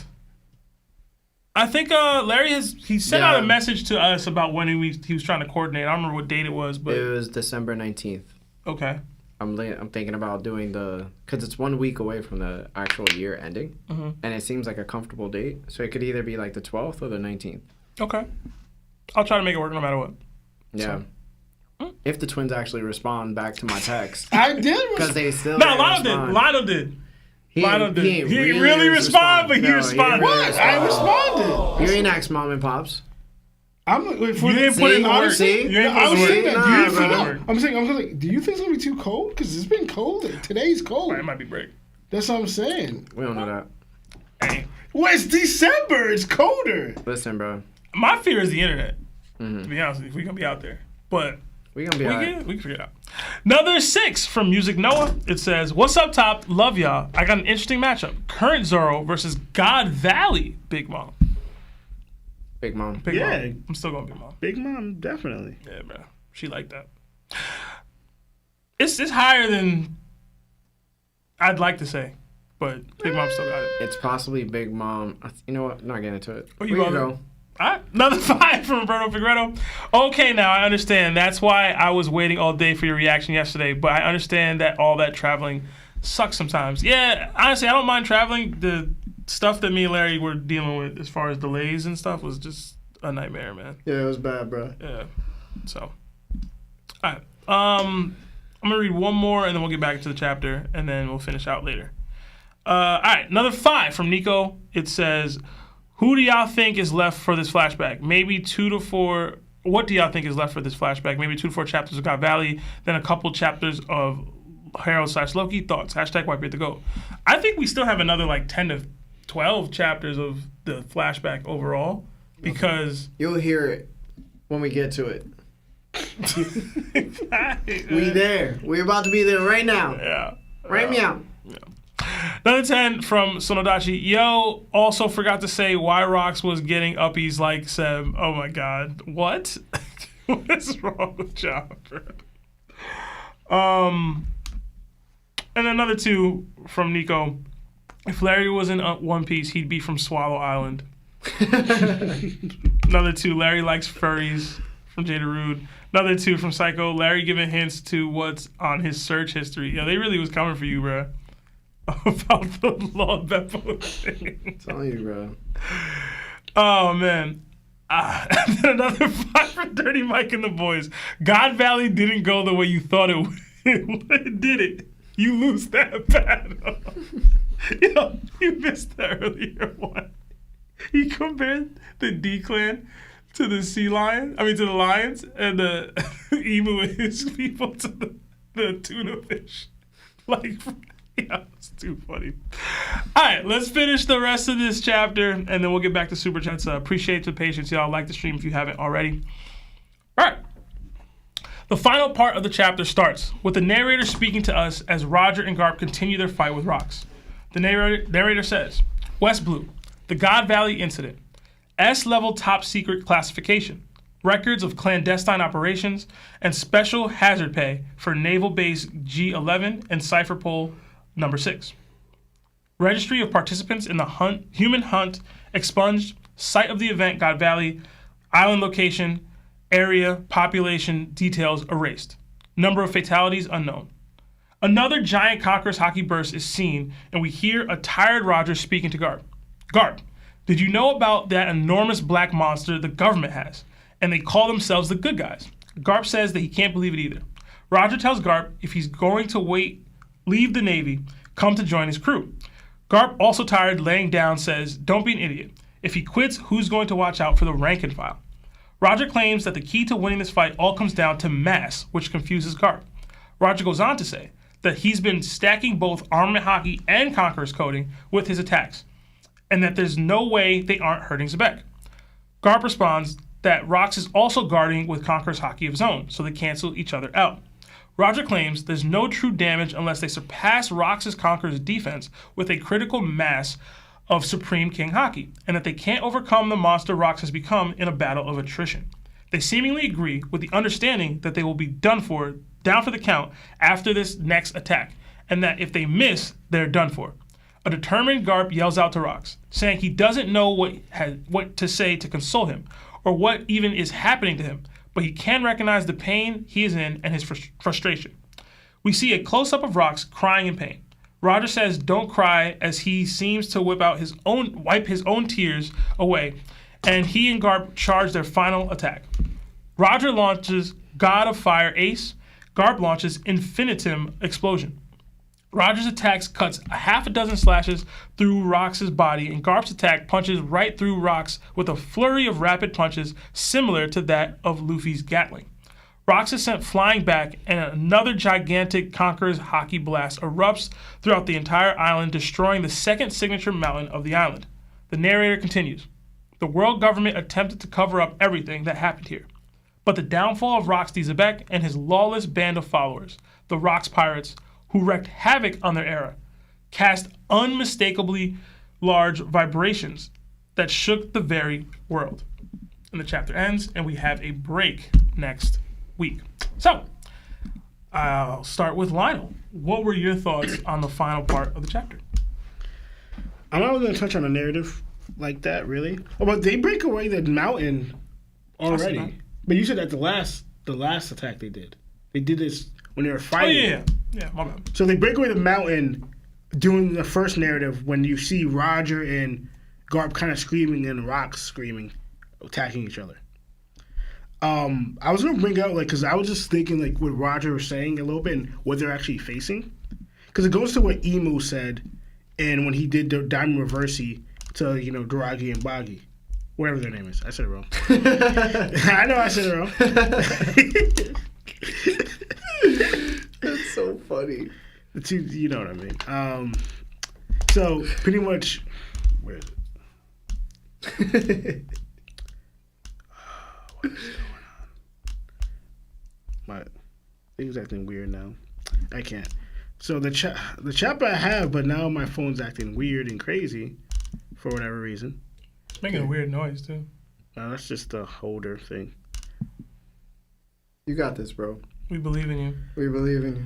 I think Larry he sent out a message to us about when he was trying to coordinate. I don't remember what date it was, but it was December 19th. Okay. I'm thinking about doing because it's 1 week away from the actual year ending, and it seems like a comfortable date. So it could either be like the 12th or the 19th. Okay. I'll try to make it work no matter what. Yeah. So. If the Twins actually respond back to my text. I did. Because they still Lionel did. He didn't really respond, but he responded. What? I responded. You ain't asked mom and pops. You didn't put in the work. I was saying that. I'm saying, do you think it's gonna be too cold? Because it's been cold. Today's cold. It might be break. That's what I'm saying. We don't know that. Hey. Well, it's December. It's colder. Listen, bro. My fear is the internet. To be honest with you, we're gonna be out there, but we can figure it out. Another 6 from Music Noah. It says, "What's up, Top? Love y'all. I got an interesting matchup: Current Zoro versus God Valley Big Mom." Big Mom. Big Mom. I'm still going Big Mom. Big Mom, definitely. Yeah, bro. She like that. It's higher than I'd like to say, but Big Mom still got it. It's possibly Big Mom. You know what? Not getting into it. Where you go? All right, another 5 from Roberto Figueredo. Okay, now I understand. That's why I was waiting all day for your reaction yesterday, but I understand that all that traveling sucks sometimes. Yeah, honestly, I don't mind traveling. The stuff that me and Larry were dealing with as far as delays and stuff was just a nightmare, man. Yeah, it was bad, bro. Yeah. So, all right. I'm going to read one more, and then we'll get back to the chapter, and then we'll finish out later. All right, another 5 from Nico. It says, who do y'all think is left for this flashback? Maybe 2 to 4... What do y'all think is left for this flashback? Maybe 2 to 4 chapters of God Valley, then a couple chapters of Harold/Loki. Thoughts? Hashtag Whitebeard the GOAT. I think we still have another, 10 to 12 chapters of the flashback overall, because you'll hear it when we get to it. We there. We're about to be there right now. Yeah. Right meow. Yeah. Another 10 from Sonodachi. Yo, also forgot to say why Rox was getting uppies like Seb. Oh my God. What? What's wrong with y'all, bro? And another 2 from Nico. If Larry was in One Piece, he'd be from Swallow Island. Another 2, Larry likes furries, from Jada Rude. Another 2 from Psycho, Larry giving hints to what's on his search history. Yo, they really was coming for you, bro. About the Law Beppo thing. I'm telling you, bro. Oh, man. And then another 5 from Dirty Mike and the boys. God Valley didn't go the way you thought it would. It did it. You lose that battle. Yo, you missed the earlier one. He compared the D clan to the sea lion. To the lions, and the emu and his people to the tuna fish. It's too funny. All right, let's finish the rest of this chapter, and then we'll get back to Super Chats. Appreciate the patience, y'all. Like the stream if you haven't already. All right. The final part of the chapter starts with the narrator speaking to us as Roger and Garp continue their fight with Rox. The narrator says, West Blue, the God Valley incident, S-level top secret classification, records of clandestine operations, and special hazard pay for Naval Base G11 and Cipher Pole number 6. Registry of participants in the human hunt expunged, site of the event God Valley, island location, area, population, details erased. Number of fatalities unknown. Another giant Conquerors hockey burst is seen, and we hear a tired Roger speaking to Garp. Garp, did you know about that enormous black monster the government has? And they call themselves the good guys. Garp says that he can't believe it either. Roger tells Garp if he's going to leave the Navy, come to join his crew. Garp, also tired, laying down, says, don't be an idiot. If he quits, who's going to watch out for the rank and file? Roger claims that the key to winning this fight all comes down to mass, which confuses Garp. Roger goes on to say that he's been stacking both Armament Hockey and Conqueror's coding with his attacks, and that there's no way they aren't hurting Zebek. Garp responds that Rox is also guarding with Conqueror's Hockey of his own, so they cancel each other out. Roger claims there's no true damage unless they surpass Rox's Conqueror's defense with a critical mass of Supreme King Hockey, and that they can't overcome the monster Rox has become in a battle of attrition. They seemingly agree with the understanding that they will be down for the count after this next attack, and that if they miss, they're done for. A determined Garp yells out to Rox, saying he doesn't know what to say to console him, or what even is happening to him, but he can recognize the pain he is in and his frustration. We see a close-up of Rox crying in pain. Roger says don't cry as he seems to wipe his own tears away, and he and Garp charge their final attack. Roger launches God of Fire Ace. Garp launches Infinitum Explosion. Roger's attack cuts a half a dozen slashes through Rox's body, and Garp's attack punches right through Rox with a flurry of rapid punches similar to that of Luffy's Gatling. Rox is sent flying back, and another gigantic Conqueror's Hockey blast erupts throughout the entire island, destroying the second signature mountain of the island. The narrator continues. The world government attempted to cover up everything that happened here. But the downfall of Rox D. Zebek and his lawless band of followers, the Rox Pirates, who wreaked havoc on their era, cast unmistakably large vibrations that shook the very world. And the chapter ends, and we have a break next week. So, I'll start with Lionel. What were your thoughts on the final part of the chapter? I'm not going to touch on the narrative like that, really. Oh, but they break away the mountain already. But you said that the last attack they did this when they were fighting. Yeah, my bad. So they break away the mountain doing the first narrative when you see Roger and Garp kind of screaming and Rox screaming, attacking each other. I was gonna bring out because I was just thinking what Roger was saying a little bit and what they're actually facing, because it goes to what Emu said, and when he did the Diamond Reversi to Doragi and Boggy, whatever their name is. I said it wrong. I know I said it wrong. That's so funny. You know what I mean. So pretty much, where is it? What is going on? My thing's acting weird now. I can't. So the chapter I have, but now my phone's acting weird and crazy for whatever reason. It's making a weird noise too. No, that's just the holder thing. You got this, bro. We believe in you. We believe in you.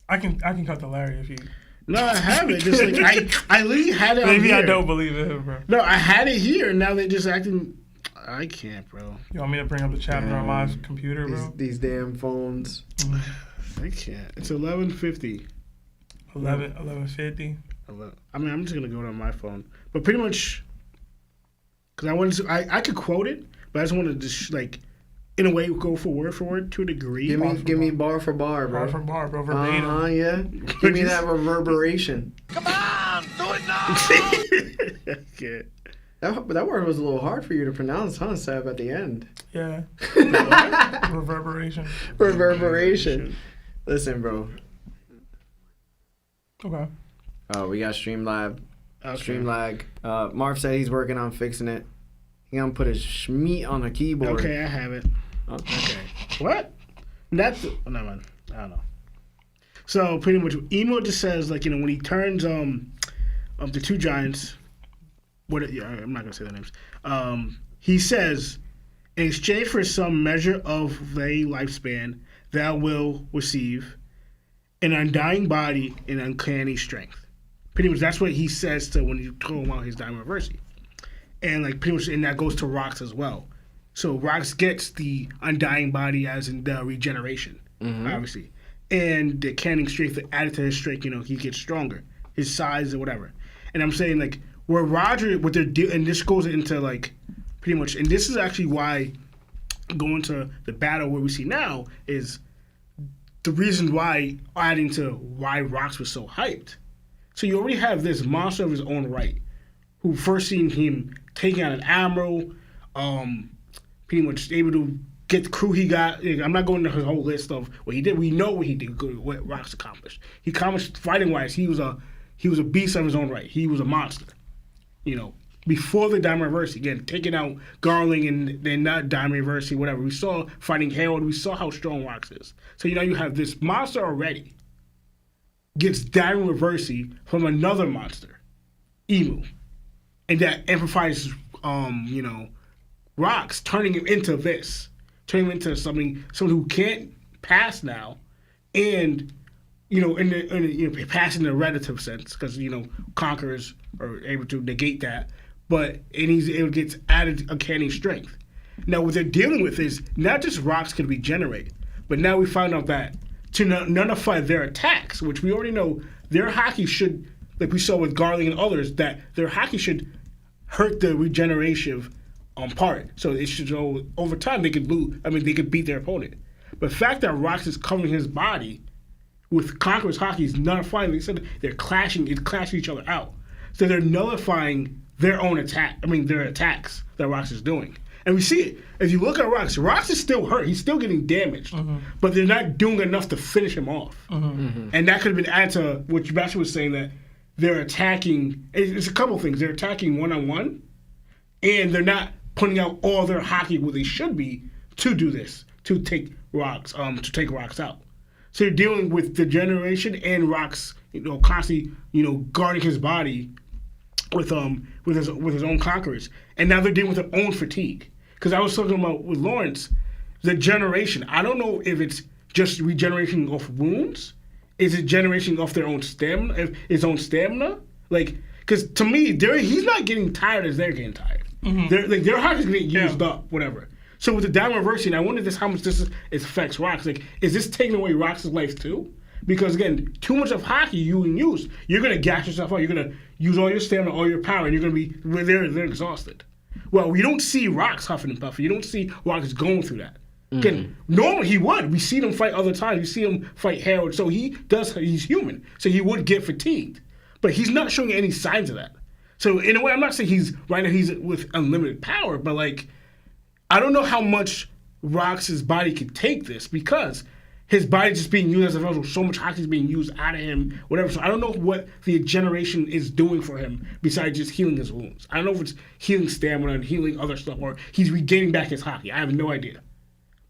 I can cut the Larry if you. No, I have it. Just I literally had it. Maybe on I here. don't believe in him, bro. No, I had it here, and now they just acting. I can't, bro. You want me to bring up the chapter on my computer, bro? These damn phones. I can't. It's 11:50. 11:50. I mean, I'm just gonna go on my phone, but pretty much, because I wanted to. I could quote it, but I just wanted to just in a way, go for word to a degree. Give me bar for bar, bro. Bar for bar, bro. Verbatim. Yeah. Give me that reverberation. Come on, do it now. Okay. That word was a little hard for you to pronounce, huh, Seb, at the end. Yeah. Reverberation. Reverberation. Listen, bro. Okay. Oh, we got Streamlab. Okay. Streamlag. Marv said he's working on fixing it. He's gonna put his schmeat on the keyboard. Okay, I have it. Okay. What? Never mind. I don't know. So pretty much, Emo just says when he turns the two giants. I'm not gonna say their names. He says, in exchange for some measure of thy lifespan, thou will receive an undying body and uncanny strength. Pretty much, that's what he says to when you throw him out his Diamond Reversi. And pretty much, and that goes to Rox as well. So Rox gets the undying body as in the regeneration, obviously, and the canning strength added to his strength. He gets stronger, his size and whatever. And I'm saying where Roger, what they're doing, and this goes into pretty much, and this is actually why going to the battle where we see now is the reason why adding to why Rox was so hyped. So you already have this monster of his own right, who first seen him taking out an admiral, pretty much able to get the crew he got. I'm not going into his whole list of what he did. We know what he did, what Rox accomplished. He accomplished fighting-wise. He was a beast of his own right. He was a monster. Before the Diamond Reverse, again, taking out Garling and then not Diamond Reverse, whatever. We saw fighting Harold. We saw how strong Rox is. So you have this monster already gets Diamond Reverse from another monster, Emu, and that amplifies, Rox, turning him into this. Turn him into someone who can't pass now, and pass in the relative sense because conquerors are able to negate that, it gets added uncanny strength. Now what they're dealing with is not just Rox can regenerate, but now we found out that to nullify their attacks, which we already know their hockey should, like we saw with Garling and others, that their hockey should hurt the regeneration part. So it should go over time they could lose. They could beat their opponent. But the fact that Rox is covering his body with Conqueror's hockey is nullifying. They said they're clashing each other out. So they're nullifying their own their attacks that Rox is doing. And we see it. If you look at Rox is still hurt. He's still getting damaged. Mm-hmm. But they're not doing enough to finish him off. Mm-hmm. And that could have been added to what Sebastian was saying, that they're attacking. It's a couple things. They're attacking one-on-one, and they're not putting out all their hockey where they should be to do this, to take Rox out. So you're dealing with the generation and Rox, constantly, guarding his body with his own conquerors, and now they're dealing with their own fatigue. Because I was talking about with Lawrence, the generation. I don't know if it's just regeneration of wounds. Is it generation of their own stamina, his own stamina? Because to me, he's not getting tired as they're getting tired. Mm-hmm. Their heart is getting used up, whatever. So with the Diamond Reversing, I wonder how much this affects Rox. Is this taking away Rox's life too? Because again, too much of hockey you're gonna gas yourself out. You're gonna use all your stamina, all your power, and you're gonna be they're exhausted. Well, you don't see Rox huffing and puffing. You don't see Rox going through that. Again, normally he would. We see them fight other times. We see him fight Harold. So he's human. So he would get fatigued, but he's not showing any signs of that. So in a way, I'm not saying he's with unlimited power, but I don't know how much Rox's body could take this, because his body's just being used as a vessel. So much hockey's being used out of him, whatever. So I don't know what the generation is doing for him besides just healing his wounds. I don't know if it's healing stamina and healing other stuff, or he's regaining back his hockey. I have no idea.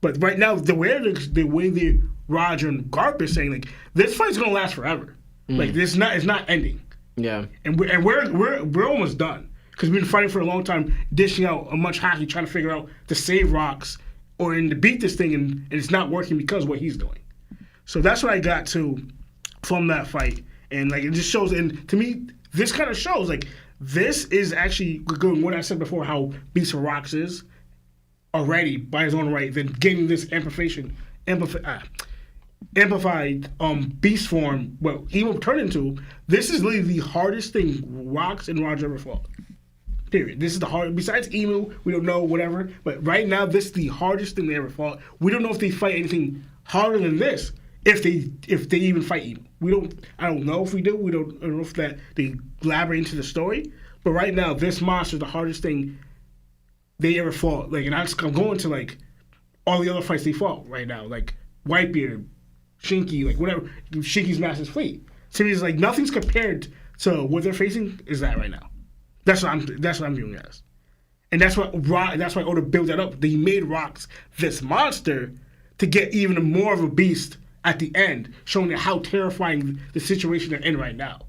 But right now, the way Roger and Garp is saying, this fight's gonna last forever. It's not ending. Yeah. And we're almost done, because we've been fighting for a long time, dishing out a much hockey, trying to figure out to save Rox or to beat this thing, and it's not working because of what he's doing. So that's what I got from that fight, and it just shows. And to me, this kind of shows this is actually going what I said before, how beast of Rox is already by his own right, then getting this amplified beast form, he will turn into. This is literally the hardest thing Rox and Roger ever fought. Period. This is the hardest. Besides Emu, we don't know, whatever. But right now, this is the hardest thing they ever fought. We don't know if they fight anything harder than this. If they even fight Emu, I don't know if we do. I don't know if that they elaborate into the story. But right now, this monster is the hardest thing they ever fought. And I'm going to all the other fights they fought right now, Whitebeard, Shinky, whatever. Shinky's Master's Fleet. To me, it's nothing's compared to what they're facing is that right now. That's what I'm viewing it as, and that's why Oda built that up. They made Rox this monster to get even more of a beast at the end, showing how terrifying the situation they're in right now.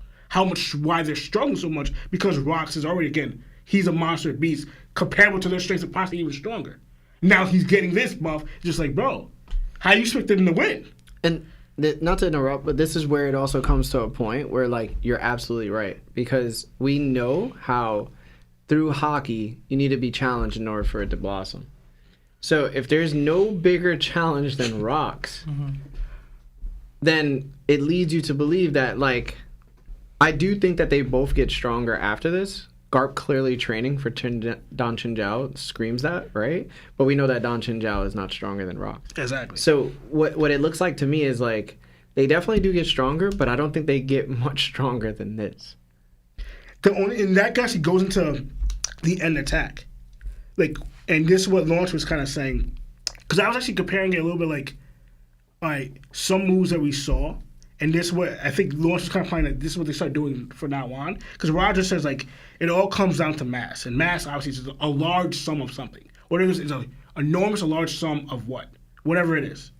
Why they're struggling so much, because Rox is already, he's a monster beast comparable to their strength, and possibly even stronger. Now he's getting this buff, just bro, how you expect them to win? And not to interrupt, but this is where it also comes to a point where you're absolutely right, because we know how through hockey you need to be challenged in order for it to blossom. So if there's no bigger challenge than Rox, then it leads you to believe that I do think that they both get stronger after this. Garp clearly training for Don Chinjiao screams that, right? But we know that Don Chinjiao is not stronger than Rox. Exactly. So what it looks like to me is they definitely do get stronger, but I don't think they get much stronger than this. And that actually goes into the end attack. Like, and this is what Lawrence was kind of saying, because I was actually comparing it a little bit like, all right, some moves that we saw, and this is what I think Lawrence was kind of playing that this is what they start doing from now on. Because Roger says like it all comes down to mass, and mass obviously is a large sum of something. What it is an enormous, a large sum of whatever it is.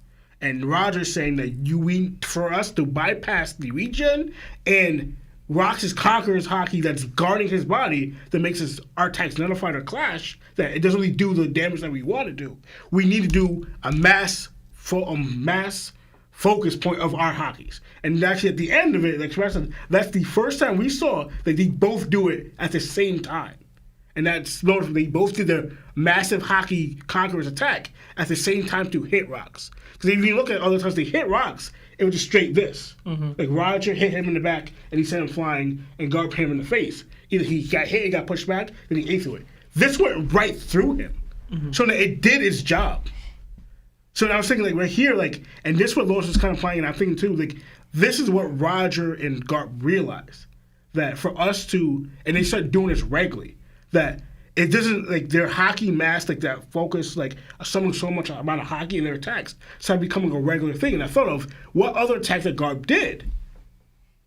And Roger's saying that for us to bypass the regen and Rox's Conqueror's Haki that's guarding his body that makes our attacks nullified or clash, that it doesn't really do the damage that we want to do. We need to do a mass focus point of our Hakis. And actually at the end of it, like Sebastian, that's the first time we saw that they both do it at the same time. And that's they both did their massive Haki Conqueror's attack at the same time to hit Rox. Because if you look at other times they hit Rox, it was just straight this. Mm-hmm. Like Roger hit him in the back and he sent him flying and Garp hit him in the face. Either he got hit and got pushed back, then he ate through it. This went right through him. Mm-hmm. So that it did its job. So I was thinking like right here, like, and this is what Lawrence was kind of playing, and I'm thinking too, like, this is what Roger and Garp realized. That for us to, and they started doing this regularly, that it doesn't, like, their Haki mass, like, that focus, like, summoning so much amount of Haki in their attacks started becoming a regular thing. And I thought of what other attacks that Garp did.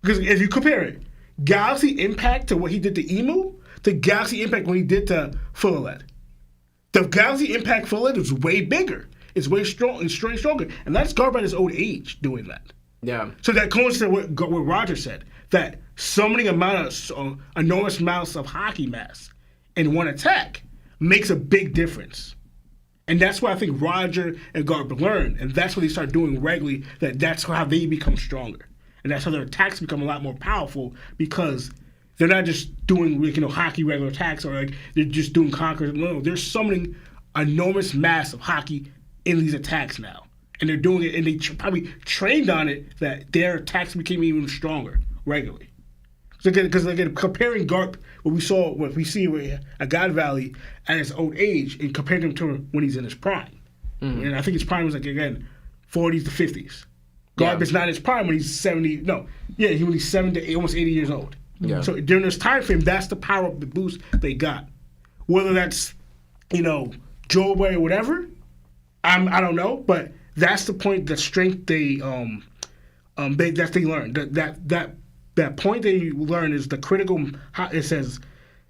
Because if you compare it, Galaxy Impact to what he did to Emu, to Galaxy Impact when he did to Fullet. The Galaxy Impact Fullet was way bigger. It's way stronger. And that's Garp at his old age doing that. Yeah. So that coincides with what Roger said, that summoning enormous amounts of Haki mass in one attack makes a big difference. And that's what I think Roger and Garp learned. And that's what they start doing regularly, that's how they become stronger. And that's how their attacks become a lot more powerful because they're not just doing, like, Haki regular attacks or like they're just doing conquerors. No, they're summoning enormous mass of Haki in these attacks now. And they're doing it, and they probably trained on it that their attacks became even stronger regularly. Because again, comparing Garp, what we see with a God Valley at his old age, and comparing him to when he's in his prime. Mm-hmm. And I think his prime was like, again, 40s to 50s. Garp is not in his prime when he's 70. No, yeah, when he's 70, almost 80 years old. Yeah. So during this time frame, that's the power up, the boost they got. Whether that's, Joe-Boy or whatever, I don't know, but that's the point, the strength they learned. That point they learned is the critical. It says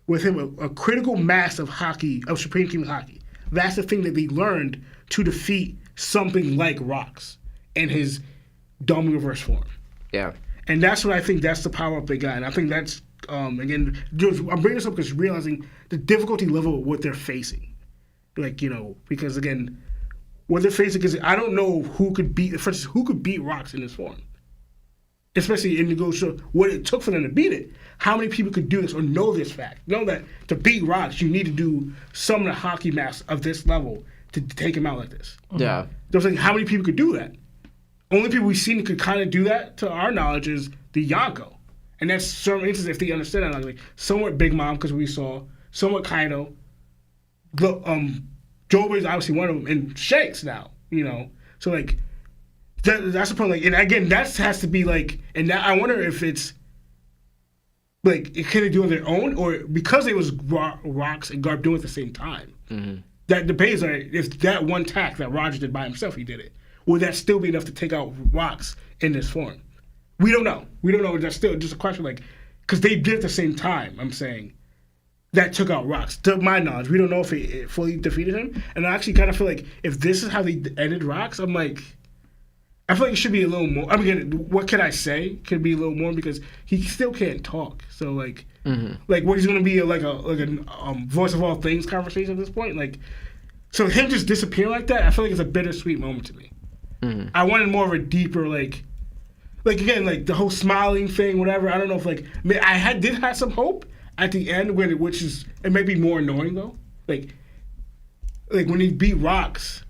with him a critical mass of Haki, of Supreme King Haki. That's the thing that they learned to defeat something like Rox in his Dome Reverse form. Yeah, and that's what I think. That's the power up they got, and I think that's again. I'm bringing this up because realizing the difficulty level of what they're facing, because again. What they're facing is I don't know who could beat Rox in this form. Especially in what it took for them to beat it. How many people could do this or know this fact? Know that to beat Rox, you need to do some of the Haki mass of this level to take him out like this. Yeah. They're saying how many people could do that? Only people we've seen that could kind of do that, to our knowledge, is the Yonko. And that's certain instances if they understand that. Like somewhat Big Mom, because we saw, somewhat Kaido. Joe is obviously one of them, and Shanks now, So, like, that's the point. Like, and again, that has to be, like, and I wonder if it's, like, can they do it on their own, or because it was Rox and Garp doing it at the same time. Mm-hmm. That debate is, like, if that one tack that Roger did by himself, he did it, would that still be enough to take out Rox in this form? We don't know. That's still just a question, like, because they did it at the same time, I'm saying. That took out Rox. To my knowledge, we don't know if it fully defeated him. And I actually kind of feel like if this is how they ended Rox, I'm like, I feel like it should be a little more. I mean, what can I say? Could be a little more because he still can't talk. So like, like what he's gonna be like a voice of all things conversation at this point. Like, so him just disappear like that, I feel like it's a bittersweet moment to me. Mm-hmm. I wanted more of a deeper like again like the whole smiling thing, whatever. I don't know if I did have some hope. At the end, which is it may be more annoying though. Like when he beat Rox,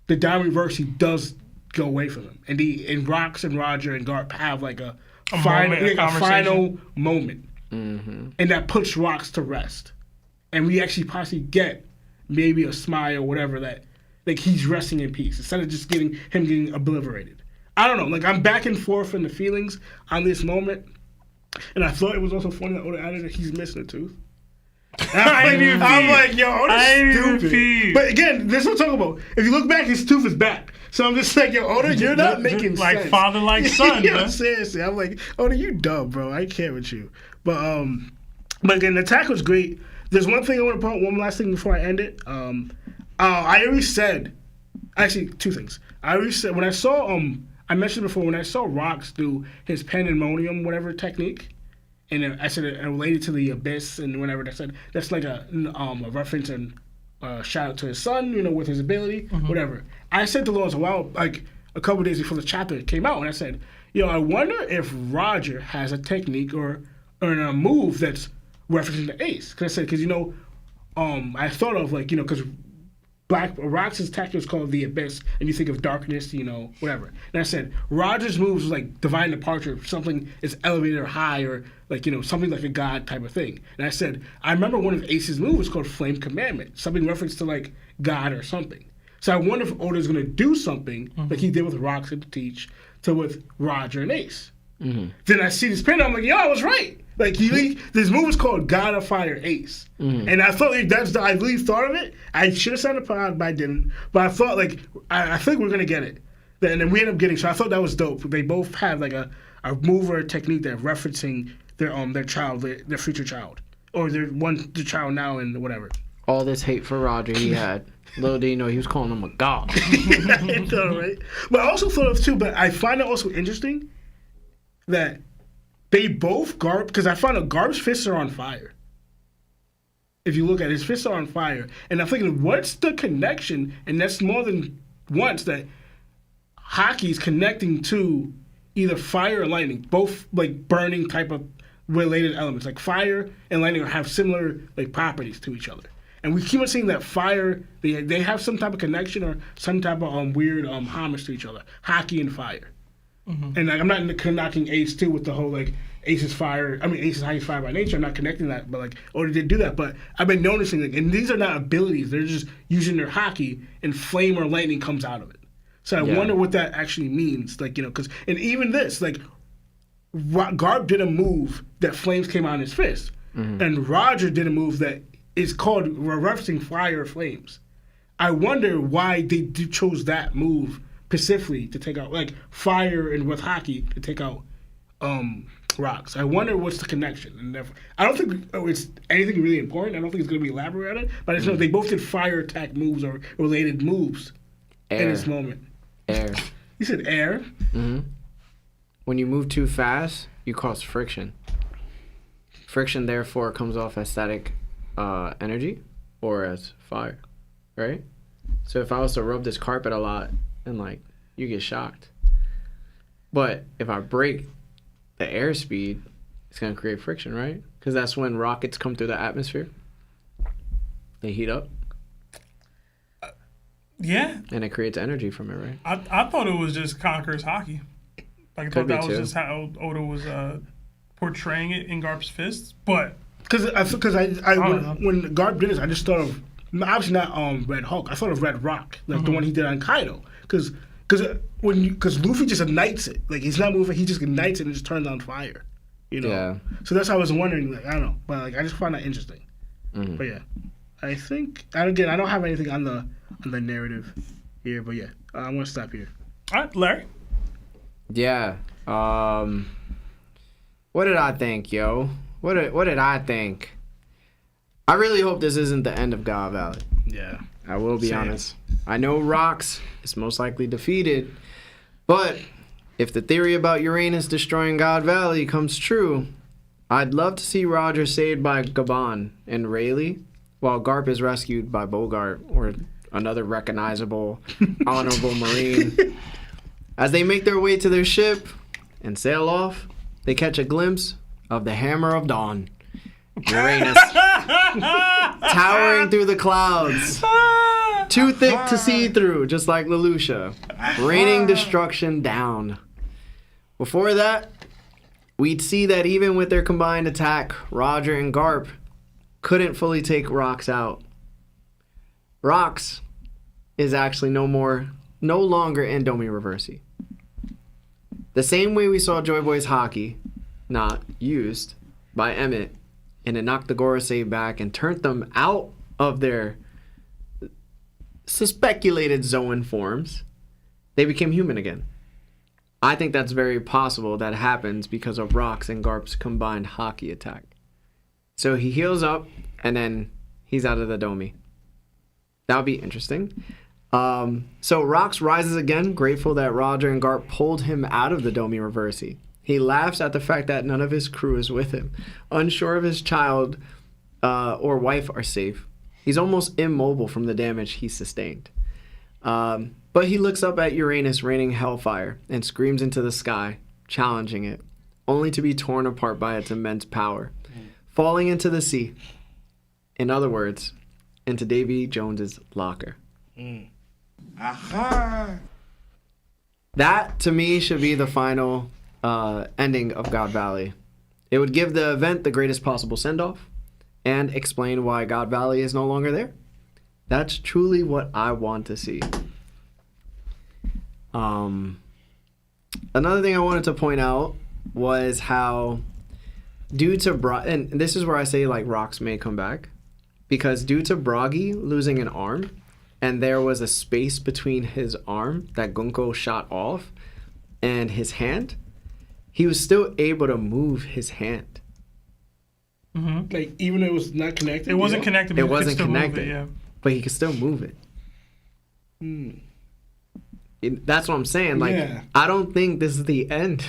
the Diamond Reverse he does go away from him, and Rox and Roger and Garp have like a final moment, mm-hmm. and that puts Rox to rest, and we actually possibly get maybe a smile or whatever that like he's resting in peace instead of just getting obliterated. I don't know. Like I'm back and forth in the feelings on this moment. And I thought it was also funny that Oda added that he's missing a tooth. I'm like, yo, Oda's stupid. pee. But again, this is what I'm talking about. If you look back, his tooth is back. So I'm just like, yo, Oda, you're not making like sense. father, like son, Yeah, man. seriously. I'm like, Oda, you dumb, bro. I can't with you. But again, the attack was great. There's one thing I want to point. One last thing before I end it. I already said, actually, two things. I already said when I saw I mentioned before when I saw Rocks do his pandemonium whatever technique. And then I said it related to the abyss and whatever. I said that's like a reference and shout out to his son, with his ability, whatever. I said to Lawrence like a couple days before the chapter came out, and I said, I wonder if Roger has a technique or a move that's referencing the ace. Because I said, I thought of because Rock's attack is called the Abyss, and you think of darkness, whatever. And I said, Roger's moves was like divine departure, something is elevated or high, or something like a god type of thing. And I said, I remember one of Ace's moves was called Flame Commandment, something reference to like God or something. So I wonder if Oda's going to do something like he did with Rox and Teach with Roger and Ace. Then I see this pin, I'm like, I was right. Like this move is called God of Fire Ace, and I thought I really thought of it. I should have said it, but I didn't. But I thought I think we're gonna get it, and then we end up getting. So I thought that was dope. They both have like a move or a technique that referencing their child, their future child, or the child now and whatever. All this hate for Roger he had. Little did he know he was calling him a god. I know, right? But I also thought of too. But I find it also interesting that they both because I found out Garb's fists are on fire. If you look at it, his fists are on fire. And I'm thinking, what's the connection? And that's more than once that Haki's connecting to either fire or lightning, both like burning type of related elements. Like fire and lightning have similar like properties to each other. And we keep on seeing that fire, they have some type of connection or some type of weird homage to each other. Haki and fire. And I'm not knocking Ace too with the whole Ace is fire. I mean, Ace is Haki's fire by nature. I'm not connecting that, but Oda did do that. But I've been noticing and these are not abilities. They're just using their Haki, and flame or lightning comes out of it. So I wonder what that actually means. Because and even this, Garb did a move that flames came out in his fist, and Roger did a move that is called referencing fire or flames. I wonder why they chose that move specifically to take out fire and with Haki to take out Rocks. I wonder what's the connection. And I don't think it's anything really important. I don't think it's going to be elaborated. But I just know they both did fire attack moves or related moves in this moment. Air. You said air? Mm-hmm. When you move too fast, you cause friction. Friction, therefore, comes off as static energy or as fire, right? So if I was to rub this carpet a lot, and you get shocked. But if I break the airspeed, it's going to create friction, right? Because that's when rockets come through the atmosphere. They heat up. Yeah. And it creates energy from it, right? I thought it was just Conqueror's hockey. I thought that was just how Oda was portraying it in Garb's fists. But because when Garb did this, I just thought of obviously not Red Hulk. I thought of Red Rock, the one he did on Kaido. Because Luffy just ignites it. He's not moving, he just ignites it and just turns on fire. Yeah. So that's how I was wondering, I don't know. But I just find that interesting. Mm-hmm. But yeah. I think I don't have anything on the narrative here, but yeah. I'm gonna stop here. Alright, Larry. Yeah. What did I think, yo? What did I think? I really hope this isn't the end of God Valley. Yeah. I will be honest. I know Rocks is most likely defeated, but if the theory about Uranus destroying God Valley comes true, I'd love to see Roger saved by Gaban and Rayleigh, while Garp is rescued by Bogart or another recognizable, honorable Marine. As they make their way to their ship and sail off, they catch a glimpse of the Hammer of Dawn, Uranus, towering through the clouds. Too thick to see through, just like Lelouch, raining destruction down. Before that, we'd see that even with their combined attack, Roger and Garp couldn't fully take Rocks out. Rocks is actually no longer in Domi Reversi. The same way we saw Joy Boy's hockey not used by Emmett, and it knocked the Gorosei back and turned them out of their suspeculated Zoan forms, they became human again. I think that's very possible that happens because of Rock's and Garp's combined Haki attack. So he heals up, and then he's out of the Domi. That would be interesting. So Rox rises again, grateful that Roger and Garp pulled him out of the Domi Reversi. He laughs at the fact that none of his crew is with him, unsure if his child or wife are safe. He's almost immobile from the damage he sustained. But he looks up at Uranus raining hellfire and screams into the sky, challenging it, only to be torn apart by its immense power, falling into the sea. In other words, into Davy Jones's locker. Aha! That, to me, should be the final ending of God Valley. It would give the event the greatest possible send-off and explain why God Valley is no longer there. That's truly what I want to see. Another thing I wanted to point out was how due to and this is where I say like Rox may come back, because due to Bragi losing an arm, and there was a space between his arm that Gunko shot off and his hand, he was still able to move his hand. Mm-hmm. Like, even though it was not connected? It wasn't connected. But It wasn't could still move connected, it, yeah. but he could still move it. That's what I'm saying. Like, Yeah. I don't think this is the end.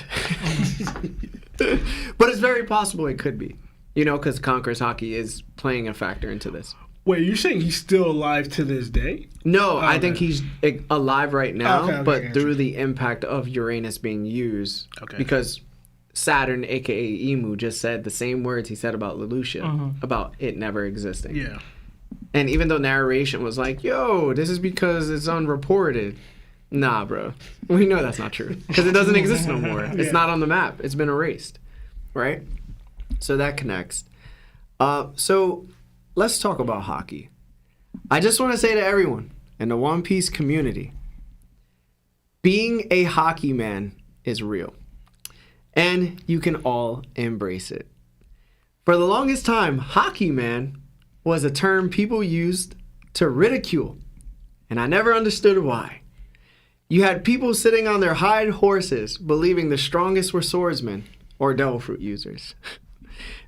But it's very possible it could be. You know, because Conqueror's Haki is playing a factor into this. Wait, you're saying he's still alive to this day? No, I okay. think he's alive right now, Okay, but gotcha. through the impact of Uranus being used. Okay. Because Saturn, a.k.a. Emu, just said the same words he said about Lelouch, about it never existing. Yeah. And even though narration was like, yo, this is because it's unreported. Nah, bro. We know that's not true. Because it doesn't exist no more. It's not on the map. It's been erased. Right? So that connects. So let's talk about hockey. I just want to say to everyone in the One Piece community, being a hockey man is real. And you can all embrace it. For the longest time, hockey man was a term people used to ridicule. And I never understood why. You had people sitting on their hide horses believing the strongest were swordsmen or devil fruit users.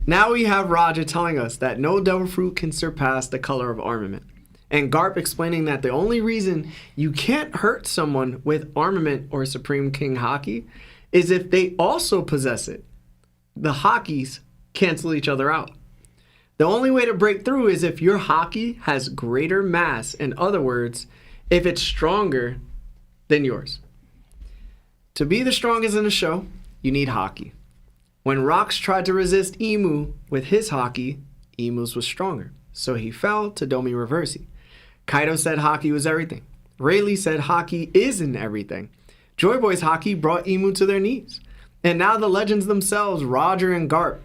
Now we have Roger telling us that no devil fruit can surpass the color of armament. And Garp explaining that the only reason you can't hurt someone with armament or Supreme King Haki is if they also possess it. The Hakis cancel each other out. The only way to break through is if your Haki has greater mass. In other words, if it's stronger than yours. To be the strongest in the show, you need Haki. When Rox tried to resist Emu with his Haki, Emu's was stronger, so he fell to Domi Reversi. Kaido said Haki was everything. Rayleigh said Haki isn't everything. Joy Boy's Haki brought Emu to their knees. And now the legends themselves, Roger and Garp,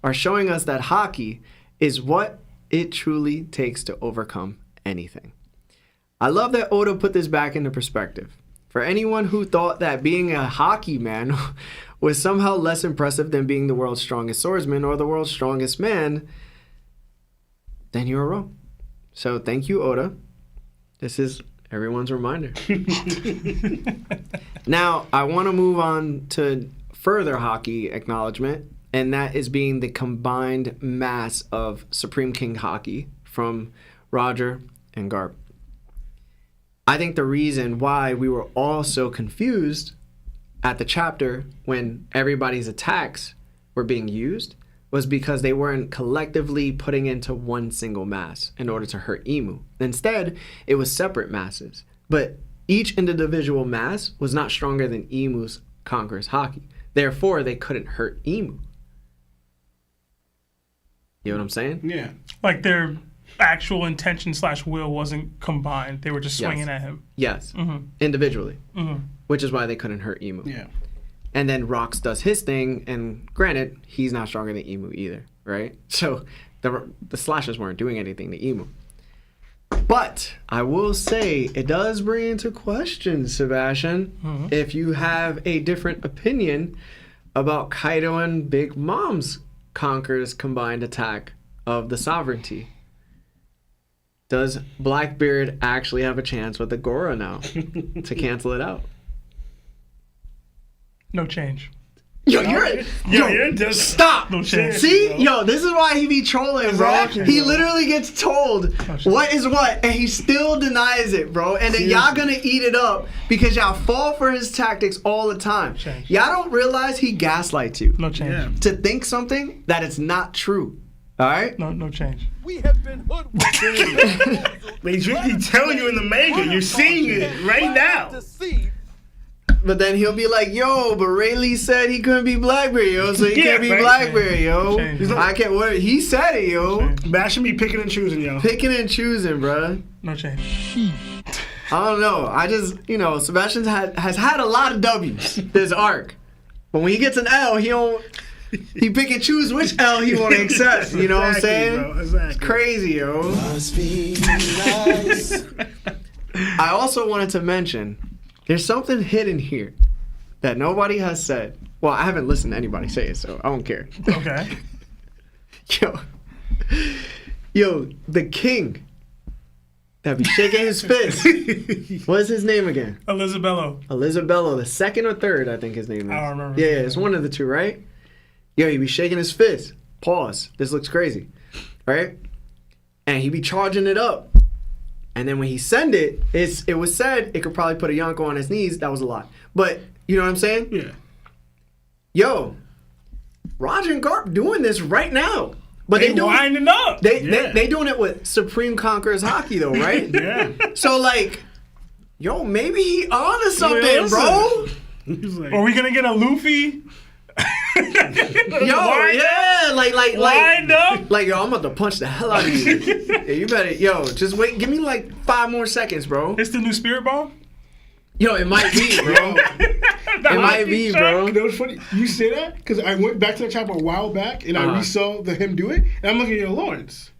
are showing us that Haki is what it truly takes to overcome anything. I love that Oda put this back into perspective. For anyone who thought that being a hockey man was somehow less impressive than being the world's strongest swordsman or the world's strongest man, then you were wrong. So thank you, Oda. This is everyone's reminder. Now, I want to move on to further hockey acknowledgement, and that is being the combined mass of Supreme King Haki from Roger and Garp. I think the reason why we were all so confused at the chapter when everybody's attacks were being used was because they weren't collectively putting into one single mass in order to hurt Emu. Instead, it was separate masses. But each individual mass was not stronger than Emu's Conqueror's Haki. Therefore, they couldn't hurt Emu. You know what I'm saying? Yeah. Like their actual intention / will wasn't combined. They were just swinging at him. Yes. Individually. Mm-hmm. Which is why they couldn't hurt Emu. Yeah. And then Rox does his thing, and granted, he's not stronger than Emu either, right? So the slashers weren't doing anything to Emu. But I will say it does bring into question, Sebastian, if you have a different opinion about Kaido and Big Mom's conquers combined attack of the sovereignty. Does Blackbeard actually have a chance with the Gora now to cancel it out? No change. Yo, you're just stop. No change. See, yo, this is why he be trolling, bro. Exactly, He bro. literally gets told what is what, and he still denies it, bro. And then y'all gonna eat it up because y'all fall for his tactics all the time. Change. Y'all don't realize he gaslights you No change. Yeah. to think something that is not true. All right? No change. We have been hoodwinked. He's telling you in the manga. You're seeing it right now. Deceived. But then he'll be like, yo, but Rayleigh said he couldn't be Blackbeard, yo, so he Yeah, can't be right. Blackbeard, yo. Change. I can't. What? He said it, yo. Bash should be picking and choosing, yo. Picking and choosing, bruh. No change. I don't know. I just, Sebastian has had a lot of W's this arc. But when he gets an L, he pick and choose which L he want to accept. You know what I'm saying? Bro, exactly. It's crazy, yo. Must be nice. I also wanted to mention, there's something hidden here that nobody has said. Well, I haven't listened to anybody say it, so I don't care. Okay. Yo, the king that be shaking his fist. What's his name again? Elizabello. Elizabello, the second or third, I think his name is. I don't remember. Yeah, it's one of the two, right? Yo, he be shaking his fist. Pause. This looks crazy. Right? And he be charging it up. And then when he send it, it was said it could probably put a Yonko on his knees. That was a lot. But, you know what I'm saying? Yeah. Yo, Roger and Garp doing this right now. But They winding up. They doing it with Supreme Conquerors hockey though, right? Yeah. So like, yo, maybe he onto something, listen. bro. He's like, Are we gonna get a Luffy? Yo, yeah, Lined up. like, yo, I'm about to punch the hell out of you. Yeah, you better, yo, just wait. Give me like 5 more seconds, bro. It's the new Spirit Bomb. Yo, it might be, bro. It might be, bro. You know what's funny? You say that because I went back to the chapter a while back and I resaw him do it, and I'm looking at Lawrence.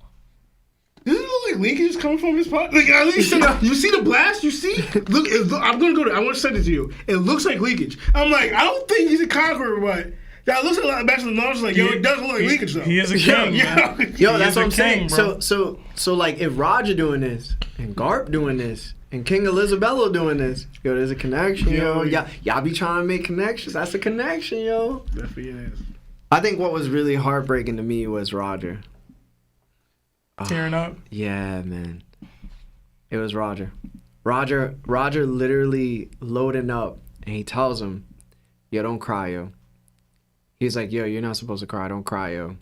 Doesn't it look like leakage is coming from his pot? Like at least you see the blast. You see? Look, I'm gonna go to. I want to send it to you. It looks like leakage. I'm like, I don't think he's a conqueror, but that looks like Bachelor Lawrence. Like, yo, it does look like leakage though. He is a king. man. Yo, He that's is what a I'm saying. king, bro. So like, if Roger doing this and Garp doing this and King Elizabello doing this, yo, there's a connection, yo. Y'all be trying to make connections. That's a connection, yo. Definitely is. I think what was really heartbreaking to me was Roger. Tearing up. Yeah, man. It was Roger. Roger literally loading up, and he tells him, yo, don't cry, yo. He's like, yo, you're not supposed to cry. Don't cry, yo.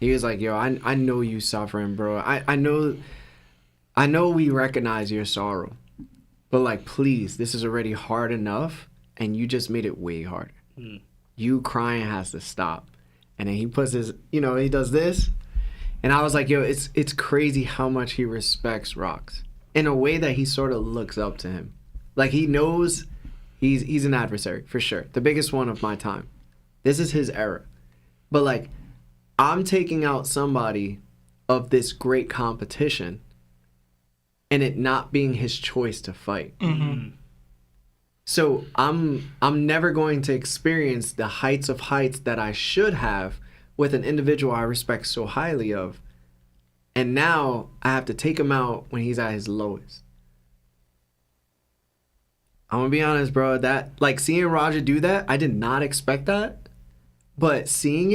He was like, yo, I know you suffering, bro. I know we recognize your sorrow. But, like, please, this is already hard enough, and you just made it way harder. You crying has to stop. And then he puts his, he does this. And I was like, yo, it's crazy how much he respects Rox in a way that he sort of looks up to him. Like, he knows he's an adversary, for sure. The biggest one of my time. This is his era. But, like, I'm taking out somebody of this great competition and it not being his choice to fight. Mm-hmm. So I'm never going to experience the heights of heights that I should have with an individual I respect so highly of. And now I have to take him out when he's at his lowest. I'm gonna be honest, bro. That, like, seeing Roger do that, I did not expect that. But seeing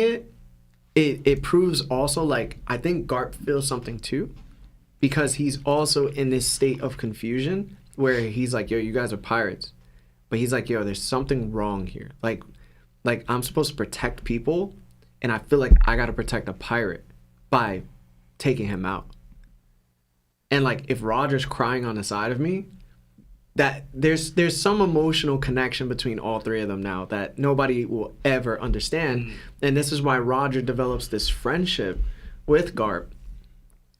it proves also, like, I think Garp feels something too. Because he's also in this state of confusion where he's like, yo, you guys are pirates. But he's like, yo, there's something wrong here. Like I'm supposed to protect people, and I feel like I gotta protect a pirate by taking him out. And, like, if Roger's crying on the side of me, that there's some emotional connection between all three of them now that nobody will ever understand. And this is why Roger develops this friendship with Garp,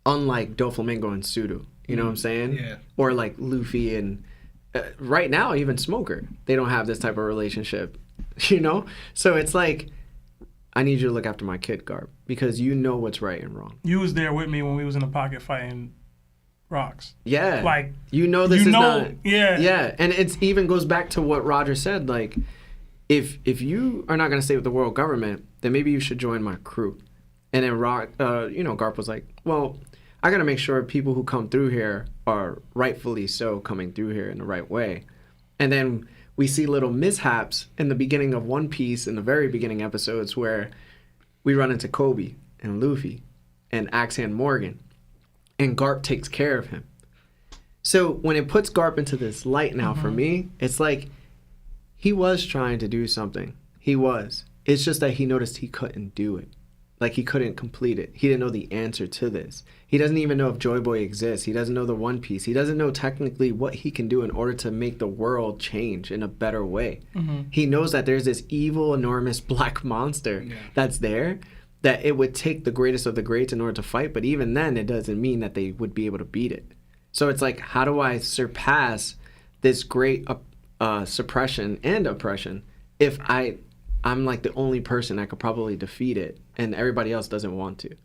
unlike Doflamingo and Sudo. You know what I'm saying? Yeah. Or like Luffy and right now even Smoker. They don't have this type of relationship, So it's like, I need you to look after my kid, Garp, because you know what's right and wrong. You was there with me when we was in the pocket fighting Rocks. Yeah. Like, this is not. Yeah. Yeah. And it even goes back to what Roger said. Like, if you are not going to stay with the world government, then maybe you should join my crew. And then Garp was like, well, I got to make sure people who come through here are rightfully so coming through here in the right way. And then we see little mishaps in the beginning of One Piece, in the very beginning episodes, where we run into Kobe and Luffy and Axe-Hand Morgan, and Garp takes care of him. So when it puts Garp into this light now for me, it's like he was trying to do something. He was. It's just that he noticed he couldn't do it. Like, he couldn't complete it. He didn't know the answer to this. He doesn't even know if Joy Boy exists. He doesn't know the One Piece. He doesn't know technically what he can do in order to make the world change in a better way. He knows that there's this evil, enormous black monster that's there, that it would take the greatest of the greats in order to fight. But even then, it doesn't mean that they would be able to beat it. So it's like, how do I surpass this great suppression and oppression if I'm like the only person that could probably defeat it and everybody else doesn't want to?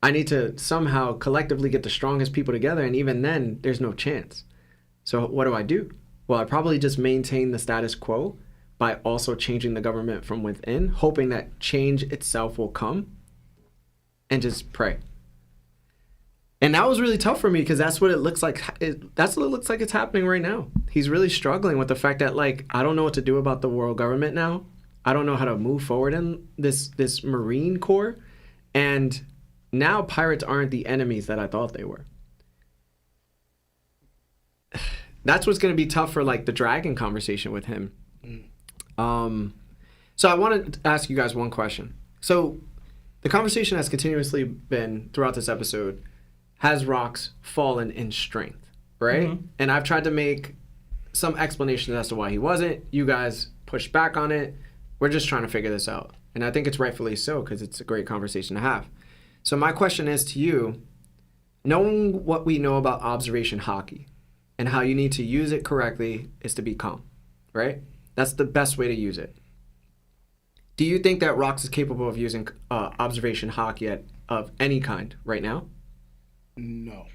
I need to somehow collectively get the strongest people together, and even then, there's no chance. So what do? Well, I probably just maintain the status quo by also changing the government from within, hoping that change itself will come, and just pray. And that was really tough for me, because that's what it looks like. That's what it looks like it's happening right now. He's really struggling with the fact that, like, I don't know what to do about the world government now. I don't know how to move forward in this Marine Corps. And now pirates aren't the enemies that I thought they were. That's what's going to be tough for, like, the dragon conversation with him. So I wanted to ask you guys one question. So the conversation has continuously been throughout this episode, has Rocks fallen in strength, right? And I've tried to make some explanations as to why he wasn't. You guys pushed back on it. We're just trying to figure this out. And I think it's rightfully so, because it's a great conversation to have. So my question is to you, knowing what we know about observation hockey and how you need to use it correctly is to be calm, right? That's the best way to use it. Do you think that Rocks is capable of using observation hockey of any kind right now? No.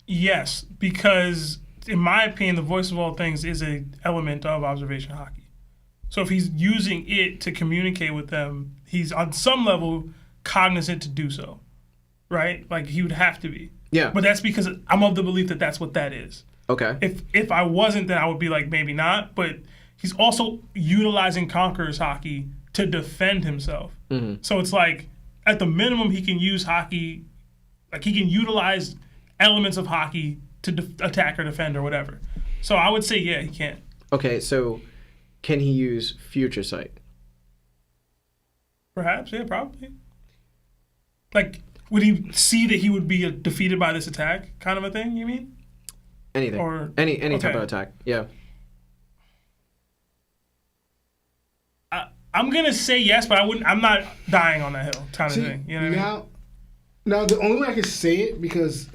Yes, because in my opinion, the voice of all things is an element of observation hockey. So if he's using it to communicate with them, he's on some level cognizant to do so, right? Like, he would have to be. Yeah. But that's because I'm of the belief that that's what that is. Okay. If I wasn't, then I would be like, maybe not. But he's also utilizing Conqueror's hockey to defend himself. So it's like, at the minimum, he can use hockey, like, he can utilize elements of hockey to attack or defend or whatever. So I would say, yeah, he can. Okay, so can he use Future Sight? Perhaps, yeah, probably. Like, would he see that he would be defeated by this attack, kind of a thing, you mean? Anything. Or any type of attack, yeah. I'm going to say yes, but I'm not dying on that hill kind of thing. You know what I mean? Now, the only way I can say it, because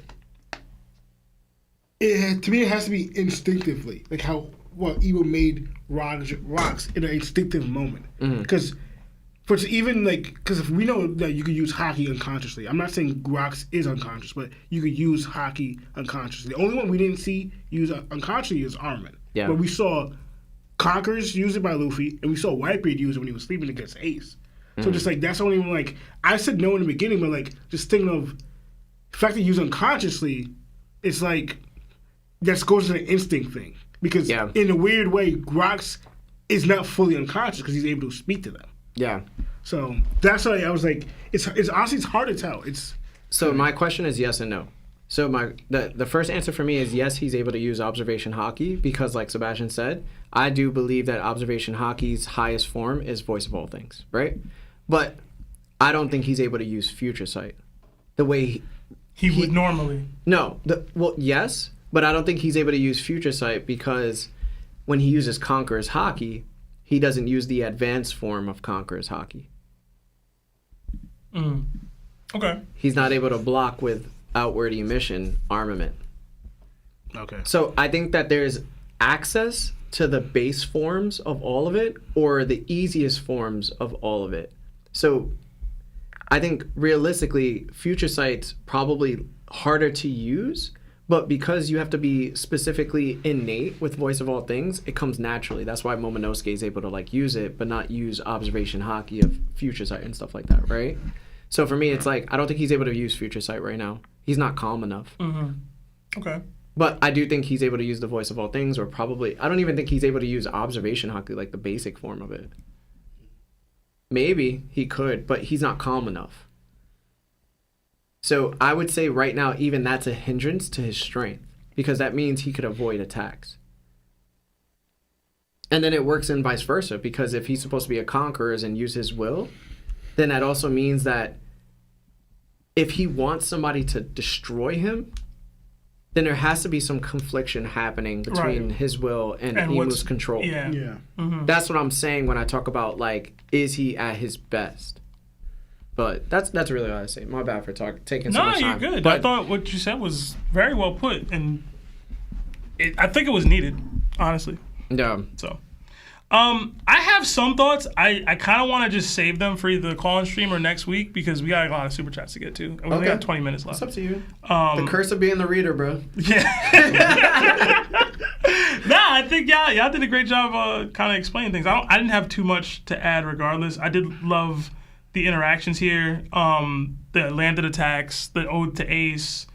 to me it has to be instinctively, like how Eva made Rocks in an instinctive moment. Because if we know that you could use hockey unconsciously, I'm not saying Rocks is unconscious, but you could use hockey unconsciously. The only one we didn't see use unconsciously is Armin. Yeah. But we saw Conquerors use it by Luffy, and we saw Whitebeard use it when he was sleeping against Ace. So just like, that's the only one, like, I said no in the beginning, but like, just thinking of the fact that you use unconsciously, it's like, that goes to the instinct thing. Because in a weird way, Rocks is not fully unconscious because he's able to speak to them. Yeah. So that's why I was like, it's honestly, it's hard to tell. So my question is yes and no. So the first answer for me is yes, he's able to use observation hockey, because like Sebastian said, I do believe that observation hockey's highest form is voice of all things, right? But I don't think he's able to use Future Sight the way he would normally. No. Yes, but I don't think he's able to use Future Sight, because when he uses Conqueror's hockey, he doesn't use the advanced form of Conqueror's hockey. Okay. He's not able to block with outward emission armament. Okay. So I think that there's access to the base forms of all of it, or the easiest forms of all of it. So I think realistically, Future Sight's probably harder to use, But because you have to be specifically innate with Voice of All Things, it comes naturally. That's why Momonosuke is able to like use it, but not use observation haki of Future Sight and stuff like that, right? So for me, it's like I don't think he's able to use Future Sight right now. He's not calm enough. Mm-hmm. Okay. But I do think he's able to use the Voice of All Things, or probably I don't even think he's able to use observation haki, like the basic form of it. Maybe he could, but he's not calm enough. So I would say right now, even that's a hindrance to his strength, because that means he could avoid attacks. And then it works in vice versa, because if he's supposed to be a conqueror and use his will, then that also means that if he wants somebody to destroy him, then there has to be some confliction happening between his will and Imu's control. Yeah. Mm-hmm. That's what I'm saying when I talk about, like, is he at his best? But that's really all I say. My bad for taking so much time. No, you're good. But I thought what you said was very well put, and I think it was needed, honestly. Yeah. So, I have some thoughts. I kind of want to just save them for either the call-in stream or next week because we got a lot of super chats to get to. And we only got 20 minutes left. It's up to you. The curse of being the reader, bro. Yeah. Nah, I think y'all did a great job kind of explaining things. I didn't have too much to add regardless. I did love the interactions here, the landed attacks, the ode to Ace.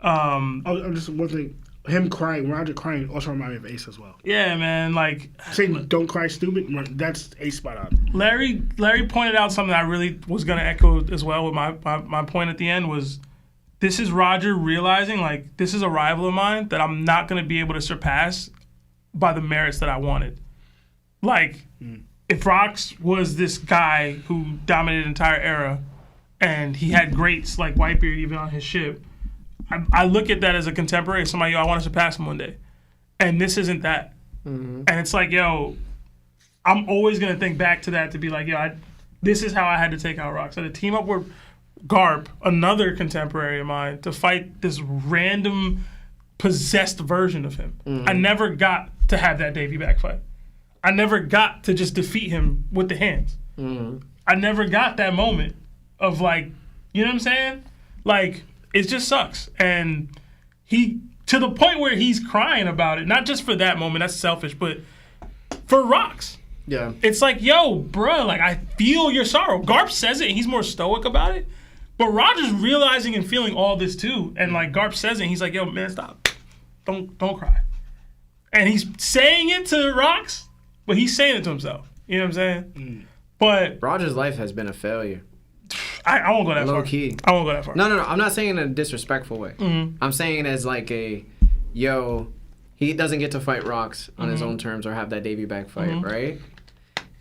Just one thing. Him crying, Roger crying, also reminded me of Ace as well. Yeah, man. Like saying "Don't cry, stupid." That's Ace spot on. Larry pointed out something I really was gonna echo as well. With my point at the end was, this is Roger realizing like this is a rival of mine that I'm not gonna be able to surpass by the merits that I wanted. Like. If Rox was this guy who dominated an entire era and he had greats like Whitebeard even on his ship, I look at that as a contemporary, somebody, I want to surpass him one day. And this isn't that. Mm-hmm. And it's like, yo, I'm always going to think back to that to be like, yo, this is how I had to take out Rox. I had to team up with Garp, another contemporary of mine, to fight this random possessed version of him. Mm-hmm. I never got to have that Davy back fight. I never got to just defeat him with the hands. Mm-hmm. I never got that moment of like, you know what I'm saying? Like, it just sucks. And he, to the point where he's crying about it, not just for that moment, that's selfish, but for Rox. Yeah. It's like, yo, bruh, like, I feel your sorrow. Garp says it, and he's more stoic about it. But Roger's realizing and feeling all this too. And like, Garp says it, and he's like, yo, man, stop. Don't cry. And he's saying it to Rox. But he's saying it to himself. You know what I'm saying? Mm. But Roger's life has been a failure. I won't go that far. Low key. I won't go that far. No. I'm not saying it in a disrespectful way. Mm-hmm. I'm saying it as like he doesn't get to fight Rox on his own terms or have that Davy back fight, right?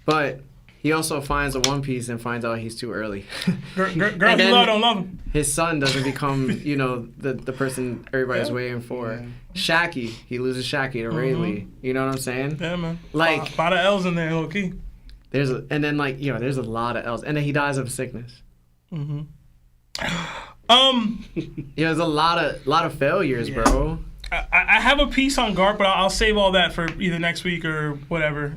But he also finds a One Piece and finds out he's too early. Girl, he don't love him. His son doesn't become, the person everybody's waiting for. Yeah. Shaki, he loses Shaki to Rayleigh. You know what I'm saying? Yeah, man. Like a lot of L's in there, low key. There's a lot of L's, and then he dies of sickness. Mm-hmm. There's a lot of failures, bro. I have a piece on Garp, but I'll save all that for either next week or whatever.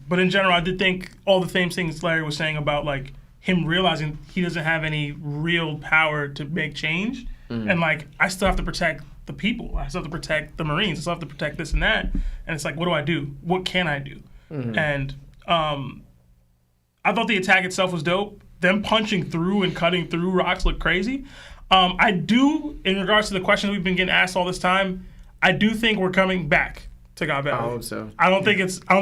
But in general, I did think all the same things Larry was saying about like him realizing he doesn't have any real power to make change, and like I still have to protect the people. I still have to protect the Marines. I still have to protect this and that. And it's like, what do I do? What can I do? Mm-hmm. And I thought the attack itself was dope. Them punching through and cutting through rocks looked crazy. I do, in regards to the questions we've been getting asked all this time, I do think we're coming back to God Valley. I hope so. I don't think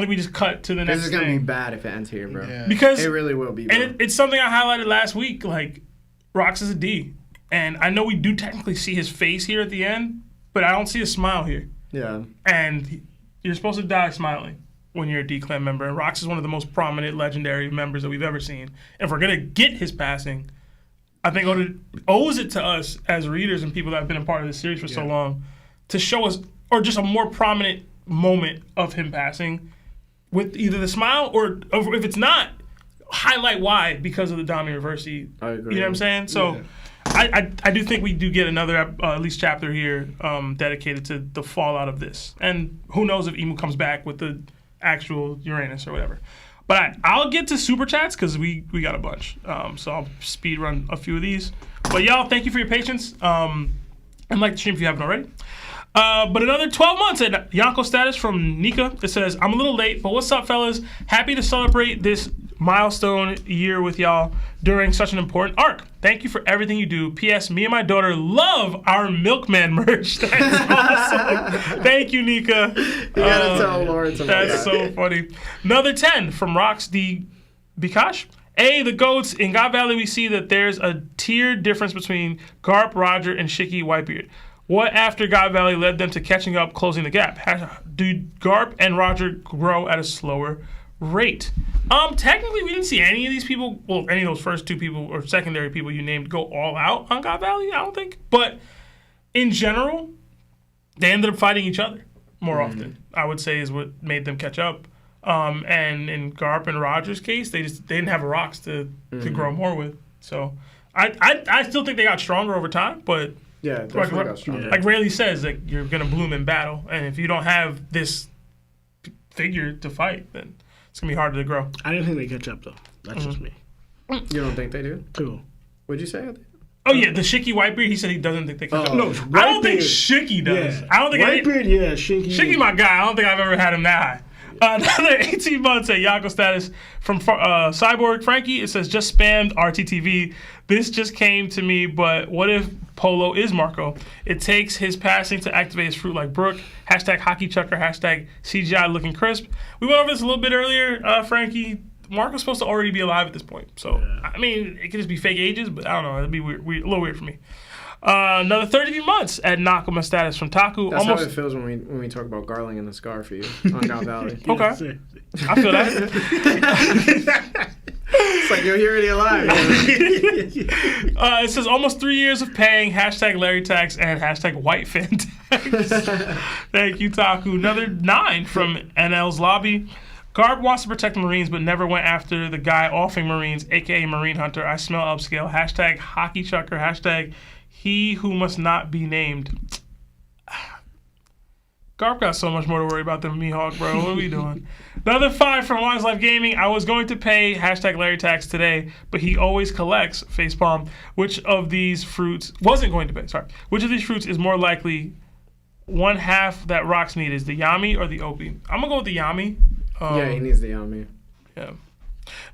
we just cut to the next thing. This is going to be bad if it ends here, bro. Yeah. Because it really will be, bro. And it's something I highlighted last week. Like, Rox is a D. And I know we do technically see his face here at the end, but I don't see a smile here. Yeah. And you're supposed to die smiling when you're a D-Clan member. And Rox is one of the most prominent, legendary members that we've ever seen. If we're going to get his passing, I think it owes it to us as readers and people that have been a part of this series for so long to show us, or just a more prominent moment of him passing with either the smile or if it's not, highlight why because of the Dami Reversi. I agree. You know what I'm saying? So I do think we do get another at least chapter here dedicated to the fallout of this. And who knows if Imu comes back with the actual Uranus or whatever. But I'll get to super chats because we got a bunch. So I'll speed run a few of these. But y'all, thank you for your patience. And like the stream if you haven't already. But another 12 months at Yonko status from Nika. It says, I'm a little late, but what's up, fellas? Happy to celebrate this milestone year with y'all during such an important arc. Thank you for everything you do. P.S. Me and my daughter love our Milkman merch. That is awesome. Thank you, Nika. You gotta tell Lawrence about that. That's so funny. Another 10 from Rox D. Bikash. The GOATs. In God Valley, we see that there's a tiered difference between Garp, Roger, and Shiki Whitebeard. What after God Valley led them to catching up, closing the gap? Do Garp and Roger grow at a slower rate? Technically, we didn't see any of these people, well, any of those first two people or secondary people you named go all out on God Valley, I don't think. But in general, they ended up fighting each other more often, I would say, is what made them catch up. And in Garp and Roger's case, they didn't have rocks to grow more with. So I still think they got stronger over time, but Yeah, definitely got stronger. like Rayleigh says, like you're gonna bloom in battle, and if you don't have this figure to fight, then it's gonna be harder to grow. I didn't think they catch up though. That's just me. You don't think they do? Cool. What'd you say? Oh yeah, the Shiki Whitebeard. He said he doesn't think they catch up. No, I don't think Whitebeard- Shiki does. Yeah. I don't think Whitebeard, yeah, Shinky. Shiki my guy. I don't think I've ever had him that high. Another 18 months at Yako status from Cyborg Frankie. It says, just spammed RTTV. This just came to me, but what if Polo is Marco? It takes his passing to activate his fruit like Brook. Hashtag hockey chucker. Hashtag CGI looking crisp. We went over this a little bit earlier, Frankie. Marco's supposed to already be alive at this point. So, I mean, it could just be fake ages, but I don't know. It'd be weird, a little weird for me. Another 30 months at Nakama status from Taku. That's almost how it feels when we talk about Garling and the Scar for you on God Valley. Okay. I feel that. It's like, you're already alive. It says almost 3 years of paying. Hashtag Larry Tax and hashtag White Fan Tax. Thank you, Taku. Another 9 from NL's lobby. Garb wants to protect the Marines, but never went after the guy offing Marines, aka Marine Hunter. I smell upscale. Hashtag hockey chucker. Hashtag he who must not be named. Garp got so much more to worry about than Mihawk, bro. What are we doing? Another 5 from Wise Life Gaming. I was going to pay hashtag Larry Tax today, but he always collects facepalm. Which of these fruits wasn't going to pay? Sorry. Which of these fruits is more likely one half that rocks need? Is the Yami or the Opie? I'm gonna go with the Yami. Yeah, he needs the Yami. Yeah.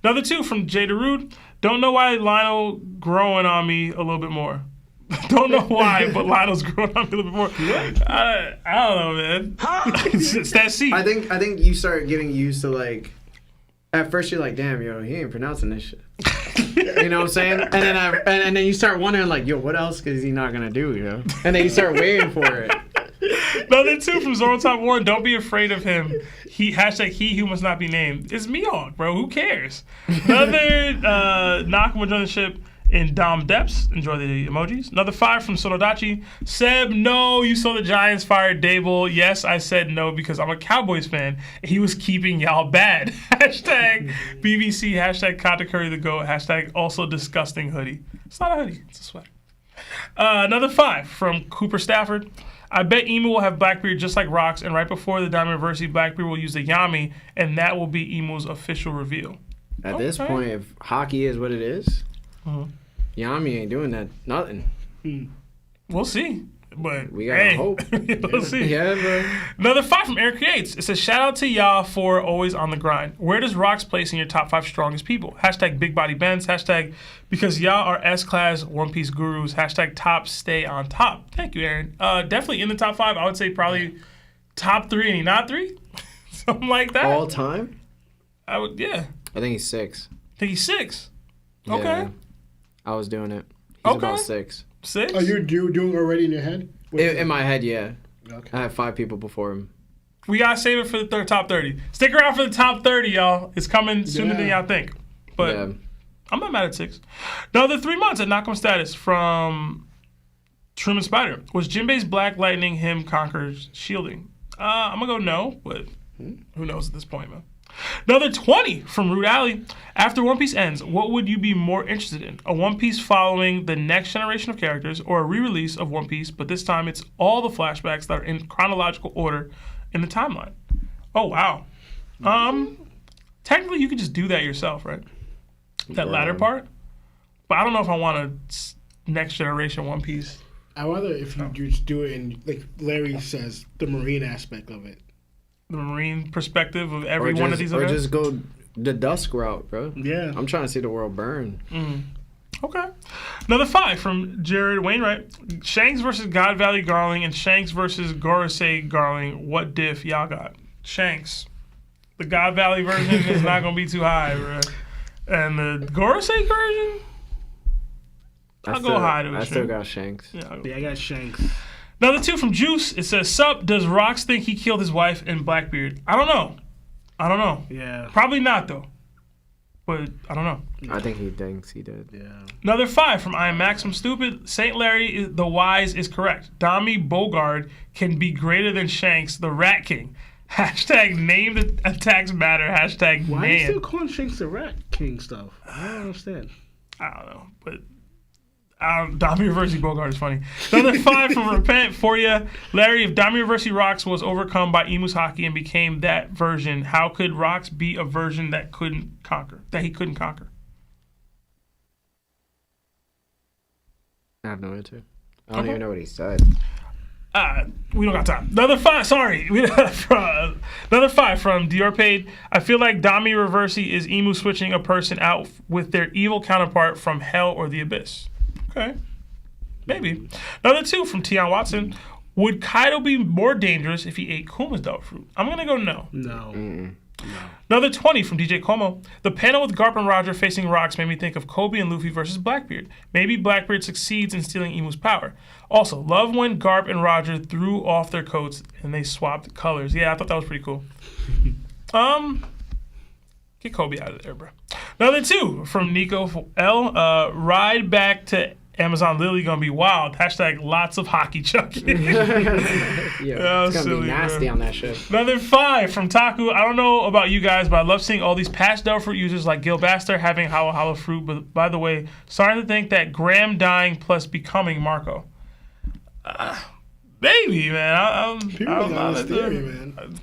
Another 2 from Jay DeRude. Don't know why Lionel growing on me a little bit more. Don't know why, but Lionel's growing on me a little bit more. I don't know, man. It's that C. I think you start getting used to, like, at first you're like, damn, yo, he ain't pronouncing this shit. You know what I'm saying? And then you start wondering, like, yo, what else is he not gonna do, you know? And then you start waiting for it. Another 2 from Zoro Top Warren. Don't be afraid of him. Hashtag he who must not be named. It's Mihawk, bro. Who cares? Another Nakama joined the ship in Dom Depths. Enjoy the emojis. Another 5 from Sonodachi. Seb, no, you saw the Giants fire Dable. Yes, I said no because I'm a Cowboys fan. He was keeping y'all bad. Hashtag BBC. Hashtag Katakuri the GOAT. Hashtag also disgusting hoodie. It's not a hoodie. It's a sweater. Another 5 from Cooper Stafford. I bet Emu will have Blackbeard just like Rocks, and right before the Diamond University, Blackbeard will use the Yami, and that will be Emu's official reveal. At this point, if hockey is what it is, Yami ain't doing that. Nothing. We'll see. But We gotta hope. We'll see. Yeah, bro. Another 5 from Eric Creates. It says, shout out to y'all for always on the grind. Where does Rocks place in your top 5 strongest people? Hashtag Big Body Benz. Hashtag because y'all are S-class One Piece gurus. Hashtag top stay on top. Thank you, Aaron. Definitely in the top 5. I would say probably top 3 and he not 3. Something like that. All time? I would, yeah. I think he's 6. I think he's 6. Okay. Yeah, I was doing it. He's Okay. about 6. 6? Are you doing already in your head? In my head, yeah. Okay. I have 5 people before him. We gotta save it for the top 30. Stick around for the top 30, y'all. It's coming sooner than y'all think. But Yeah. I'm not mad at 6. Another 3 months at Nakam status from Truman Spider. Was Jinbei's Black Lightning him conquers shielding? I'm gonna go no, but who knows at this point, man. Another 20 from Rude Alley. After One Piece ends, what would you be more interested in? A One Piece following the next generation of characters, or a re-release of One Piece, but this time it's all the flashbacks that are in chronological order in the timeline? Oh, wow. Technically, you could just do that yourself, right? That latter part. But I don't know if I want a next generation One Piece. I rather if you just do it in, like Larry says, the marine aspect of it. The marine perspective of every one of these or events? just go the dusk route, bro. Yeah. I'm trying to see the world burn. Okay. Another 5 from Jared Wainwright. Shanks versus God Valley Garling and Shanks versus Gorosei Garling. What diff y'all got? Shanks. The God Valley version is not going to be too high, bro. And the Gorosei version? I'll go high to it. I still got Shanks. Yeah, I got Shanks. Another 2 from Juice. It says, Sup, does Rox think he killed his wife in Blackbeard? I don't know. Yeah. Probably not, though. But I don't know. I think he thinks he did. Yeah. Another 5 from I Am Maxim Stupid. St. Larry the Wise is correct. Dami Bogard can be greater than Shanks, the Rat King. Hashtag name the attacks matter. Hashtag Why are man. you still calling Shanks the Rat King stuff? I don't understand. I don't know, but Dami Reversi Bogard is funny. Another 5 from Repent for ya. Larry, if Dami Reversi Rox was overcome by Emus Hockey and became that version, how could Rox be a version that he couldn't conquer? I have no answer. I don't even know what he said. We don't got time. Another 5, sorry. Another 5 from Dior Paid. I feel like Dami Reversi is Emu switching a person out with their evil counterpart from Hell or the Abyss. Okay. Maybe. Another 2 from Tion Watson. Would Kaido be more dangerous if he ate Kuma's devil fruit? I'm going to go no. No. Another 20 from DJ Como. The panel with Garp and Roger facing Rox made me think of Kobe and Luffy versus Blackbeard. Maybe Blackbeard succeeds in stealing Emu's power. Also, love when Garp and Roger threw off their coats and they swapped colors. Yeah, I thought that was pretty cool. Get Kobe out of there, bro. Another 2 from Nico L. Ride back to Amazon Lily gonna be wild. Hashtag lots of hockey chucking. Yeah, it's gonna be nasty on that shit. Another 5 from Taku. I don't know about you guys, but I love seeing all these patch devil fruit users like Gil Baster having Hollow fruit. But by the way, starting to think that Graham dying plus becoming Marco. Maybe, man.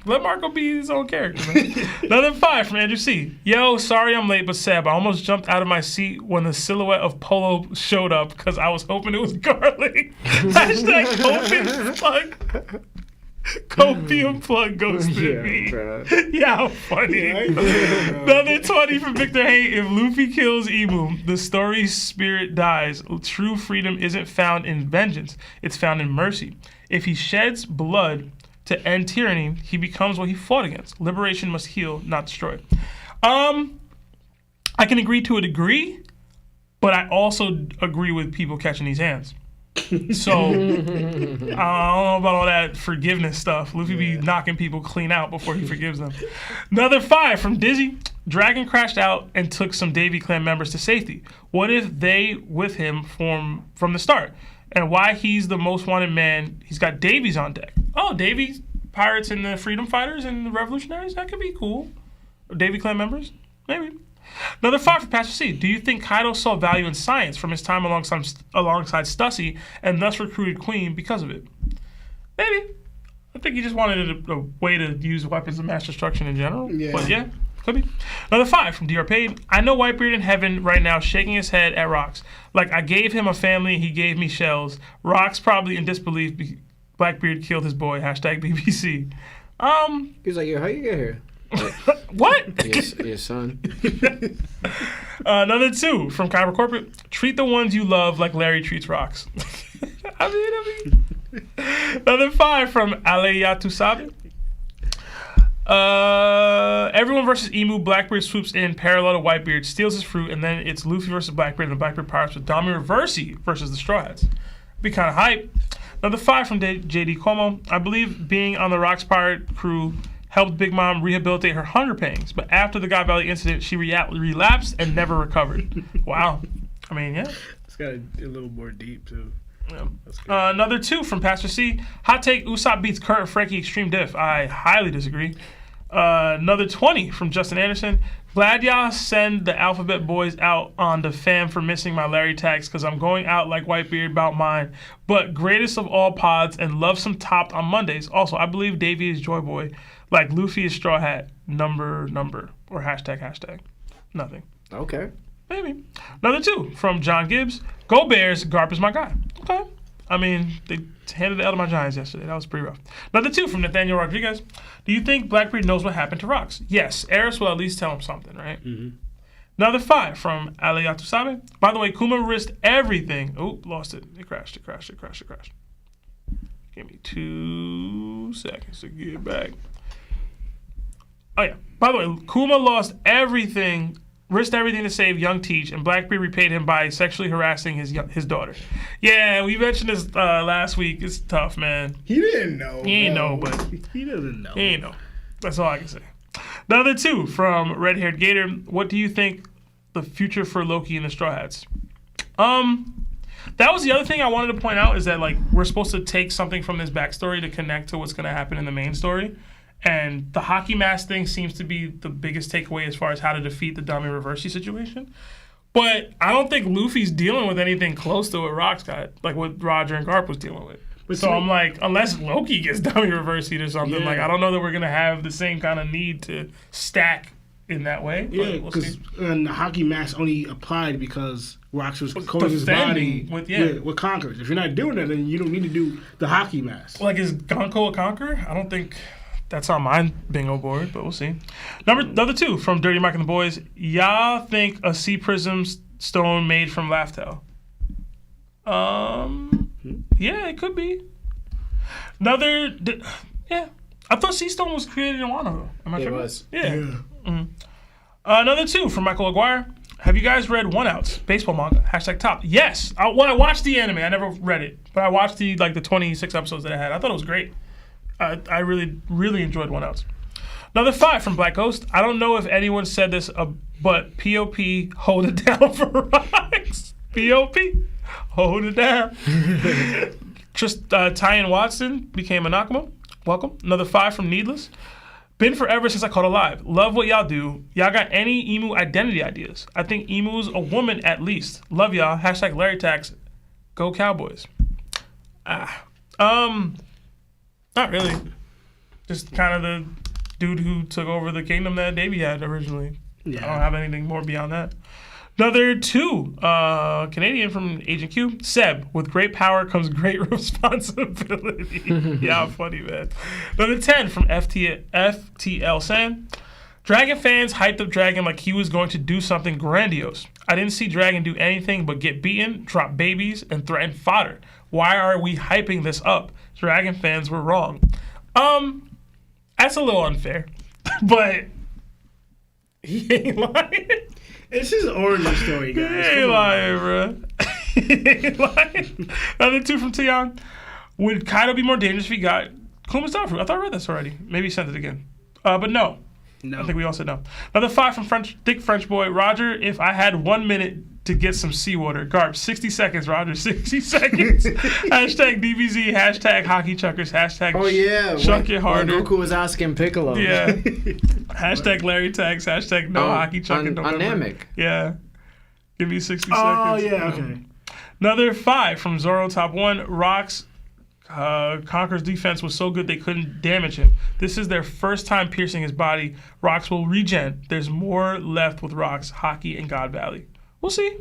Let Marco be his own character, man. Another 5 from Andrew C. Yo, sorry I'm late, but Seb, I almost jumped out of my seat when the silhouette of Polo showed up because I was hoping it was garlic. Hashtag Copium plug. Copium plug ghosted me. Bro. Yeah, how funny. Another 20 from Victor Hay. If Luffy kills Emu, the story's spirit dies. True freedom isn't found in vengeance. It's found in mercy. If he sheds blood to end tyranny, he becomes what he fought against. Liberation must heal, not destroy. I can agree to a degree, but I also agree with people catching these hands. So, I don't know about all that forgiveness stuff. Luffy be knocking people clean out before he forgives them. Another 5 from Dizzy. Dragon crashed out and took some Davy Clan members to safety. What if they with him from the start? And why he's the most wanted man, he's got Davies on deck. Oh, Davies, pirates and the freedom fighters and the revolutionaries? That could be cool. Davy Clan members? Maybe. Another 5 for Pastor C. Do you think Kaido saw value in science from his time alongside Stussy and thus recruited Queen because of it? Maybe. I think he just wanted a way to use weapons of mass destruction in general. Yeah. But yeah, could be. Another 5 from DR Paid. I know Whitebeard in heaven right now shaking his head at Rox. Like, I gave him a family and he gave me shells. Rox probably in disbelief. Blackbeard killed his boy. Hashtag BBC. He's like, yo, how you get here? What? Your son. Another 2 from Kyber Corporate. Treat the ones you love like Larry treats Rox. I mean. Another 5 from Aleyatu Sabe. Everyone versus Emu. Blackbeard swoops in parallel to Whitebeard, steals his fruit, and then it's Luffy versus Blackbeard, and the Blackbeard pirates with Dami Reversi versus the Straw Hats. Be kind of hype. Another 5 from JD Como. I believe being on the Rox pirate crew helped Big Mom rehabilitate her hunger pangs, but after the God Valley incident, she relapsed and never recovered. Wow. I mean, yeah. It's got a little more deep, too. Yeah. Another 2 from Pastor C. Hot take, Usopp beats Kurt and Frankie Extreme Diff. I highly disagree. Another 20 from Justin Anderson. Glad y'all send the Alphabet Boys out on the fam for missing my Larry tags because I'm going out like Whitebeard about mine. But greatest of all pods and love some Topped on Mondays. Also, I believe Davey is Joy Boy. Like Luffy is Straw Hat. Number. Or hashtag. Nothing. Okay. Maybe. Another 2 from John Gibbs. Go Bears. Garp is my guy. Okay. I mean, they handed the L to my Giants yesterday. That was pretty rough. Number 2 from Nathaniel Rodriguez. Do you think Blackbeard knows what happened to Rocks? Yes. Eris will at least tell him something, right? Mm-hmm. Another 5 from Aliyatusabe. By the way, Kuma risked everything. Oh, lost it. It crashed. Give me 2 seconds to get back. Oh, yeah. By the way, Kuma lost everything, risked everything to save young Teach, and Blackbeard repaid him by sexually harassing his daughter. Yeah, we mentioned this last week. It's tough, man. He didn't know. He ain't know, but he doesn't know. He ain't know. That's all I can say. Another 2 from Red Haired Gator. What do you think the future for Loki and the Straw Hats? That was the other thing I wanted to point out is that like we're supposed to take something from this backstory to connect to what's going to happen in the main story. And the hockey mask thing seems to be the biggest takeaway as far as how to defeat the dummy reversey situation. But I don't think Luffy's dealing with anything close to what Rock's got, like what Roger and Garp was dealing with. So I'm like, unless Loki gets dummy reversed or something, like I don't know that we're gonna have the same kind of need to stack in that way. Yeah, because the hockey mask only applied because Rox was coating his body with Conquerors. If you're not doing that, then you don't need to do the hockey mask. Like, is Gonko a Conqueror? I don't think that's on my bingo board, but we'll see. Number 2 from Dirty Mike and the Boys. Y'all think a Sea Prism stone made from Laugh-Tale? Yeah, it could be. Yeah. I thought Sea Stone was created in Wano, though. Am I correct? It was. Yeah. Mm-hmm. Another 2 from Michael Aguirre. Have you guys read One Outs baseball manga? #top. Yes. I watched the anime. I never read it, but I watched the 26 episodes that it had. I thought it was great. I really, really enjoyed One Outs. Another 5 from Black Ghost. I don't know if anyone said this, but POP, hold it down for Rocks. POP, hold it down. Just Tyan Watson became a Nakama. Welcome. Another 5 from Needless. Been forever since I caught Alive. Love what y'all do. Y'all got any emu identity ideas? I think emu's a woman at least. Love y'all. #Larry Tax. Go Cowboys. Not really. Just kind of the dude who took over the kingdom that Davey had originally. Yeah. I don't have anything more beyond that. Another 2, Canadian from Agent Q. Seb, with great power comes great responsibility. Yeah, funny, man. Another 10 from FTL Sam. Dragon fans hyped up Dragon like he was going to do something grandiose. I didn't see Dragon do anything but get beaten, drop babies, and threaten fodder. Why are we hyping this up? Dragon fans were wrong. That's a little unfair, but he ain't lying. It's his origin story, guys. He ain't lying, bro. He ain't lying. Another 2 from Tion. Would Kaido be more dangerous if he got Kuma's Dog Fruit? I thought I read this already. Maybe he sent it again. But no. I think we all said no. Another 5 from Thick French Boy. Roger, if I had 1 minute to get some seawater. Garp, 60 seconds, Roger. 60 seconds. #DBZ, #HockeyChuckers, #Chuck It Harder. When Goku was asking Piccolo. Yeah. #Larry Tags, #NoHockeyChucking. On Namek. Yeah. Give me 60 seconds. Oh, yeah, okay. Another 5 from Zoro Top 1. Rocks. Conqueror's defense was so good they couldn't damage him. This is their first time piercing his body. Rocks will regen. There's more left with Rocks, Hockey, and God Valley. We'll see.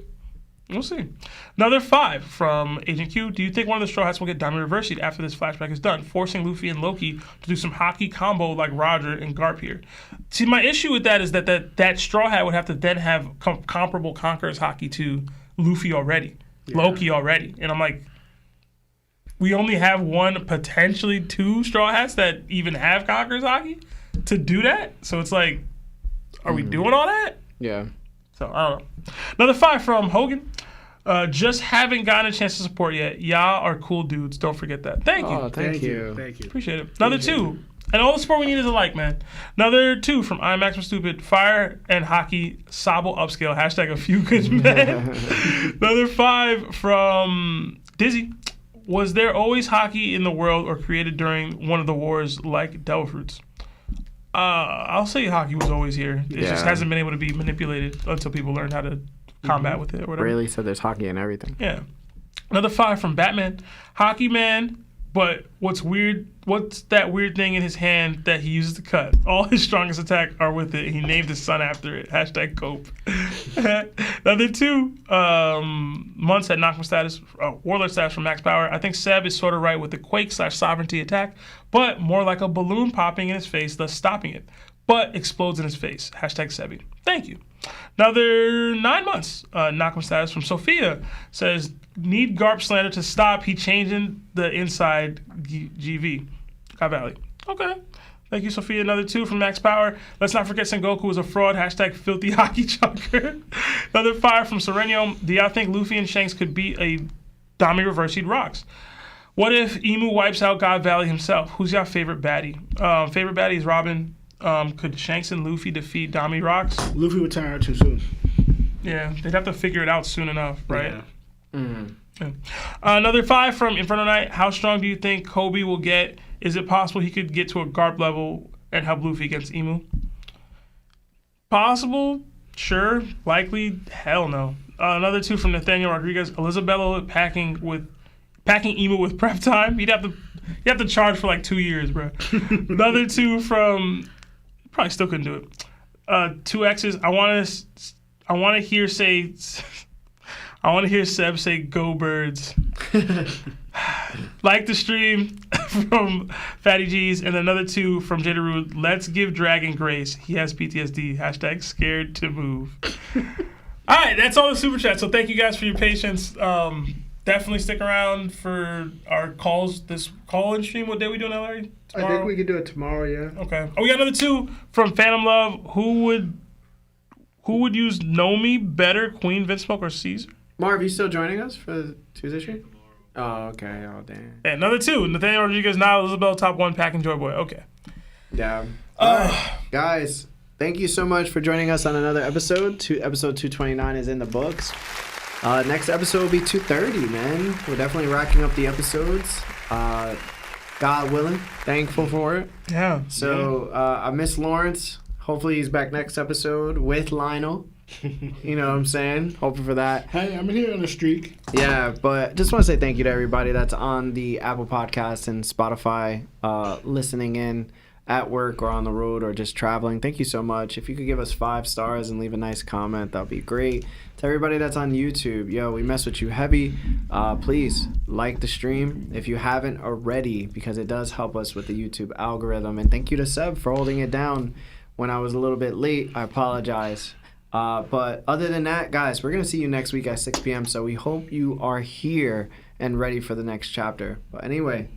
Another 5 from Agent Q. Do you think one of the Straw Hats will get Diamond Reversied after this flashback is done, forcing Luffy and Loki to do some hockey combo like Roger and Garp here? See, my issue with that is that Straw Hat would have to then have comparable Conqueror's hockey to Luffy already, Loki already. And I'm like, we only have 1, potentially 2 Straw Hats that even have Conqueror's hockey to do that? So it's like, are we doing all that? Yeah. So, I don't know. Another 5 from Hogan. Just haven't gotten a chance to support yet. Y'all are cool dudes. Don't forget that. Thank you. Oh, thank you. Appreciate it. Another 2. And all the support we need is a like, man. Another 2 from I'm Maximum Stupid. Fire and hockey. Sabo upscale. #a few good men. Another 5 from Dizzy. Was there always hockey in the world or created during one of the wars like Devil Fruits? I'll say hockey was always here. It just hasn't been able to be manipulated until people learn how to combat with it or whatever. Rayleigh said there's hockey in everything. Yeah. Another 5 from Batman. Hockey man, but what's that weird thing in his hand that he uses to cut? All his strongest attack are with it. He named his son after it. #Cope. Number 2, Months had Knockman status, Warlord status from Max Power. I think Seb is sort of right with the Quake/Sovereignty attack, but more like a balloon popping in his face, thus stopping it, but explodes in his face. Hashtag Sebi. Thank you. Another 9 months, Knockman status from Sophia says, need Garp slander to stop. He changing the inside GV. God Valley. Okay. Thank you, Sophia. Another 2 from Max Power. Let's not forget Sengoku is a fraud. Hashtag filthy hockey chunker. Another 5 from Sereno. Do y'all think Luffy and Shanks could beat a Dami reverse seed rocks? What if Emu wipes out God Valley himself? Who's your favorite baddie? Favorite baddie is Robin. Could Shanks and Luffy defeat Dami rocks? Luffy retired too soon. Yeah, they'd have to figure it out soon enough, right? Yeah. Mm. Yeah. Another 5 from Inferno Knight. How strong do you think Kobe will get? Is it possible he could get to a Garp level and help Luffy against Emu? Possible? Sure. Likely? Hell no. Another 2 from Nathaniel Rodriguez. Elizabeth packing Emu with prep time. You have to charge for like 2 years, bro. Another 2 from probably still couldn't do it. 2 X's. I want to hear Seb say "Go Birds." Like the stream from Fatty G's, and another 2 from Jadaru. Let's give Dragon grace. He has PTSD. Hashtag scared to move. All right, that's all the super chat. So thank you guys for your patience. Definitely stick around for our calls. This call-in stream. What day we doing that, Larry? Tomorrow? I think we could do it tomorrow. Yeah. Okay. Oh, we got another 2 from Phantom Love. Who would use Nomi better, Queen, Vinsmoke, or Caesar? Marv, you still joining us for the Tuesday stream? Oh, okay. Oh, damn. Yeah, another 2. Nathaniel Rodriguez, now Elizabeth, top 1, Pack and Joy Boy. Okay. Yeah. All right. Guys, thank you so much for joining us on another episode. Episode 229 is in the books. Next episode will be 230, man. We're definitely racking up the episodes. God willing. Thankful for it. Yeah. So, I miss Lawrence. Hopefully he's back next episode with Lionel. You know what I'm saying? Hoping for that. Hey, I'm here on the streak. Yeah, but just want to say thank you to everybody that's on the Apple Podcast and Spotify listening in at work or on the road or just traveling. Thank you so much. If you could give us 5 stars and leave a nice comment, that would be great. To everybody that's on YouTube, yo, we mess with you heavy. Please like the stream if you haven't already, because it does help us with the YouTube algorithm. And thank you to Seb for holding it down when I was a little bit late. I apologize. But other than that, guys, we're going to see you next week at 6 p.m. So we hope you are here and ready for the next chapter. But anyway,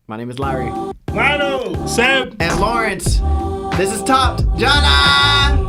my name is Larry. Lionel! Seb! And Lawrence. This is TOPT. Jana!